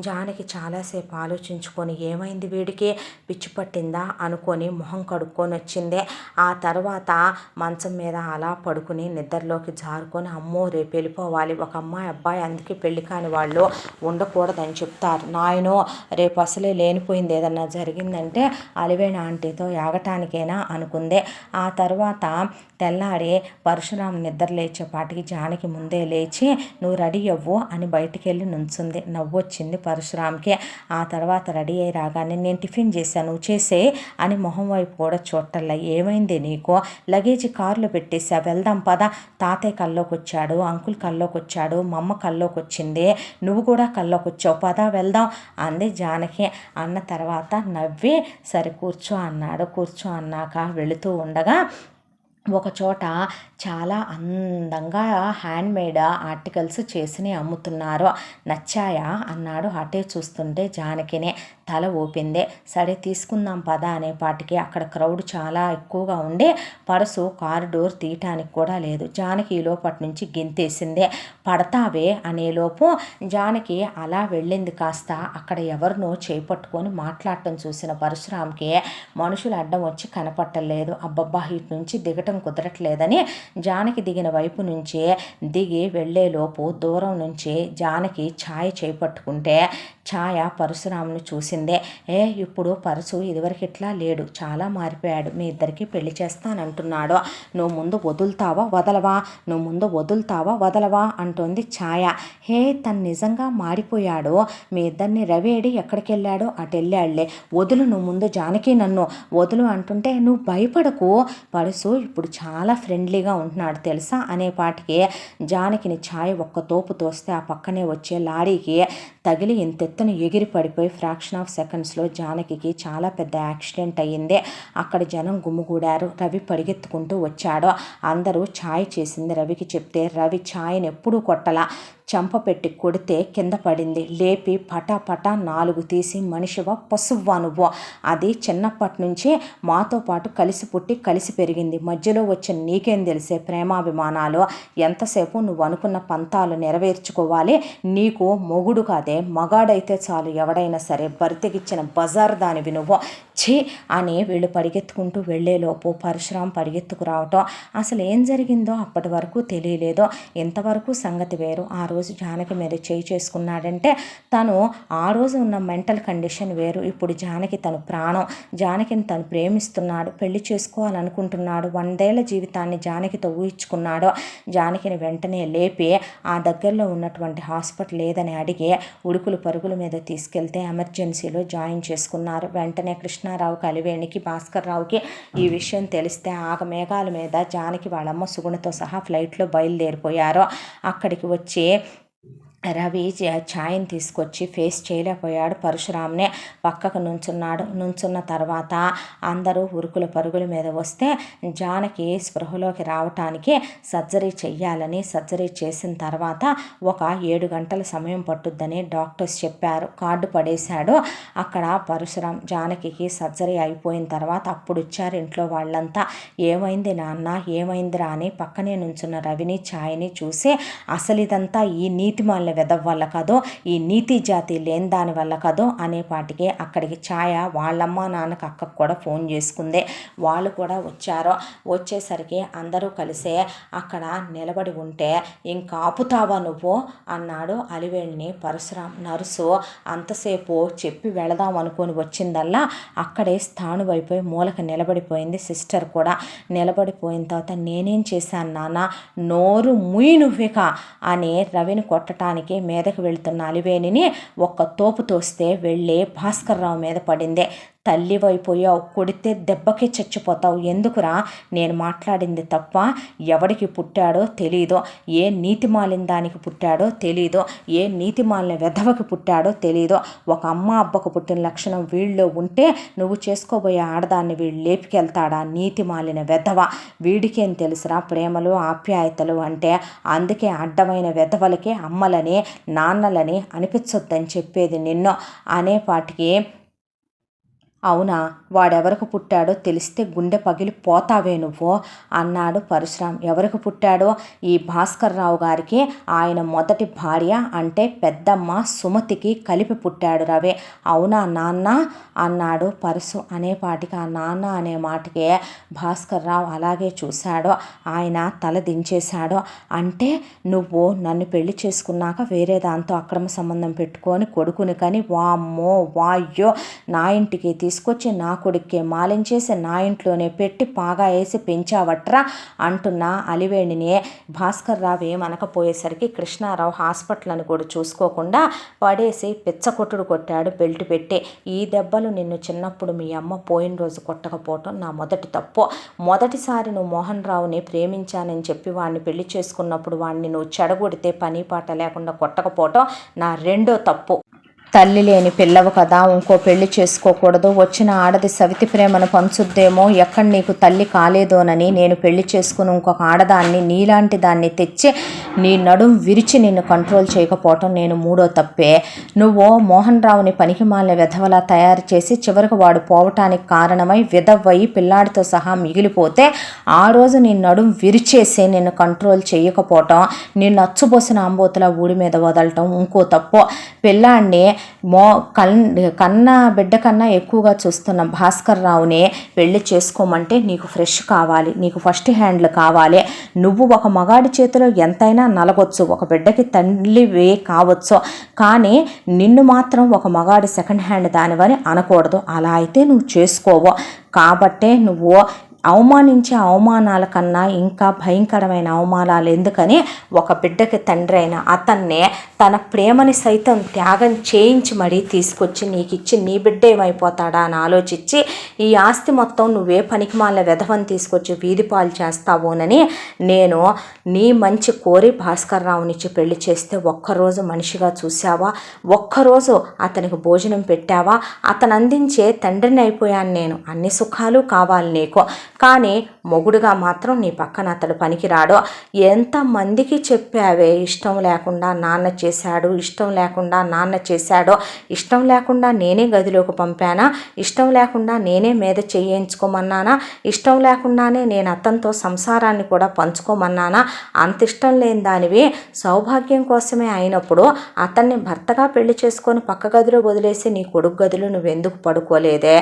జానకి చాలాసేపు ఆలోచించుకొని ఏమైంది వీడికి, పిచ్చి పట్టిందా అనుకొని మొహం కడుక్కొని వచ్చింది. ఆ తర్వాత మంచం మీద అలా పడుకుని నిద్రలోకి జారుకొని అమ్మో రేపు వెళ్ళిపోవాలి, ఒక అమ్మాయి అబ్బాయి అందుకే పెళ్లి కాని వాళ్ళు ఉండకూడదని చెప్తారు, నాయనో రేపు అసలే లేనిపోయింది ఏదన్నా జరిగిందంటే అలివేణ ఆంటీతో యాగటానికైనా అనుకుంది. ఆ తర్వాత తెల్లారి పరశురాం నిద్ర లేచేపాటికి జానకి ముందే లేచి నువ్వు రెడీ అవ్వు అని బయటికి వెళ్ళి నుంచుంది. నవ్వొచ్చింది పరశురాంకి. ఆ తర్వాత రెడీ అయ్యి రాగానే నేను టిఫిన్ చేశాను నువ్వు చేసే అని మొహం వైపు కూడా చూడటల్లా. ఏమైంది నీకు? లగేజీ కారులో పెట్టేసా, వెళ్దాం పద. తాతయ్య కల్లోకి వచ్చాడు, అంకుల్ కల్లోకి వచ్చాడు, మా అమ్మ కల్లోకి వచ్చింది, నువ్వు కూడా కల్లోకి వచ్చావు, పద వెళ్దాం అంది జానకి. అన్న తర్వాత నవ్వి సరే కూర్చో అన్నాడు. కూర్చో అన్నాక వెళుతూ ఉండగా ఒకచోట చాలా అందంగా హ్యాండ్మేడ్ ఆర్టికల్స్ చేసి అమ్ముతున్నారు. నచ్చాయా అన్నాడు. అటే చూస్తుంటే జానకినే తల ఊపిందే. సరే తీసుకుందాం పద అనేపాటికి అక్కడ క్రౌడ్ చాలా ఎక్కువగా ఉండి పరసు కారు డోర్ తీయటానికి కూడా లేదు. జానకి ఈ లోపటి నుంచి గెంతేసిందే. పడతావే అనేలోపు జానకి అలా వెళ్ళింది. కాస్త అక్కడ ఎవరినో చేపట్టుకొని మాట్లాడటం చూసిన పరశురాంకి మనుషులు అడ్డం వచ్చి కనపట్టలేదు. అబ్బబ్బా ఇటు నుంచి దిగటం కుదరట్లేదని జానకి దిగిన వైపు నుంచే దిగి వెళ్ళేలోపు దూరం నుంచి జానకి ఛాయ చేపట్టుకుంటే ఛాయ పరశురామును చూసిందే. ఇప్పుడు పరశు ఇదివరకు ఇట్లా లేడు, చాలా మారిపోయాడు, మీ ఇద్దరికి పెళ్లి చేస్తానంటున్నాడు, నువ్వు ముందు వదులుతావా వదలవా, నువ్వు ముందు వదులుతావా వదలవా అంటోంది ఛాయ. తను నిజంగా మారిపోయాడు, మీ ఇద్దరిని రవేడి ఎక్కడికి వెళ్ళాడు, అటు వెళ్ళాడులే, వదులు నువ్వు ముందు జానకి, నన్ను వదులు అంటుంటే నువ్వు భయపడకు, పరశు ఇప్పుడు చాలా ఫ్రెండ్లీగా ఉంటున్నాడు తెలుసా అనేపాటికి జానకిని ఛాయ ఒక్క తోపు తోస్తే ఆ పక్కనే వచ్చే లారీకి తగిలి ఇంతెత్తున ఎగిరి పడిపోయి ఫ్రాక్షన్ ఆఫ్ సెకండ్స్లో జానకికి చాలా పెద్ద యాక్సిడెంట్ అయ్యింది. అక్కడ జనం గుమ్ముగూడారు. రవి పరిగెత్తుకుంటూ వచ్చాడు. అందరూ ఛాయ్ చేసింది రవికి చెప్తే రవి ఛాయ్ని ఎప్పుడూ కొట్టలా, చంప పెట్టి కొడితే కింద పడింది. లేపి పటా 4 తీసి మనిషివా పశువ్వా నువ్వు, అది చిన్నప్పటి నుంచి మాతో పాటు కలిసి పుట్టి కలిసి పెరిగింది, మధ్యలో వచ్చిన నీకేం తెలిసే ప్రేమాభిమానాలు, ఎంతసేపు నువ్వు అనుకున్న పంతాలు నెరవేర్చుకోవాలి, నీకు మొగుడు కాదే మగాడైతే చాలు, ఎవడైనా సరే భర్తకిచ్చిన బజార్ దానివి నువ్వు, ఛీ అని వీళ్ళు పరిగెత్తుకుంటూ వెళ్ళేలోపు పరశురాం పరిగెత్తుకు రావటం. అసలు ఏం జరిగిందో అప్పటి వరకు తెలియలేదో. ఇంతవరకు సంగతి వేరు. ఆ రోజు జానకి మీద చేయి చేసుకున్నాడంటే తను ఆ రోజు ఉన్న మెంటల్ కండిషన్ వేరు. ఇప్పుడు జానకి తను ప్రాణం, జానకిని తను ప్రేమిస్తున్నాడు, పెళ్లి చేసుకోవాలనుకుంటున్నాడు, 100 ఏళ్ల జీవితాన్ని జానకితో ఊహించుకున్నాడు. జానకిని వెంటనే లేపి ఆ దగ్గరలో ఉన్నటువంటి హాస్పిటల్ ఏదని అడిగి ఉడుకులు పరుగుల మీద తీసుకెళ్తే ఎమర్జెన్సీలో జాయిన్ చేసుకున్నారు. వెంటనే కృష్ణారావుకి, అలివేణికి, భాస్కర్ రావుకి ఈ విషయం తెలిస్తే ఆగమేఘాల మీద జానకి వాళ్ళమ్మ సుగుణతో సహా ఫ్లైట్లో బయలుదేరిపోయారు. అక్కడికి వచ్చి రవి ఛాయని తీసుకొచ్చి ఫేస్ చేయలేకపోయాడు. పరశురాంనే పక్కకు నుంచున్నాడు. నుంచున్న తర్వాత అందరూ ఉరుకుల పరుగుల మీద వస్తే జానకి స్పృహలోకి రావటానికి సర్జరీ చెయ్యాలని, సర్జరీ చేసిన తర్వాత ఒక 7 గంటల సమయం పట్టుద్దని డాక్టర్స్ చెప్పారు. కార్డు పడేశాడు. అక్కడ పరశురాం జానకికి సర్జరీ అయిపోయిన తర్వాత అప్పుడు వచ్చారు ఇంట్లో వాళ్ళంతా. ఏమైంది నాన్న, ఏమైందిరా అని పక్కనే నుంచున్న రవిని ఛాయని చూసి అసలు ఇదంతా ఈ నీతిమాల వెదవ వల్ల కదో, ఈ నీతి జాతి లేని దాని వల్ల కదో అనేపాటికి అక్కడికి ఛాయ వాళ్ళమ్మ నాన్నకి అక్కకు కూడా ఫోన్ చేసుకుంది. వాళ్ళు కూడా వచ్చారు. వచ్చేసరికి అందరూ కలిసే అక్కడ నిలబడి ఉంటే ఇంకా ఆపుతావా నువ్వు అన్నాడు అలివేణిని పరశురాం. నర్సు అంతసేపు చెప్పి వెళదాం అనుకొని వచ్చిందల్లా అక్కడే స్థాణువైపోయి మూలక నిలబడిపోయింది. సిస్టర్ కూడా నిలబడిపోయిన తర్వాత నేనేం చేశాను నాన్న, నోరు ముయ్యి నువ్విక అని రవిని కొట్టడానికి మీదకి వెళుతున్న అలివేణిని ఒక్క తోపు తోస్తే వెళ్ళి భాస్కర్ రావు మీద పడింది. తల్లివైపోయావు, కొడితే దెబ్బకి చచ్చిపోతావు, ఎందుకురా నేను మాట్లాడింది తప్ప, ఎవడికి పుట్టాడో తెలీదు, ఏ నీతిమాలిన దానికి పుట్టాడో తెలీదు, ఏ నీతిమాలిన వెధవకి పుట్టాడో తెలీదు, ఒక అమ్మ అబ్బకు పుట్టిన లక్షణం వీళ్ళలో ఉంటే నువ్వు చేసుకోబోయే ఆడదాన్ని వీళ్ళు లేపికెళ్తాడా నీతిమాలిన వెధవ, వీడికేం తెలుసురా ప్రేమలు ఆప్యాయతలు అంటే, అందుకే అడ్డమైన వెధవలకి అమ్మలని నాన్నలని అనిపించొద్దని చెప్పేది నిన్ను అనేపాటికి అవునా, వాడెవరికి పుట్టాడో తెలిస్తే గుండె పగిలిపోతావే నువ్వు అన్నాడు పరశురాం. ఎవరికి పుట్టాడో ఈ భాస్కర్ రావు గారికి ఆయన మొదటి భార్య అంటే పెద్దమ్మ సుమతికి కలిపి పుట్టాడు రవి. అవునా నాన్న అన్నాడు పరశు. అనేపాటికి ఆ నాన్న అనే మాటకే భాస్కర్ రావు అలాగే చూశాడు. ఆయన తల దించేశాడు. అంటే నువ్వు నన్ను పెళ్లి చేసుకున్నాక వేరే దాంతో అక్రమ సంబంధం పెట్టుకొని కొడుకుని కానీ వామ్మో వాయ్యో నా ఇంటికి తీసుకొచ్చి నా కొడుక్కే మాలించేసి నా ఇంట్లోనే పెట్టి పాగా వేసి పెంచావట్రా అంటున్న అలివేణిని భాస్కర్ రావు ఏమనకపోయేసరికి కృష్ణారావు హాస్పిటల్ అని కూడా చూసుకోకుండా పడేసి పిచ్చకొట్టుడు కొట్టాడు బెల్ట్ పెట్టి. ఈ దెబ్బలు నిన్ను చిన్నప్పుడు మీ అమ్మ పోయిన రోజు కొట్టకపోవటం నా మొదటి తప్పు. మొదటిసారి నువ్వు మోహన్ రావుని ప్రేమించానని చెప్పి వాడిని పెళ్లి చేసుకున్నప్పుడు వాడిని నువ్వు చెడగొడితే పని పాట లేకుండా కొట్టకపోవటం నా రెండో తప్పు. తల్లి లేని పిల్లవు కదా, ఇంకో పెళ్లి చేసుకోకూడదు, వచ్చిన ఆడది సవితి ప్రేమను పంచుద్దేమో, ఎక్కడ నీకు తల్లి కాలేదోనని నేను పెళ్లి చేసుకుని ఇంకొక ఆడదాన్ని నీలాంటి దాన్ని తెచ్చి నీ నడుం విరిచి నిన్ను కంట్రోల్ చేయకపోవటం నేను మూడో తప్పే. నువ్వు మోహన్ రావుని పనికిమాలిన విధవలా తయారు చేసి చివరికి వాడు పోవటానికి కారణమై విధవయ్యి పిల్లాడితో సహా మిగిలిపోతే ఆ రోజు నీ నడుం విరిచేసి నిన్ను కంట్రోల్ చేయకపోవటం, నిన్ను అచ్చుబోసిన ఆంబోతులా ఊడి మీద వదలటం ఇంకో తప్పు. పిల్లాడిని కన్నా బిడ్డ కన్నా ఎక్కువగా చూస్తున్న భాస్కర్ రావుని పెళ్లి చేసుకోమంటే నీకు ఫ్రెష్ కావాలి, నీకు ఫస్ట్ హ్యాండ్లు కావాలి. నువ్వు ఒక మగాడి చేతిలో ఎంతైనా నలగొచ్చు, ఒక బిడ్డకి తల్లివే కావచ్చు, కానీ నిన్ను మాత్రం ఒక మగాడి సెకండ్ హ్యాండ్ దానివని అనకూడదు. అలా అయితే నువ్వు చేసుకోవు. కాబట్టే నువ్వు అవమానించే అవమానాల కన్నా ఇంకా భయంకరమైన అవమానాలు ఎందుకని ఒక బిడ్డకి తండ్రి అయిన అతన్నే తన ప్రేమని సైతం త్యాగం చేయించి మరీ తీసుకొచ్చి నీకు ఇచ్చి నీ బిడ్డ ఏమైపోతాడా అని ఆలోచించి ఈ ఆస్తి మొత్తం నువ్వే పనికిమాల వెధవని తీసుకొచ్చి వీధి పాలు చేస్తావోనని నేను నీ మంచి కోరి భాస్కర్ రావునిచ్చి పెళ్లి చేస్తే ఒక్కరోజు మనిషిగా చూసావా, ఒక్కరోజు అతనికి భోజనం పెట్టావా, అతను అందించే తండ్రిని అయిపోయాను నేను. అన్ని సుఖాలు కావాలి నీకు, కానీ మొగుడుగా మాత్రం నీ పక్కన అతడు పనికిరాడు. ఎంతమందికి చెప్పావే ఇష్టం లేకుండా నాన్న చేశాడు, ఇష్టం లేకుండా నాన్న చేశాడో, ఇష్టం లేకుండా నేనే గదిలోకి పంపానా, ఇష్టం లేకుండా నేనే మీద చేయించుకోమన్నానా, ఇష్టం లేకుండానే నేను అతనితో సంసారాన్ని కూడా పంచుకోమన్నానా. అంత ఇష్టం లేని దానివి సౌభాగ్యం కోసమే అయినప్పుడు అతన్ని భర్తగా పెళ్లి చేసుకొని పక్క గదిలో వదిలేసి నీ కొడుకు గదిలో నువ్వెందుకు పడుకోలేదే?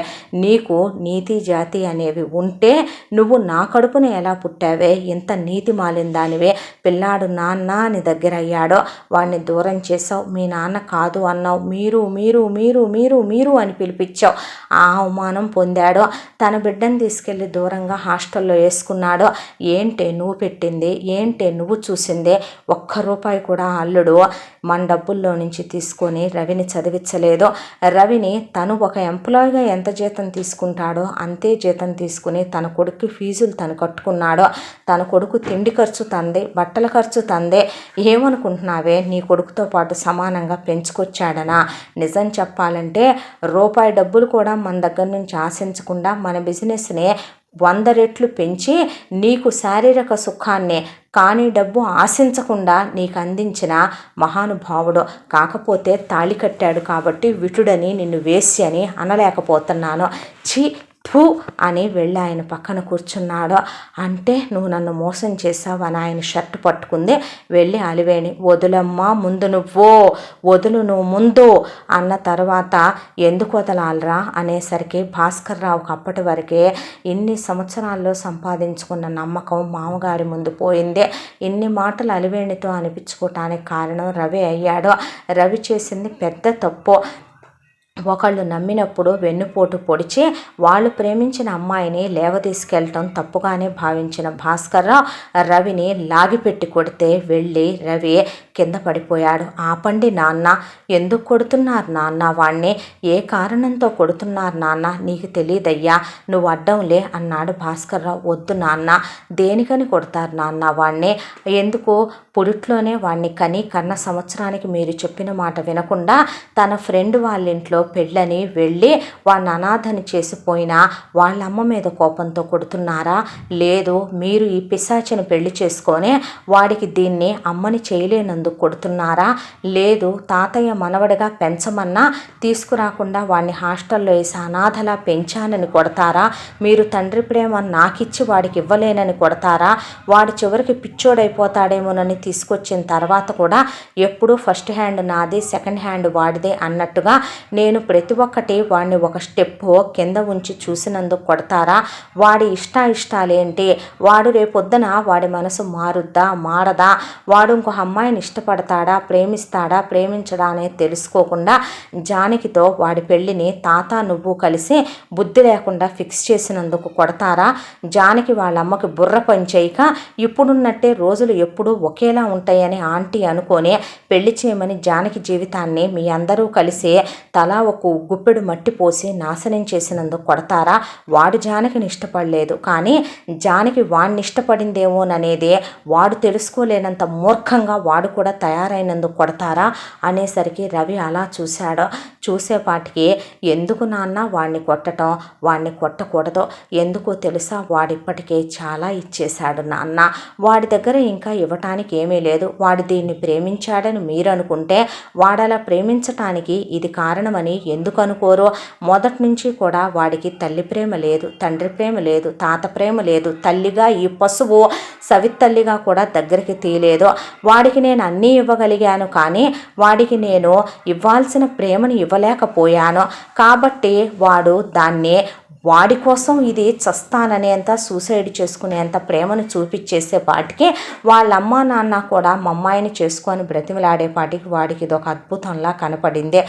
నీకు నీతి జాతి అనేవి ఉంటే నువ్వు నా కడుపుని ఎలా పుట్టావే? ఇంత నీతి మాలిన దానివే. పిల్లాడు నాన్న నీ దగ్గర అయ్యాడో వాడిని దూరం చేసావు, మీ నాన్న కాదు అన్నావు, మీరు మీరు మీరు మీరు మీరు అని పిలిపించావు. ఆ అవమానం పొందాడో, తన బిడ్డను తీసుకెళ్ళి దూరంగా హాస్టల్లో వేసుకున్నాడో. ఏంటే నువ్వు పెట్టింది, ఏంటే నువ్వు చూసిందే? ఒక్క రూపాయి కూడా అల్లుడు మన డబ్బుల్లో నుంచి తీసుకొని రవిని చదివించలేదు. రవిని తను ఒక ఎంప్లాయీగా ఎంత జీతం తీసుకుంటాడో అంతే జీతం తీసుకుని తన కొడుకు ఫీజులు తను కట్టుకున్నాడో. తన కొడుకు తిండి ఖర్చు తందే, బట్టల ఖర్చు తందే. ఏమనుకుంటున్నావే నీ కొడుకుతో పాటు సమానంగా పెంచుకొచ్చాడనా? నిజం చెప్పాలంటే రూపాయి డబ్బులు కూడా మన దగ్గర నుంచి ఆశించకుండా మన బిజినెస్ని 100 రెట్లు పెంచి నీకు శారీరక సుఖాన్ని కానీ డబ్బు ఆశించకుండా నీకు అందించిన మహానుభావుడు. కాకపోతే తాళి కట్టాడు కాబట్టి విటుడని నిన్ను వేసి అని అనలేకపోతున్నాను. ఛీ థూ అని వెళ్ళి ఆయన పక్కన కూర్చున్నాడు. అంటే నువ్వు నన్ను మోసం చేసావని ఆయన షర్ట్ పట్టుకుంది. వెళ్ళి అలివేణి వదులమ్మా ముందు, నువ్వు వదులు, నువ్వు ముందు అన్న తర్వాత ఎందుకు వదలాలరా అనేసరికి భాస్కర్ రావుకి అప్పటి వరకే ఇన్ని సంవత్సరాల్లో సంపాదించుకున్న నమ్మకం మామగారి ముందు పోయింది. ఇన్ని మాటలు అలివేణితో అనిపించుకోవటానికి కారణం రవి అయ్యాడు. రవి చేసింది పెద్ద తప్పు. ఒకళ్ళు నమ్మినప్పుడు వెన్నుపోటు పొడిచి వాళ్ళు ప్రేమించిన అమ్మాయిని లేవదీసుకెళ్ళటం తప్పుగానే భావించిన భాస్కర్రావు రవిని లాగిపెట్టి కొడితే వెళ్ళి రవి కింద పడిపోయాడు. ఆపండి నాన్న, ఎందుకు కొడుతున్నారు నాన్న వాణ్ణి? ఏ కారణంతో కొడుతున్నారు నాన్న? నీకు తెలియదయ్యా, నువ్వు అడ్డంలే అన్నాడు భాస్కర్రావు. వద్దు నాన్న, దేనికని కొడతారు నాన్న వాణ్ణి? ఎందుకు పుడిట్లోనే వాణ్ణి కన్న సంవత్సరానికి మీరు చెప్పిన మాట వినకుండా తన ఫ్రెండ్ వాళ్ళ ఇంట్లో పెళ్ళని వెళ్ళి వాడిని అనాథని చేసిపోయినా వాళ్ళ అమ్మ మీద కోపంతో కొడుతున్నారా? లేదు, మీరు ఈ పిశాచిని పెళ్లి చేసుకొని వాడికి దీన్ని అమ్మని చేయలేనందుకు కొడుతున్నారా? లేదు, తాతయ్య మనవడిగా పెంచమన్నా తీసుకురాకుండా వాడిని హాస్టల్లో వేసి అనాథలా పెంచానని కొడతారా? మీరు తండ్రి ప్రేమ నాకిచ్చి వాడికి ఇవ్వలేనని కొడతారా? వాడు చివరికి పిచ్చోడైపోతాడేమోనని తీసుకొచ్చిన తర్వాత కూడా ఎప్పుడూ ఫస్ట్ హ్యాండ్ నాది, సెకండ్ హ్యాండ్ వాడిదే అన్నట్టుగా నేను ప్రతి ఒక్కటి వాడిని ఒక స్టెప్ కింద ఉంచి చూసినందుకు కొడతారా? వాడి ఇష్టాలేంటి? వాడు రేపొద్దున వాడి మనసు మారుద్దా మారదా? వాడు ఇంకో అమ్మాయిని ఇష్టపడతాడా, ప్రేమిస్తాడా, ప్రేమించడా అనేది తెలుసుకోకుండా జానకితో వాడి పెళ్ళిని తాత నువ్వు కలిసి బుద్ధి లేకుండా ఫిక్స్ చేసినందుకు కొడతారా? జానకి వాళ్ళ అమ్మకి బుర్ర పని చేయక ఇప్పుడున్నట్టే రోజులు ఎప్పుడూ ఒకేలా ఉంటాయని ఆంటీ అనుకొని పెళ్లి చేయమని జానకి జీవితాన్ని మీ అందరూ కలిసి తలా ఒక గుప్పెడు మట్టి పోసి నాశనం చేసినందుకు కొడతారా? వాడు జానకిని ఇష్టపడలేదు, కానీ జానకి వాడిని ఇష్టపడిందేమోననేది వాడు తెలుసుకోలేనంత మూర్ఖంగా వాడు కూడా తయారైనందుకు కొడతారా అనేసరికి రవి అలా చూశాడు. చూసేపాటికి ఎందుకు నాన్న వాడిని కొట్టడం, వాడిని కొట్టకూడదు, ఎందుకో తెలుసా, వాడిప్పటికే చాలా ఇచ్చేశాడు నాన్న, వాడి దగ్గర ఇంకా ఇవ్వటానికి ఏమీ లేదు. వాడు దీన్ని ప్రేమించాడని మీరు అనుకుంటే వాడలా ప్రేమించటానికి ఇది కారణమని ఎందుకు అనుకోరు? మొదటి నుంచి కూడా వాడికి తల్లి ప్రేమ లేదు, తండ్రి ప్రేమ లేదు, తాత ప్రేమ లేదు. తల్లిగా ఈ పశువు సవితల్లిగా కూడా దగ్గరికి తీయలేదు. వాడికి నేను అన్నీ ఇవ్వగలిగాను, కానీ వాడికి నేను ఇవ్వాల్సిన ప్రేమను ఇవ్వలేకపోయాను. కాబట్టి వాడు దాన్ని వాడి కోసం ఇది చస్తాననేంత సూసైడ్ చేసుకునేంత ప్రేమను చూపించేసేపాటికి వాళ్ళ అమ్మ నాన్న కూడా మా అమ్మాయిని చేసుకొని బ్రతిమలాడేపాటికి వాడికి ఇది ఒక అద్భుతంలా కనపడింది.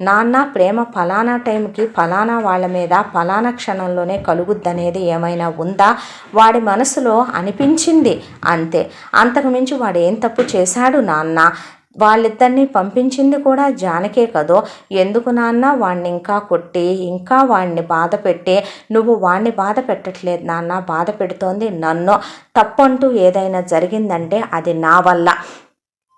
నాన్న ప్రేమ ఫలానా టైంకి ఫలానా వాళ్ళ మీద ఫలానా క్షణంలోనే కలుగుద్దనేది ఏమైనా ఉందా? వాడి మనసులో అనిపించింది అంతే, అంతకుమించి వాడు ఏం తప్పు చేశాడు నాన్న? వాళ్ళిద్దరినీ పంపించింది కూడా జానకే కదో. ఎందుకు నాన్న వాడిని ఇంకా కొట్టి ఇంకా వాడిని బాధ పెట్టి? నువ్వు వాడిని బాధ పెట్టట్లేదు నాన్న, బాధ పెడుతోంది నన్ను. తప్పంటూ ఏదైనా జరిగిందంటే అది నా వల్ల.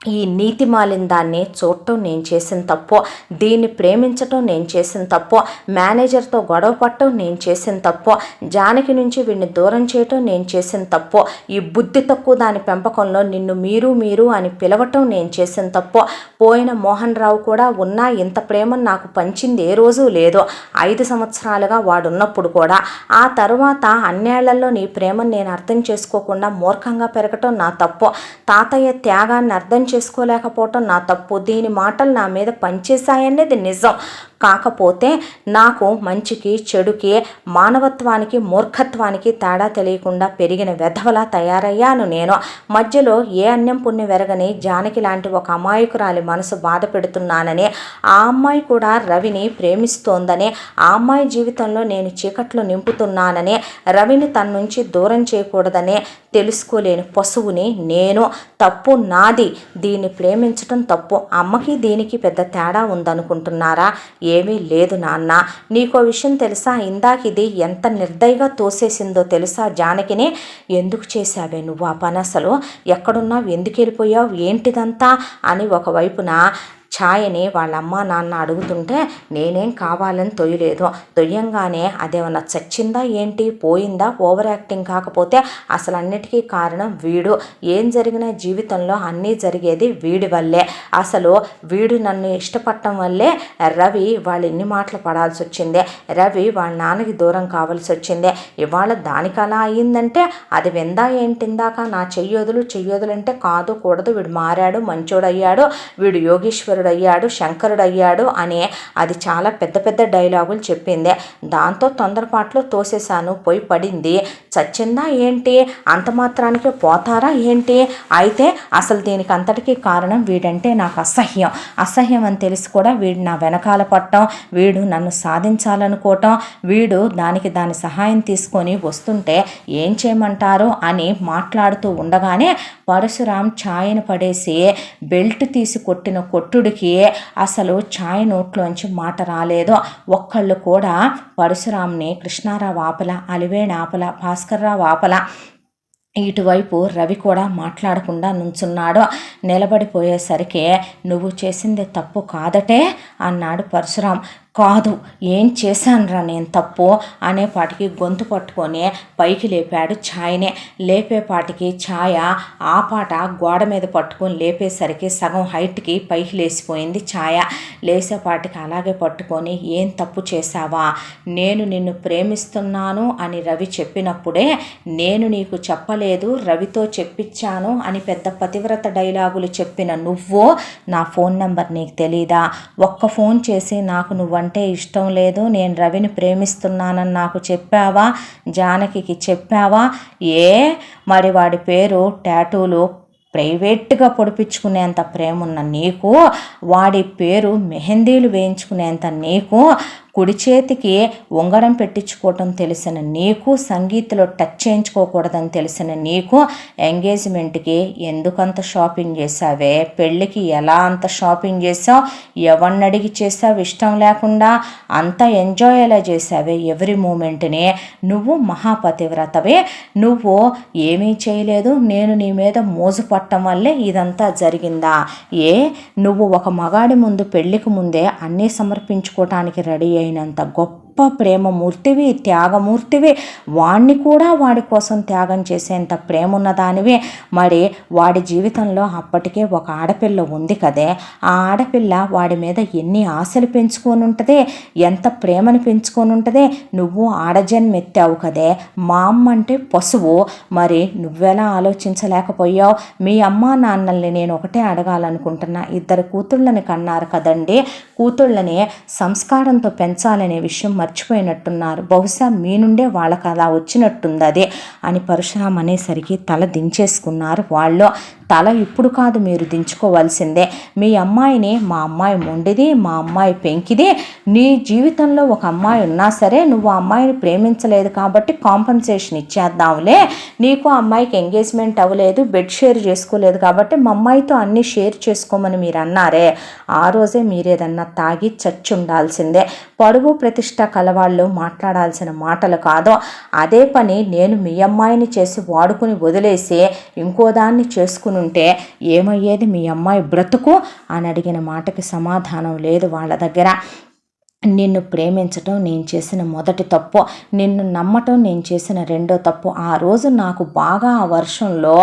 ఈ నీతి మాలిన దాన్ని చూడటం నేను చేసిన తప్పు, దీన్ని ప్రేమించటం నేను చేసిన తప్పు, మేనేజర్తో గొడవ పట్టడం నేను చేసిన తప్పు, జానకి నుంచి వీడిని దూరం చేయటం నేను చేసిన తప్పు, ఈ బుద్ధి తక్కువ దాని పెంపకంలో నిన్ను మీరు అని పిలవటం నేను చేసిన తప్పు. పోయిన మోహన్ రావు కూడా ఉన్నా ఇంత ప్రేమను నాకు పంచింది ఏ రోజు లేదు, 5 సంవత్సరాలుగా వాడున్నప్పుడు కూడా. ఆ తర్వాత అన్నేళ్లలో నీ ప్రేమను నేను అర్థం చేసుకోకుండా మూర్ఖంగా పెరగటం నా తప్పు, తాతయ్య త్యాగాన్ని అర్థం చేసుకోలేకపోవటం నా తప్పు. దీని మాటలు నా మీద పనిచేశాయనేది నిజం. కాకపోతే నాకు మంచికి చెడుకి మానవత్వానికి మూర్ఖత్వానికి తేడా తెలియకుండా పెరిగిన వెధవలా తయారయ్యాను నేను. మధ్యలో ఏ అన్యం పుణ్యం వెరగని జానకి లాంటి ఒక అమాయకురాలి మనసు బాధ పెడుతున్నానని, ఆ అమ్మాయి కూడా రవిని ప్రేమిస్తోందని, ఆ అమ్మాయి జీవితంలో నేను చీకట్లు నింపుతున్నానని, రవిని తన నుంచి దూరం చేయకూడదని తెలుసుకోలేని పశువుని నేను. తప్పు నాది, దీన్ని ప్రేమించటం తప్పు. అమ్మకి దీనికి పెద్ద తేడా ఉందనుకుంటున్నారా? ఏమీ లేదు నాన్న. నీకో విషయం తెలుసా? ఇందాక ఇది ఎంత నిర్దయగా తోసేసిందో తెలుసా జానకిని? ఎందుకు చేశావే నువ్వు ఆ పని? అసలు ఎక్కడున్నావు, ఎందుకు వెళ్ళిపోయావు, ఏంటిదంతా అని ఒకవైపున ఛాయని వాళ్ళ అమ్మ నాన్న అడుగుతుంటే నేనేం కావాలని తొయ్యలేదు. తొయ్యంగానే అదేమన్నా చచ్చిందా ఏంటి, పోయిందా? ఓవర్ యాక్టింగ్ కాకపోతే అసలు అన్నిటికీ కారణం వీడు. ఏం జరిగినా జీవితంలో అన్నీ జరిగేది వీడి వల్లే. అసలు వీడు నన్ను ఇష్టపడటం వల్లే రవి వాళ్ళు ఎన్ని మాటలు పడాల్సి వచ్చింది, రవి వాళ్ళ నాన్నకి దూరం కావాల్సి వచ్చింది. ఇవాళ దానికి అలా అయ్యిందంటే అది విందా ఏంటిందాక నా చెయ్యొదులంటే కాదు కూడదు, వీడు మారాడు, మంచోడయ్యాడు, వీడు యోగీశ్వరుడు అయ్యాడు, శంకరుడు అయ్యాడు అని అది చాలా పెద్ద పెద్ద డైలాగులు చెప్పింది. దాంతో తొందరపాట్లో తోసేశాను, పోయి పడింది. చచ్చిందా ఏంటి? అంత మాత్రానికి పోతారా ఏంటి? అయితే అసలు దీనికి అంతటికీ కారణం వీడంటే నాకు అసహ్యం అని తెలిసి కూడా వీడు నా వెనకాల పట్టడం, వీడు నన్ను సాధించాలనుకోవటం, వీడు దాని సహాయం తీసుకొని వస్తుంటే ఏం చేయమంటారు అని మాట్లాడుతూ ఉండగానే పరశురాం ఛాయను పడేసి బెల్ట్ తీసి కొట్టిన కొట్టుడికి అసలు ఛాయ్ నోట్లోంచి మాట రాలేదు. ఒక్కళ్ళు కూడా పరశురాంని కృష్ణారావు ఆపల, అలివేణి ఆపల, భాస్కర్రావు ఆపల. ఇటువైపు రవి కూడా మాట్లాడకుండా నుంచున్నాడు. నిలబడిపోయేసరికి నువ్వు చేసింది తప్పు కాదటే అన్నాడు పరశురాం. కాదు, ఏం చేశానురా నేను తప్పు అనేపాటికి గొంతు పట్టుకొని పైకి లేపాడు ఛాయనే. లేపేపాటికి ఛాయ ఆ పాట గోడ మీద పట్టుకొని లేపేసరికి సగం హైట్కి పైకి లేచిపోయింది ఛాయ. లేసేపాటికి అలాగే పట్టుకొని ఏం తప్పు చేశావా? నేను నిన్ను ప్రేమిస్తున్నాను అని రవి చెప్పినప్పుడే నేను నీకు చెప్పలేదు, రవితో చెప్పించాను అని పెద్ద పతివ్రత డైలాగులు చెప్పిన నువ్వు నా ఫోన్ నెంబర్ నీకు తెలీదా? ఒక్క ఫోన్ చేసి నాకు నువ్వంటే ఇష్టం లేదు, నేను రవిని ప్రేమిస్తున్నానని నాకు చెప్పావా? జానకికి చెప్పావా? మరి వాడి పేరు టాటూలు ప్రైవేట్గా పొడిపించుకునేంత ప్రేమ ఉన్న నీకు, వాడి పేరు మెహందీలు వేయించుకునేంత నీకు, కుడి చేతికి ఉంగరం పెట్టించుకోవటం తెలిసిన నీకు, సంగీత్లో టచ్ చేయించుకోకూడదని తెలిసిన నీకు, ఎంగేజ్మెంట్కి ఎందుకంత షాపింగ్ చేసావే, పెళ్ళికి ఎలా అంత షాపింగ్ చేసావు, ఎవరిని అడిగి చేసావు ఇష్టం లేకుండా, అంత ఎంజాయ్ ఎలా చేసావే ఎవరి మూమెంట్ని. నువ్వు మహాపతివ్రతవే, నువ్వు ఏమీ చేయలేదు, నేను నీ మీద మోజు పట్టడం వల్లే ఇదంతా జరిగిందా? నువ్వు ఒక మగాడి ముందు పెళ్ళికి ముందే అన్నీ సమర్పించుకోవటానికి రెడీ అయినంత గొప్ప ప్రేమమూర్తివి, త్యాగమూర్తివి, వాణ్ణి కూడా వాడి కోసం త్యాగం చేసేంత ప్రేమ ఉన్నదానివి. మరి వాడి జీవితంలో అప్పటికే ఒక ఆడపిల్ల ఉంది కదే, ఆ ఆడపిల్ల వాడి మీద ఎన్ని ఆశలు పెంచుకొని ఉంటుంది, ఎంత ప్రేమను పెంచుకొని ఉంటుంది. నువ్వు ఆడజన్మెత్తావు కదే, మా అమ్మ అంటే పశువు, మరి నువ్వెలా ఆలోచించలేకపోయావు? మీ అమ్మ నాన్నల్ని నేను ఒకటే అడగాలనుకుంటున్నా, ఇద్దరు కూతుళ్ళని కన్నారు కదండి, కూతుళ్ళని సంస్కారంతో పెంచాలనే విషయం మర్చిపోయినట్టున్నారు, బహుశా మీ నుండే వాళ్ళకి అలా వచ్చినట్టుంది అది అని పరశురాం అనేసరికి తల దించేసుకున్నారు వాళ్ళు. తల ఇప్పుడు కాదు మీరు దించుకోవాల్సిందే. మీ అమ్మాయిని మా అమ్మాయి మొండిది, మా అమ్మాయి పెంకిది, నీ జీవితంలో ఒక అమ్మాయి ఉన్నా సరే నువ్వు ఆ అమ్మాయిని ప్రేమించలేదు కాబట్టి కాంపన్సేషన్ ఇచ్చేద్దాంలే, నీకు ఆ అమ్మాయికి ఎంగేజ్మెంట్ అవ్వలేదు, బెడ్ షేర్ చేసుకోలేదు కాబట్టి మా అమ్మాయితో అన్నీ షేర్ చేసుకోమని మీరు అన్నారే, ఆ రోజే మీరేదన్నా తాగి చచ్చి ఉండాల్సిందే. పరువు ప్రతిష్ట కలవాళ్ళు మాట్లాడాల్సిన మాటలు కాదు. అదే పని నేను మీ అమ్మాయిని చేసి వాడుకుని వదిలేసి ఇంకో దాన్ని చేసుకుని ఉంటే ఏమయ్యేది మీ అమ్మాయి బ్రతుకు అని అడిగిన మాటకి సమాధానం లేదు వాళ్ళ దగ్గర. నిన్ను ప్రేమించటం నేను చేసిన మొదటి తప్పు, నిన్ను నమ్మటం నేను చేసిన రెండో తప్పు. ఆ రోజు నాకు బాగా ఆ వర్షంలో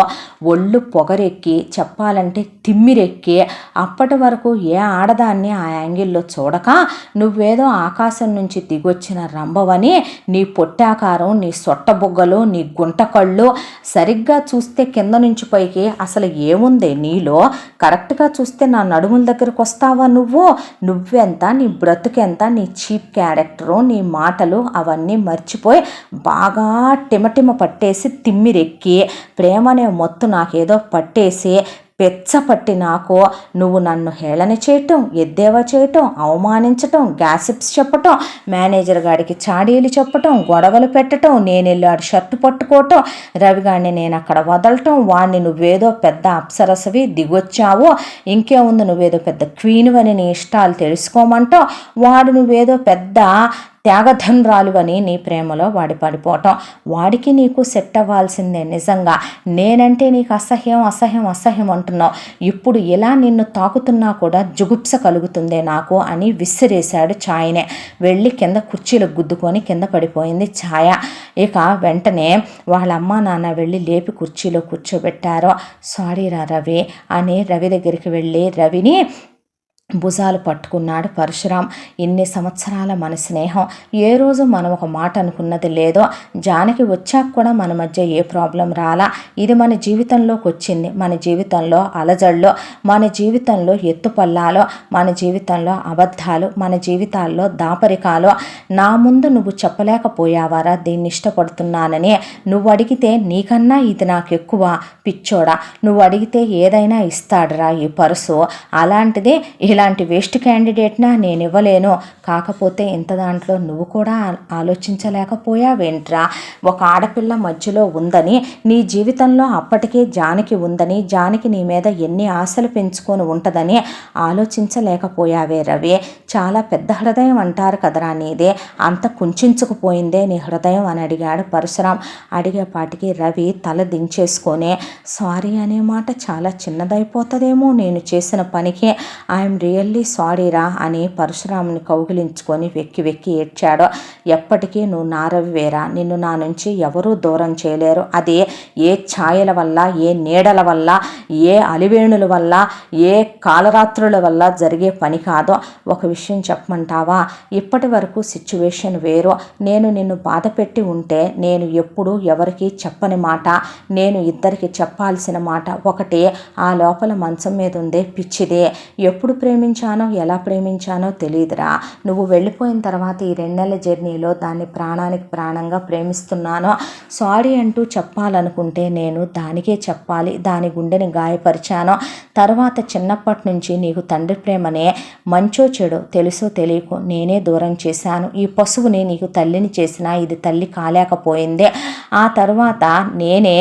ఒళ్ళు పొగరెక్కి, చెప్పాలంటే తిమ్మిరెక్కి, అప్పటి వరకు ఏ ఆడదాన్ని ఆ యాంగిల్లో చూడక నువ్వేదో ఆకాశం నుంచి దిగొచ్చిన రంభవని, నీ పొట్టాకారం, నీ సొట్టబుగ్గలు, నీ గుంటకళ్ళు సరిగ్గా చూస్తే కింద నుంచి పైకి అసలు ఏముంది నీలో, కరెక్ట్గా చూస్తే నా నడుముల దగ్గరకు వస్తావా నువ్వెంత, నీ బ్రతుకెంత, నీ చీప్ క్యారెక్టరు, నీ మాటలు అవన్నీ మర్చిపోయి బాగా టిమటిమ పట్టేసి తిమ్మిరెక్కి ప్రేమనే మొత్తు నాకేదో పట్టేసి పెచ్చపట్టి నాకు నువ్వు నన్ను హేళన చేయటం, ఎద్దేవా చేయటం, అవమానించటం, గ్యాసిప్స్ చెప్పటం, మేనేజర్ గారికి చాడీలు చెప్పటం, గొడవలు పెట్టటం, నేను వెళ్ళి ఆడి షర్టు పట్టుకోవటం, రవిగాడిని నేను అక్కడ వదలటం, వాడిని నువ్వేదో పెద్ద అప్సరసవి దిగొచ్చావు, ఇంకేముంది నువ్వేదో పెద్ద క్వీనువని నీ ఇష్టాలు తెలుసుకోమంటావు, వాడు నువ్వేదో పెద్ద త్యాగధన్రాలు అని నీ ప్రేమలో వాడి పడిపోవటం. వాడికి నీకు సెట్ అవ్వాల్సిందే. నిజంగా నేనంటే నీకు అసహ్యం అసహ్యం అసహ్యం అంటున్నావు, ఇప్పుడు ఇలా నిన్ను తాకుతున్నా కూడా జుగుప్స కలుగుతుందే నాకు అని విసిరేశాడు ఛాయనే. వెళ్ళి కింద కుర్చీలకు గుద్దుకొని కింద పడిపోయింది ఛాయ. ఇక వెంటనే వాళ్ళ అమ్మ నాన్న వెళ్ళి లేపి కుర్చీలో కూర్చోబెట్టారు. సారీరా రవి అని రవి దగ్గరికి వెళ్ళి రవిని భుజాలు పట్టుకున్నాడు పరశురాం. ఇన్ని సంవత్సరాల మన స్నేహం, ఏ రోజు మనం ఒక మాట అనుకున్నది లేదో, జానకి వచ్చాక కూడా మన మధ్య ఏ ప్రాబ్లం రాలా, ఇది మన జీవితంలోకి వచ్చింది, మన జీవితంలో అలజళ్ళు, మన జీవితంలో ఎత్తుపల్లాలు, మన జీవితంలో అబద్ధాలు, మన జీవితాల్లో దాపరికాలు. నా ముందు నువ్వు చెప్పలేకపోయావారా దీన్ని ఇష్టపడుతున్నానని? నువ్వు అడిగితే నీకన్నా ఇది నాకు ఎక్కువ పిచ్చోడా, నువ్వు అడిగితే ఏదైనా ఇస్తాడురా ఈ పరుసు, అలాంటిది ఇలాంటి వేస్ట్ క్యాండిడేట్నా నేను ఇవ్వలేను. కాకపోతే ఇంత దాంట్లో నువ్వు కూడా ఆలోచించలేకపోయావేంట్రా? ఒక ఆడపిల్ల మధ్యలో ఉందని, నీ జీవితంలో అప్పటికే జానకి ఉందని, జానకి నీ మీద ఎన్ని ఆశలు పెంచుకొని ఉంటుందని ఆలోచించలేకపోయావే రవి? చాలా పెద్ద హృదయం అంటారు కదరా నీదే, అంత కుంచుకుపోయిందే నీ హృదయం అని అడిగాడు పరశురాం. అడిగేపాటికి రవి తల దించేసుకొని సారీ అనే మాట చాలా చిన్నదైపోతుందేమో నేను చేసిన పనికి, ఐఎమ్ రియల్లీ సారీరా అని పరశురాముని కౌగిలించుకొని వెక్కి వెక్కి ఏడ్చాడు. ఎప్పటికీ నువ్వు నా రవివేరా, నిన్ను నా నుంచి ఎవరూ దూరం చేయలేరు. అది ఏ ఛాయల వల్ల, ఏ నీడల వల్ల, ఏ అలివేణుల వల్ల, ఏ కాలరాత్రుల వల్ల జరిగే పని కాదు. ఒక విషయం చెప్పమంటావా? ఇప్పటి వరకు సిచ్యువేషన్ వేరు. నేను నిన్ను బాధ పెట్టి ఉంటే నేను ఎప్పుడూ ఎవరికి చెప్పని మాట, నేను ఇద్దరికి చెప్పాల్సిన మాట ఒకటి, ఆ లోపల మంచం మీద ఉందే పిచ్చిదే, ఎప్పుడు ప్రేమించానో ఎలా ప్రేమించానో తెలియదురా. నువ్వు వెళ్ళిపోయిన తర్వాత ఈ 2 నెలల జర్నీలో దాన్ని ప్రాణానికి ప్రాణంగా ప్రేమిస్తున్నాను. సారీ అంటూ చెప్పాలనుకుంటే నేను దానికే చెప్పాలి. దాని గుండెని గాయపరిచాను. తర్వాత చిన్నప్పటి నుంచి నీకు తండ్రి ప్రేమనే మంచో చెడో తెలుసో తెలియకో నేనే దూరం చేశాను. ఈ పశువుని నీకు తల్లిని చేసినా ఇది తల్లి కాలేకపోయింది. ఆ తర్వాత నేనే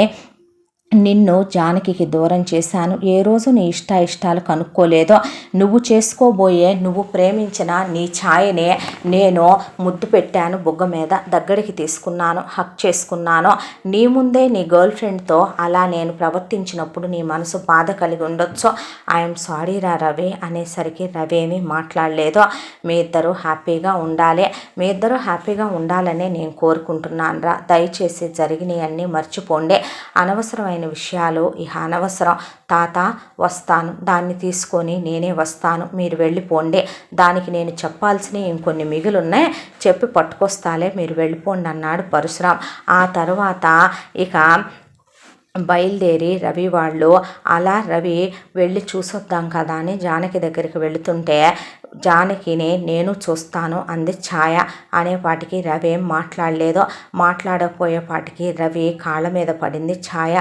నిన్ను జానకికి దూరం చేశాను. ఏ రోజు నీ ఇష్టాలు కనుక్కోలేదో. నువ్వు చేసుకోబోయే, నువ్వు ప్రేమించిన నీ ఛాయనే నేను ముద్దు పెట్టాను బుగ్గ మీద, దగ్గరికి తీసుకున్నాను, హక్ చేసుకున్నాను. నీ ముందే నీ గర్ల్ ఫ్రెండ్తో అలా నేను ప్రవర్తించినప్పుడు నీ మనసు బాధ కలిగి ఉండొచ్చు. ఐఎమ్ సారీ రా రవి అనేసరికి రవి ఏమీ మాట్లాడలేదు. మీ ఇద్దరూ హ్యాపీగా ఉండాలి, మీ ఇద్దరూ హ్యాపీగా ఉండాలనే నేను కోరుకుంటున్నాను రా. దయచేసి జరిగినవన్నీ మర్చిపోండి. అనవసరమైన విషయాలు ఇహ అనవసరం. తాత వస్తాను, దాన్ని తీసుకొని నేనే వస్తాను, మీరు వెళ్ళిపోండి. దానికి నేను చెప్పాల్సినవి ఇంకొన్ని మిగులున్నాయి, చెప్పి పట్టుకొస్తాలే, మీరు వెళ్ళిపోండి అన్నాడు పరశురాం. ఆ తర్వాత ఇక బయలుదేరి రవి వాళ్ళు అలా రవి వెళ్ళి చూసొద్దాం కదా అని జానకి దగ్గరికి వెళుతుంటే జానకిని నేను చూస్తాను అంది ఛాయ. అనేపాటికి రవి ఏం మాట్లాడలేదు. మాట్లాడకపోయేపాటికి రవి కాళ్ళ మీద పడింది ఛాయ.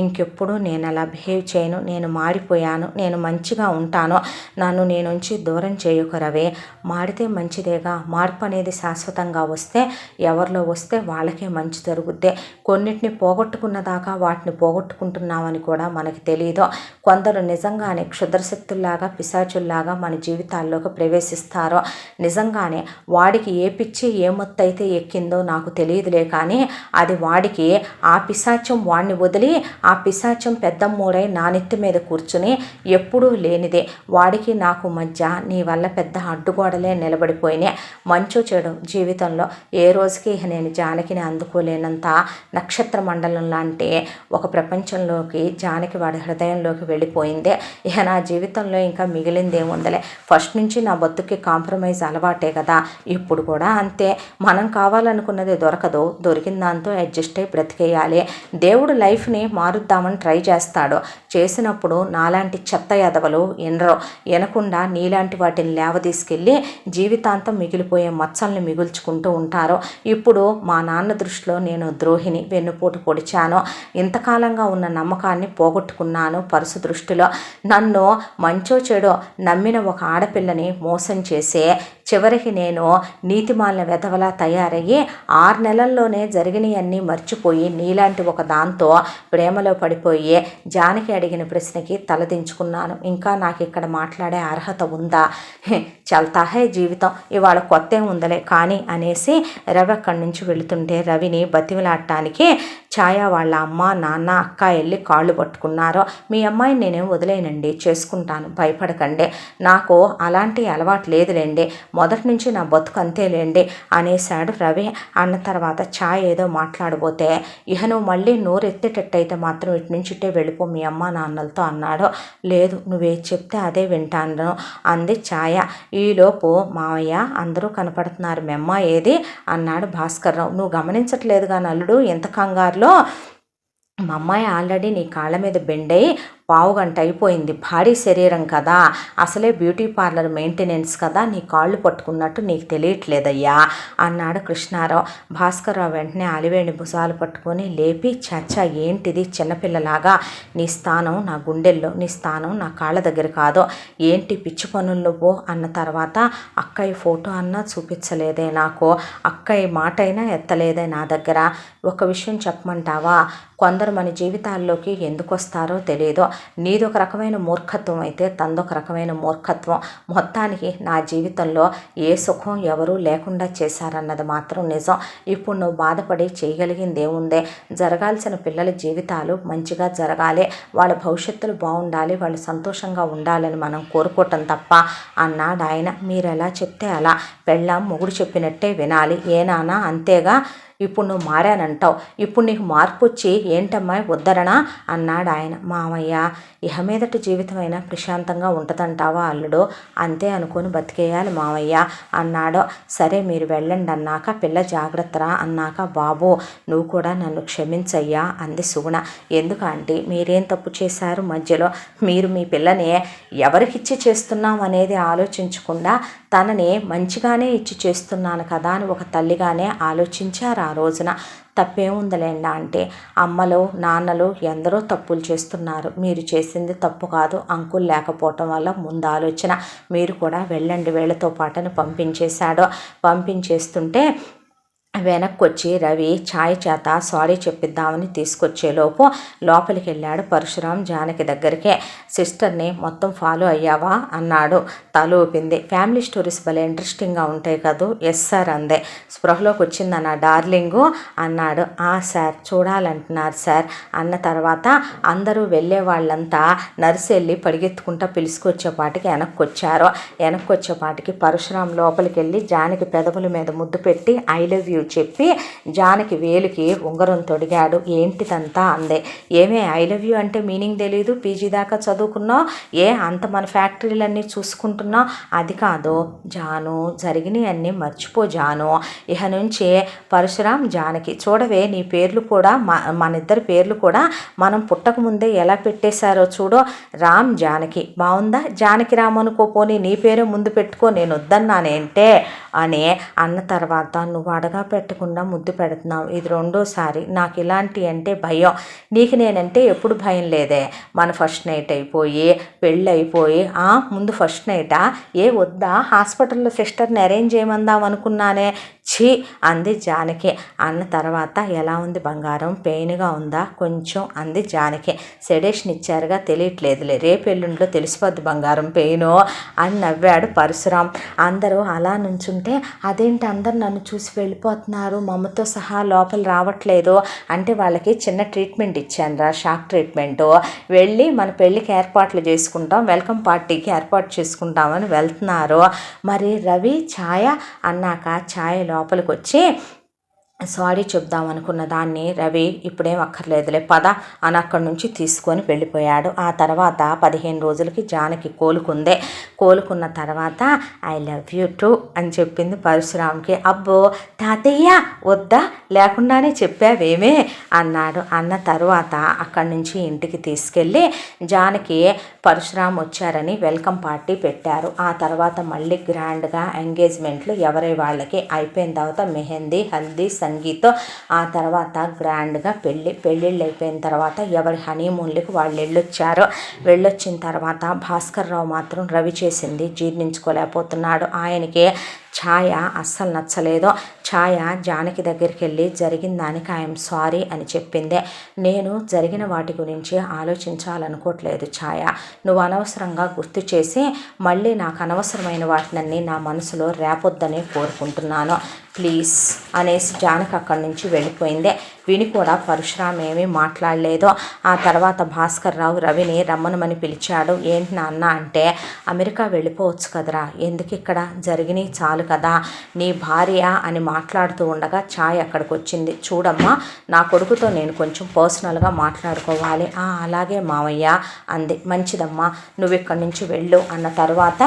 ఇంకెప్పుడు నేను అలా బిహేవ్ చేయను, నేను మారిపోయాను, నేను మంచిగా ఉంటాను, నన్ను నీ నుంచి దూరం చేయకు రవి. మారితే మంచిదేగా. మార్పు అనేది శాశ్వతంగా వస్తే ఎవరిలో వస్తే వాళ్ళకే మంచి జరుగుద్ది. కొన్నిటిని పోగొట్టుకున్న దాకా వాటిని పోగొట్టుకుంటున్నామని కూడా మనకి తెలియదు. కొందరు నిజంగానే క్షుద్రశక్తుల్లాగా పిశాచుల్లాగా మన జీవితాల్లోకి ప్రవేశిస్తారో. నిజంగానే వాడికి ఏ పిచ్చి ఏ మొత్తైతే ఎక్కిందో నాకు తెలియదులే, కానీ అది వాడికి ఆ పిశాచం వాడిని వదిలి ఆ పిశాచం పెద్దమ్మూడై నా నెత్తి మీద కూర్చుని ఎప్పుడూ లేనిదే వాడికి నాకు మధ్య నీ వల్ల పెద్ద అడ్డుగోడలే నిలబడిపోయినాయి. మంచో చెడు జీవితంలో ఏ రోజుకి నేను జానకిని అందుకోలేనంత నక్షత్ర మండలం లాంటి ఒక ప్రపంచంలోకి జానకి వాడి హృదయంలోకి వెళ్ళిపోయింది. ఇక నా జీవితంలో ఇంకా మిగిలిందేముందలే. ఫస్ట్ నుంచి నా బతుక్కి కాంప్రమైజ్ అలవాటే కదా, ఇప్పుడు కూడా అంతే. మనం కావాలనుకున్నది దొరకదు, దొరికిన దాంతో అడ్జస్ట్ అయి బ్రతికేయాలి. దేవుడు లైఫ్ని మారుద్దామని ట్రై చేస్తాడు. చేసినప్పుడు నాలాంటి చెత్త ఎదవలు వినకుండా నీలాంటి వాటిని లేవదీసుకెళ్ళి జీవితాంతం మిగిలిపోయే మచ్చల్ని మిగుల్చుకుంటూ ఉంటారు. ఇప్పుడు మా నాన్న దృష్టిలో నేను ద్రోహిని, వెన్నుపోటు పొడిచాను. ఇంతకాలంగా ఉన్న నమ్మకాన్ని పోగొట్టుకున్నాను. పరుసు దృష్టిలో నన్ను మంచో చెడో నమ్మిన ఒక ఆడపిల్లని మోసం చేసే చివరికి నేను నీతిమాలిన వెధవలా తయారయ్యి 6 నెలల్లోనే జరిగినవన్నీ మర్చిపోయి నీలాంటి ఒక దాంతో ప్రేమలో పడిపోయి జానకి అడిగిన ప్రశ్నకి తలదించుకున్నాను. ఇంకా నాకు ఇక్కడ మాట్లాడే అర్హత ఉందా? చల్తాహే జీవితం, ఇవాళ కొత్త ఉందలే కానీ అనేసి రవి అక్కడి నుంచి వెళుతుంటే రవిని బతిమలాడటానికి ఛాయ వాళ్ళ అమ్మ నాన్న అక్క వెళ్ళి కాళ్ళు పట్టుకున్నారు. మీ అమ్మాయిని నేనేం వదిలేనండి, చేసుకుంటాను, భయపడకండి, నాకు అలాంటి అలవాటు లేదులేండి, మొదటి నుంచి నా బతుకు అంతేలేండి అనేశాడు రవి. అన్న తర్వాత ఛాయ ఏదో మాట్లాడబోతే ఇహ నువ్వు మళ్ళీ నోరెత్తేటట్టయితే మాత్రం ఇటు నుంచి ఇట్టే వెళ్ళిపో మీ అమ్మ నాన్నలతో అన్నాడు. లేదు, నువ్వేది చెప్తే అదే వింటాను అంది ఛాయ. ఈలోపు మావయ్య అందరూ కనపడుతున్నారు, మెమ్మ ఏది అన్నాడు భాస్కర్రావు. నువ్వు గమనించట్లేదుగా నల్లుడు, ఎంత కంగారులో మా అమ్మాయి ఆల్రెడీ నీ కాళ్ళ మీద బెండై పావుగంట అయిపోయింది. భారీ శరీరం కదా, అసలే బ్యూటీ పార్లర్ మెయింటెనెన్స్ కదా, నీ కాళ్ళు పట్టుకున్నట్టు నీకు తెలియట్లేదయ్యా అన్నాడు కృష్ణారావు. భాస్కర్రావు వెంటనే అలివేణి భుజాలు పట్టుకొని లేపి, చచ్చా ఏంటిది చిన్నపిల్లలాగా, నీ స్థానం నా గుండెల్లో, నీ స్థానం నా కాళ్ళ దగ్గర కాదు, ఏంటి పిచ్చి పనులు నువ్వు అన్న తర్వాత అక్కయ్య ఫోటో అన్నా చూపించలేదే నాకు, అక్కయ్య మాట అయినా ఎత్తలేదే నా దగ్గర. ఒక విషయం చెప్పమంటావా, కొందరు మన జీవితాల్లోకి ఎందుకు వస్తారో తెలియదు. నీదొక రకమైన మూర్ఖత్వం అయితే తందొక రకమైన మూర్ఖత్వం. మొత్తానికి నా జీవితంలో ఏ సుఖం ఎవరూ లేకుండా చేశారన్నది మాత్రం నిజం. ఇప్పుడు నువ్వు బాధపడి చేయగలిగింది ఏముందే? జరగాల్సిన పిల్లల జీవితాలు మంచిగా జరగాలి, వాళ్ళ భవిష్యత్తులు బాగుండాలి, వాళ్ళు సంతోషంగా ఉండాలని మనం కోరుకోవటం తప్ప అన్నాడు ఆయన. మీరు ఎలా చెప్తే అలా, పెళ్ళాం మొగుడు చెప్పినట్టే వినాలి, ఏనానా అంతేగా. ఇప్పుడు నువ్వు మారానంటావు, ఇప్పుడు నీకు మార్పు వచ్చి ఏంటమ్మా ఉద్ధరణ అన్నాడు ఆయన. మామయ్య, ఇహ మీదటి జీవితమైనా ప్రశాంతంగా ఉంటుందంటావా అల్లుడు? అంతే అనుకుని బతికేయాలి మామయ్య అన్నాడు. సరే మీరు వెళ్ళండి అన్నాక, పిల్ల జాగ్రత్తరా అన్నాక, బాబు నువ్వు కూడా నన్ను క్షమించయ్యా అంది సుగుణ. ఎందుకంటే మీరేం తప్పు చేశారు మధ్యలో? మీరు మీ పిల్లని ఎవరికిచ్చి చేస్తున్నాం అనేది ఆలోచించకుండా తనని మంచిగానే ఇచ్చి చేస్తున్నాను కదా అని ఒక తల్లిగానే ఆలోచించారు ఆ రోజున. తప్పేముందలేండా అంటే, అమ్మలు నాన్నలు ఎందరో తప్పులు చేస్తున్నారు, మీరు చేసింది తప్పు కాదు, అంకుల్ లేకపోవటం వల్ల ముందు ఆలోచన, మీరు కూడా వెళ్ళండి వీళ్ళతో పాటని పంపించేశాడు. పంపించేస్తుంటే వెనక్కి వచ్చి రవి ఛాయ్ చేత సారీ చెప్పిద్దామని తీసుకొచ్చేలోపు లోపలికి వెళ్ళాడు పరశురాం జానకి దగ్గరికి. సిస్టర్ని మొత్తం ఫాలో అయ్యావా అన్నాడు. తల ఊపింది. ఫ్యామిలీ స్టోరీస్ భలే ఇంట్రెస్టింగ్గా ఉంటాయి కదూ. ఎస్ సార్ అందే. స్పృహలోకి వచ్చిందన్న డార్లింగు అన్నాడు. సార్ చూడాలంటున్నారు సార్ అన్న తర్వాత అందరూ వెళ్ళే వాళ్ళంతా నర్సు వెళ్ళి పరిగెత్తుకుంటా పిలుచుకొచ్చేపాటికి వెనక్కి వచ్చేపాటికి పరశురాం లోపలికి వెళ్ళి జానకి పెదవుల మీద ముద్దు పెట్టి ఐ లవ్ యూ చెప్పి జానకి వేలుకి ఉంగరం తొడిగాడు. ఏంటిదంతా అందే. ఏమే ఐ లవ్ యూ అంటే మీనింగ్ తెలీదు, పీజీ దాకా చదువుకున్నావు, అంత మన ఫ్యాక్టరీలన్నీ చూసుకుంటున్నావు? అది కాదు జాను, జరిగినవి అన్నీ మర్చిపో జాను. ఇహ నుంచి పరశురాం జానకి చూడవే, నీ పేర్లు కూడా మన ఇద్దరి పేర్లు కూడా మనం పుట్టకముందే ఎలా పెట్టేశారో చూడు. రామ్ జానకి బాగుందా? జానకి రామ్ అనుకోపోని నీ పేరే ముందు పెట్టుకో, నేను వద్దన్నానేంటే అని అన్న తర్వాత, నువ్వు అడగా పెట్టకుండా ముద్దు పెడుతున్నావు, ఇది రెండోసారి. నాకు ఇలాంటి అంటే భయం. నీకు నేనంటే ఎప్పుడు భయం లేదే. మన ఫస్ట్ నైట్ అయిపోయి పెళ్ళి అయిపోయి ముందు ఫస్ట్ నైటా? వద్దా? హాస్పిటల్లో సిస్టర్ని అరేంజ్ చేయమందాం అనుకున్నానే. ఛీ అంది జానకి. అన్న తర్వాత, ఎలా ఉంది బంగారం, పెయిన్గా ఉందా కొంచెం అంది జానకి. సెడేషన్ ఇచ్చారుగా తెలియట్లేదులే, రేపు ఎల్లుండిలో తెలిసిపోద్ది బంగారం పెయిను అని నవ్వాడు పరశురాం. అందరూ అలా నుంచుంటే, అదేంటి అందరు నన్ను చూసి వెళ్ళిపోతున్నారు, మమ్మతో సహా లోపల రావట్లేదు అంటే, వాళ్ళకి చిన్న ట్రీట్మెంట్ ఇచ్చానురా, షాక్ ట్రీట్మెంటు. వెళ్ళి మన పెళ్ళికి ఏర్పాట్లు చేసుకుంటాం, వెల్కమ్ పార్టీకి ఏర్పాటు చేసుకుంటామని వెళ్తున్నారు. మరి రవి ఛాయ అన్నాక ఛాయ లోపలికి వచ్చి సారీ చెప్దాం అనుకున్న దాన్ని రవి ఇప్పుడేం అక్కర్లేదులే పద అని అక్కడి నుంచి తీసుకొని వెళ్ళిపోయాడు. ఆ తర్వాత 15 రోజులకి జానకి కోలుకున్న తర్వాత ఐ లవ్ యూ టూ అని చెప్పింది పరశురాంకి. అబ్బో తాతయ్య వద్దా, లేకుండానే చెప్పావేమే అన్నాడు. అన్న తర్వాత అక్కడి నుంచి ఇంటికి తీసుకెళ్ళి జానకి పరశురాం వచ్చారని వెల్కమ్ పార్టీ పెట్టారు. ఆ తర్వాత మళ్ళీ గ్రాండ్గా ఎంగేజ్మెంట్లు ఎవరి వాళ్ళకి అయిపోయిన తర్వాత మెహందీ, హల్దీ, సంగీతం, ఆ తర్వాత గ్రాండ్గా పెళ్ళిళ్ళు అయిపోయిన తర్వాత ఎవరి హనీమూన్లకు వాళ్ళు వెళ్ళొచ్చిన తర్వాత భాస్కర్ రావు మాత్రం రవి చేసింది జీర్ణించుకోలేకపోతున్నాడు. ఆయనకి ఛాయ అస్సలు నచ్చలేదు. ఛాయ జానకి దగ్గరికి వెళ్ళి జరిగిన దానికి ఐఎమ్ సారీ అని చెప్పింది. నేను జరిగిన వాటి గురించి ఆలోచించాలనుకోవట్లేదు ఛాయ, నువ్వు అనవసరంగా గుర్తు చేసి మళ్ళీ నాకు అనవసరమైన వాటినన్నీ నా మనసులో రేపొద్దని కోరుకుంటున్నాను ప్లీజ్ అనేసి జానకి అక్కడి నుంచి వెళ్ళిపోయింది. విని కూడా పరశురాం ఏమీ మాట్లాడలేదు. ఆ తర్వాత భాస్కర్ రావు రవిని రమ్మనమని పిలిచాడు. ఏంటి నాన్న అంటే, అమెరికా వెళ్ళిపోవచ్చు కదరా, ఎందుకు ఇక్కడ, జరిగినాయి చాలు కదా, నీ భార్య అని మాట్లాడుతూ ఉండగా ఛాయ్ అక్కడికి వచ్చింది. చూడమ్మా, నా కొడుకుతో నేను కొంచెం పర్సనల్గా మాట్లాడుకోవాలి. అలాగే మావయ్య అంది. మంచిదమ్మా, నువ్వు ఇక్కడి నుంచి వెళ్ళు అన్న తర్వాత,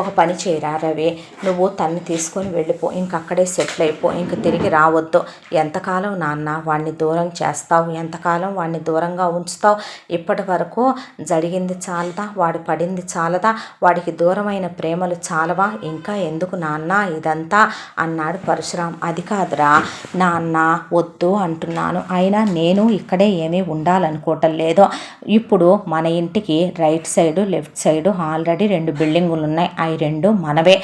ఒక పని చేయరా రవి, నువ్వు తన్ని తీసుకొని వెళ్ళిపో, ఇంకక్కడే సెటిల్ అయిపో, ఇంక తిరిగి రావద్దు. ఎంతకాలం నాన్న వాడిని దూరం చేస్తావు, ఎంతకాలం వాడిని దూరంగా ఉంచుతావు? ఇప్పటి వరకు జరిగింది చాలదా, వాడు పడింది చాలదా, వాడికి దూరమైన ప్రేమలు చాలవా, ఇంకా ఎందుకు నాన్న ఇదంతా అన్నాడు పరశురాం. అది కాదురా నాన్న, వద్దు అంటున్నాను. అయినా నేను ఇక్కడే ఏమీ ఉండాలనుకోవటం లేదు. ఇప్పుడు మన ఇంటికి right side left side already 2 బిల్డింగులు ఉన్నాయి, అవి 2 మనవే.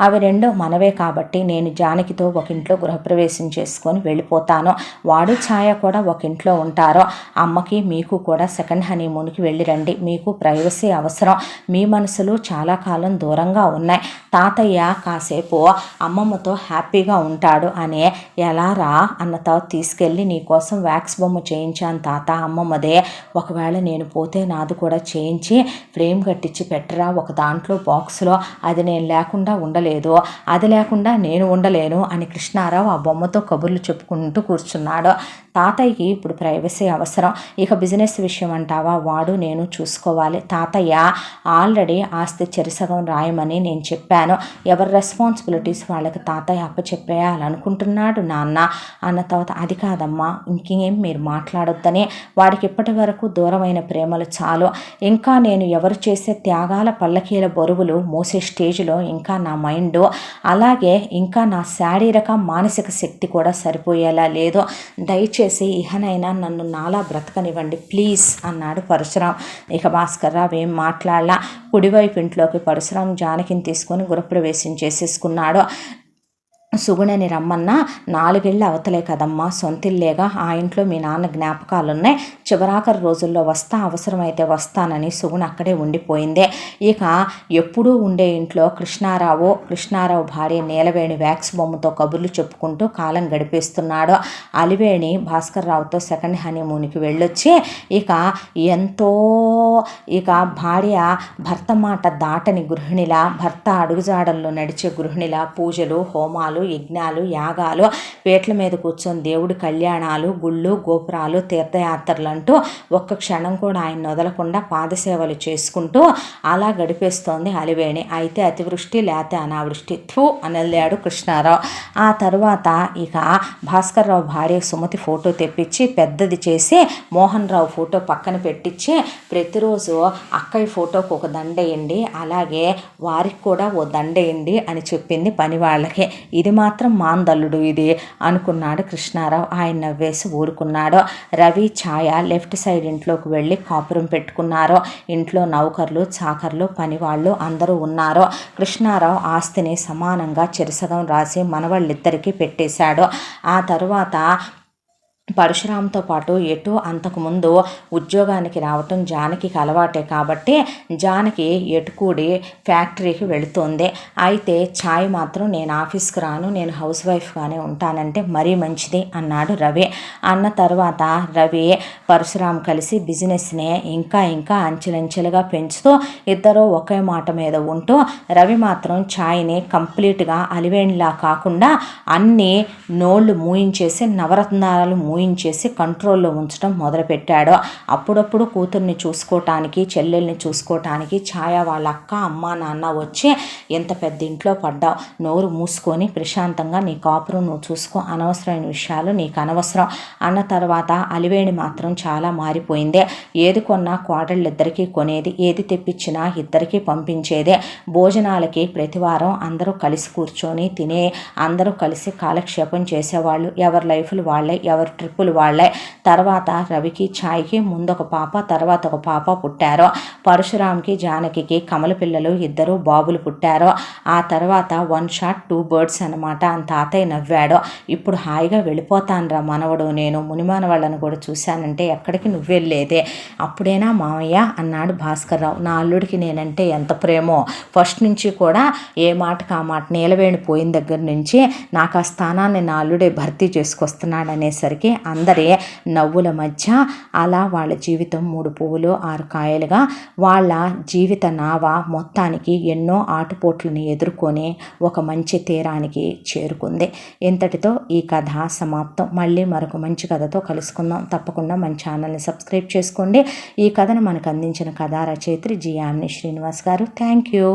అవి 2 మనవే కాబట్టి నేను జానకితో ఒక ఇంట్లో గృహప్రవేశం చేసుకొని వెళ్ళిపోతాను. వాడు ఛాయ కూడా ఒక ఇంట్లో ఉంటారు. అమ్మకి మీకు కూడా సెకండ్ హనీమూన్కి వెళ్ళి రండి, మీకు ప్రైవసీ అవసరం, మీ మనసులు చాలా కాలం దూరంగా ఉన్నాయి. తాతయ్య కాసేపు అమ్మమ్మతో హ్యాపీగా ఉంటాడు అని. ఎలా రా అన్న తర్వాత, తీసుకెళ్ళి నీకోసం వ్యాక్స్ బొమ్మ చేయించాను తాత, అమ్మమ్మదే, ఒకవేళ నేను పోతే నాది కూడా చేయించి ఫ్రేమ్ కట్టించి పెట్టరా ఒక దాంట్లో బాక్స్లో అది నేను లేకుండా ఉండలేదు, అది లేకుండా నేను ఉండలేను అని కృష్ణారావు ఆ బొమ్మతో కబుర్లు చెప్పుకుంటూ కూర్చున్నాడు. తాతయ్యకి ఇప్పుడు ప్రైవసీ అవసరం, ఇక బిజినెస్ విషయం అంటావా వాడు నేను చూసుకోవాలి. తాతయ్య ఆల్రెడీ ఆస్తి చెరిసగం రాయమని నేను చెప్పాను, ఎవరి రెస్పాన్సిబిలిటీస్ వాళ్ళకి తాతయ్య అప్పచెప్పేయాలనుకుంటున్నాడు నాన్న అన్న తర్వాత, అది కాదమ్మా ఇంకేం మీరు మాట్లాడొద్దని, వాడికి ఇప్పటి వరకు దూరమైన ప్రేమలు చాలు, ఇంకా నేను ఎవరు చేసే త్యాగాల పల్లకీల బరువులు మోసే స్టేజ్లో ఇంకా నా మైండ్, అలాగే ఇంకా నా శారీరక మానసిక శక్తి కూడా సరిపోయేలా లేదు, దయచేసి ఇహనైనా నన్ను నాలా బ్రతకనివ్వండి ప్లీజ్ అన్నాడు పరశురాం. ఇక భాస్కర్ రావు ఏం మాట్లాడలా. కుడివైపు ఇంట్లోకి పరశురాం జానకిని తీసుకొని గృహప్రవేశం చేసేసుకున్నాడు. సుగుణని రమ్మన్నా 4 ఏళ్ళ అవతలే కదమ్మా, సొంతిల్లేగా, ఆ ఇంట్లో మీ నాన్న జ్ఞాపకాలున్నాయి, చివరాఖరి రోజుల్లో వస్తా, అవసరమైతే వస్తానని సుగుణ అక్కడే ఉండిపోయింది. ఇక ఎప్పుడూ ఉండే ఇంట్లో కృష్ణారావు భార్య నీలవేణి వ్యాక్స్ బొమ్మతో కబుర్లు చెప్పుకుంటూ కాలం గడిపేస్తున్నాడు. అలివేణి భాస్కర్ రావుతో సెకండ్ హనీమూన్కి వెళ్ళొచ్చి ఇక భార్య భర్త మాట దాటని గృహిణిలా, భర్త అడుగుజాడల్లో నడిచే గృహిణిలా పూజలు, హోమాలు, యజ్ఞాలు, యాగాలు, పేట్ల మీద కూర్చొని దేవుడి కళ్యాణాలు, గుళ్ళు, గోపురాలు, తీర్థయాత్రలు అంటూ ఒక్క క్షణం కూడా ఆయన వదలకుండా పాదసేవలు చేసుకుంటూ అలా గడిపేస్తోంది అలివేణి. అయితే అతివృష్టి లేతే అనావృష్టి అనలేడు కృష్ణారావు. ఆ తరువాత ఇక భాస్కర్ రావు భార్య సుమతి ఫోటో తెప్పించి పెద్దది చేసి మోహన్ రావు ఫోటో పక్కన పెట్టించి ప్రతిరోజు అక్కయ్య ఫోటోకు ఒక దండేయండి, అలాగే వారికి కూడా ఓ దండేయండి అని చెప్పింది పని వాళ్ళకి. ఇది మాత్రం మాందల్లుడు ఇది అనుకున్నాడు కృష్ణారావు. ఆయన నవ్వేసి ఊరుకున్నాడు. రవి, ఛాయ లెఫ్ట్ సైడ్ ఇంట్లోకి వెళ్ళి కాపురం పెట్టుకున్నారు. ఇంట్లో నౌకర్లు, చాకర్లు, పనివాళ్ళు అందరూ ఉన్నారు. కృష్ణారావు ఆస్తిని సమానంగా చెరిసగం రాసి మనవాళ్ళిద్దరికీ పెట్టేశాడు. ఆ తరువాత పరశురాంతో పాటు ఎటు అంతకుముందు ఉద్యోగానికి రావటం జానకికి అలవాటే కాబట్టి జానకి ఎటుకూడి ఫ్యాక్టరీకి వెళుతోంది. అయితే ఛాయ్ మాత్రం నేను ఆఫీస్కి రాను, నేను హౌస్ వైఫ్గానే ఉంటానంటే మరీ మంచిది అన్నాడు రవి. అన్న తర్వాత రవి పరశురాం కలిసి బిజినెస్ని ఇంకా అంచెలంచెలుగా పెంచుతూ ఇద్దరూ ఒకే మాట మీద ఉంటూ, రవి మాత్రం ఛాయ్ని కంప్లీట్గా అలివేణిలా కాకుండా అన్ని నోళ్ళు మూయించేసి నవరత్నాలు మూయించేసి కంట్రోల్లో ఉంచడం మొదలుపెట్టాడు. అప్పుడప్పుడు కూతుర్ని చూసుకోవటానికి, చెల్లెల్ని చూసుకోవటానికి ఛాయ వాళ్ళ అక్క, అమ్మ, నాన్న వచ్చి ఎంత పెద్ద ఇంట్లో పడ్డావు, నోరు మూసుకొని ప్రశాంతంగా నీ కాపురం నువ్వు చూసుకో, అనవసరమైన విషయాలు నీకు అనవసరం అన్న తర్వాత అలివేణి మాత్రం చాలా మారిపోయింది. ఏది కొన్నా కోడళ్ళిద్దరికీ కొనేది, ఏది తెప్పించినా ఇద్దరికీ పంపించేదే. భోజనాలకి ప్రతివారం అందరూ కలిసి కూర్చొని తినే, అందరూ కలిసి కాలక్షేపం చేసేవాళ్ళు. ఎవరి లైఫ్లు వాళ్ళే, ఎవరి ట్రిప్పులు వాళ్ళే. తర్వాత రవికి, ఛాయ్కి ముందొక పాప, తర్వాత ఒక పాప పుట్టారు. పరశురాంకి, జానకికి కమల పిల్లలు, ఇద్దరు బాబులు పుట్టారు. ఆ తర్వాత 1 shot 2 birds అనమాట. అని తాతయ్య నవ్వాడు. ఇప్పుడు హాయిగా వెళ్ళిపోతానురా మనవడు, నేను మునిమాన వాళ్ళని కూడా చూశానంటే ఎక్కడికి నువ్వు వెళ్ళేదే, అప్పుడేనా మామయ్య అన్నాడు భాస్కర్ రావు. నా అల్లుడికి నేనంటే ఎంత ప్రేమో, ఫస్ట్ నుంచి కూడా ఏ మాటకు ఆ మాట, నీలవేణి పోయిన దగ్గర నుంచి నాకు ఆ స్థానాన్ని నా అల్లుడే భర్తీ చేసుకొస్తున్నాడు అనేసరికి అందరి నవ్వుల మధ్య అలా వాళ్ళ జీవితం 3 పువ్వులు 6 కాయలుగా, వాళ్ళ జీవిత నావ మొత్తానికి ఎన్నో ఆటుపోట్లను ఎదుర్కొని ఒక మంచి తీరానికి చేరుకుంది. ఇంతటితో ఈ కథ సమాప్తం. మళ్ళీ మరొక మంచి కథతో కలుసుకుందాం. తప్పకుండా మన ఛానల్ని సబ్స్క్రైబ్ చేసుకోండి. ఈ కథను మనకు అందించిన కథా రచయిత్రి జి. యామిని శ్రీనివాస్ గారు. Thank you.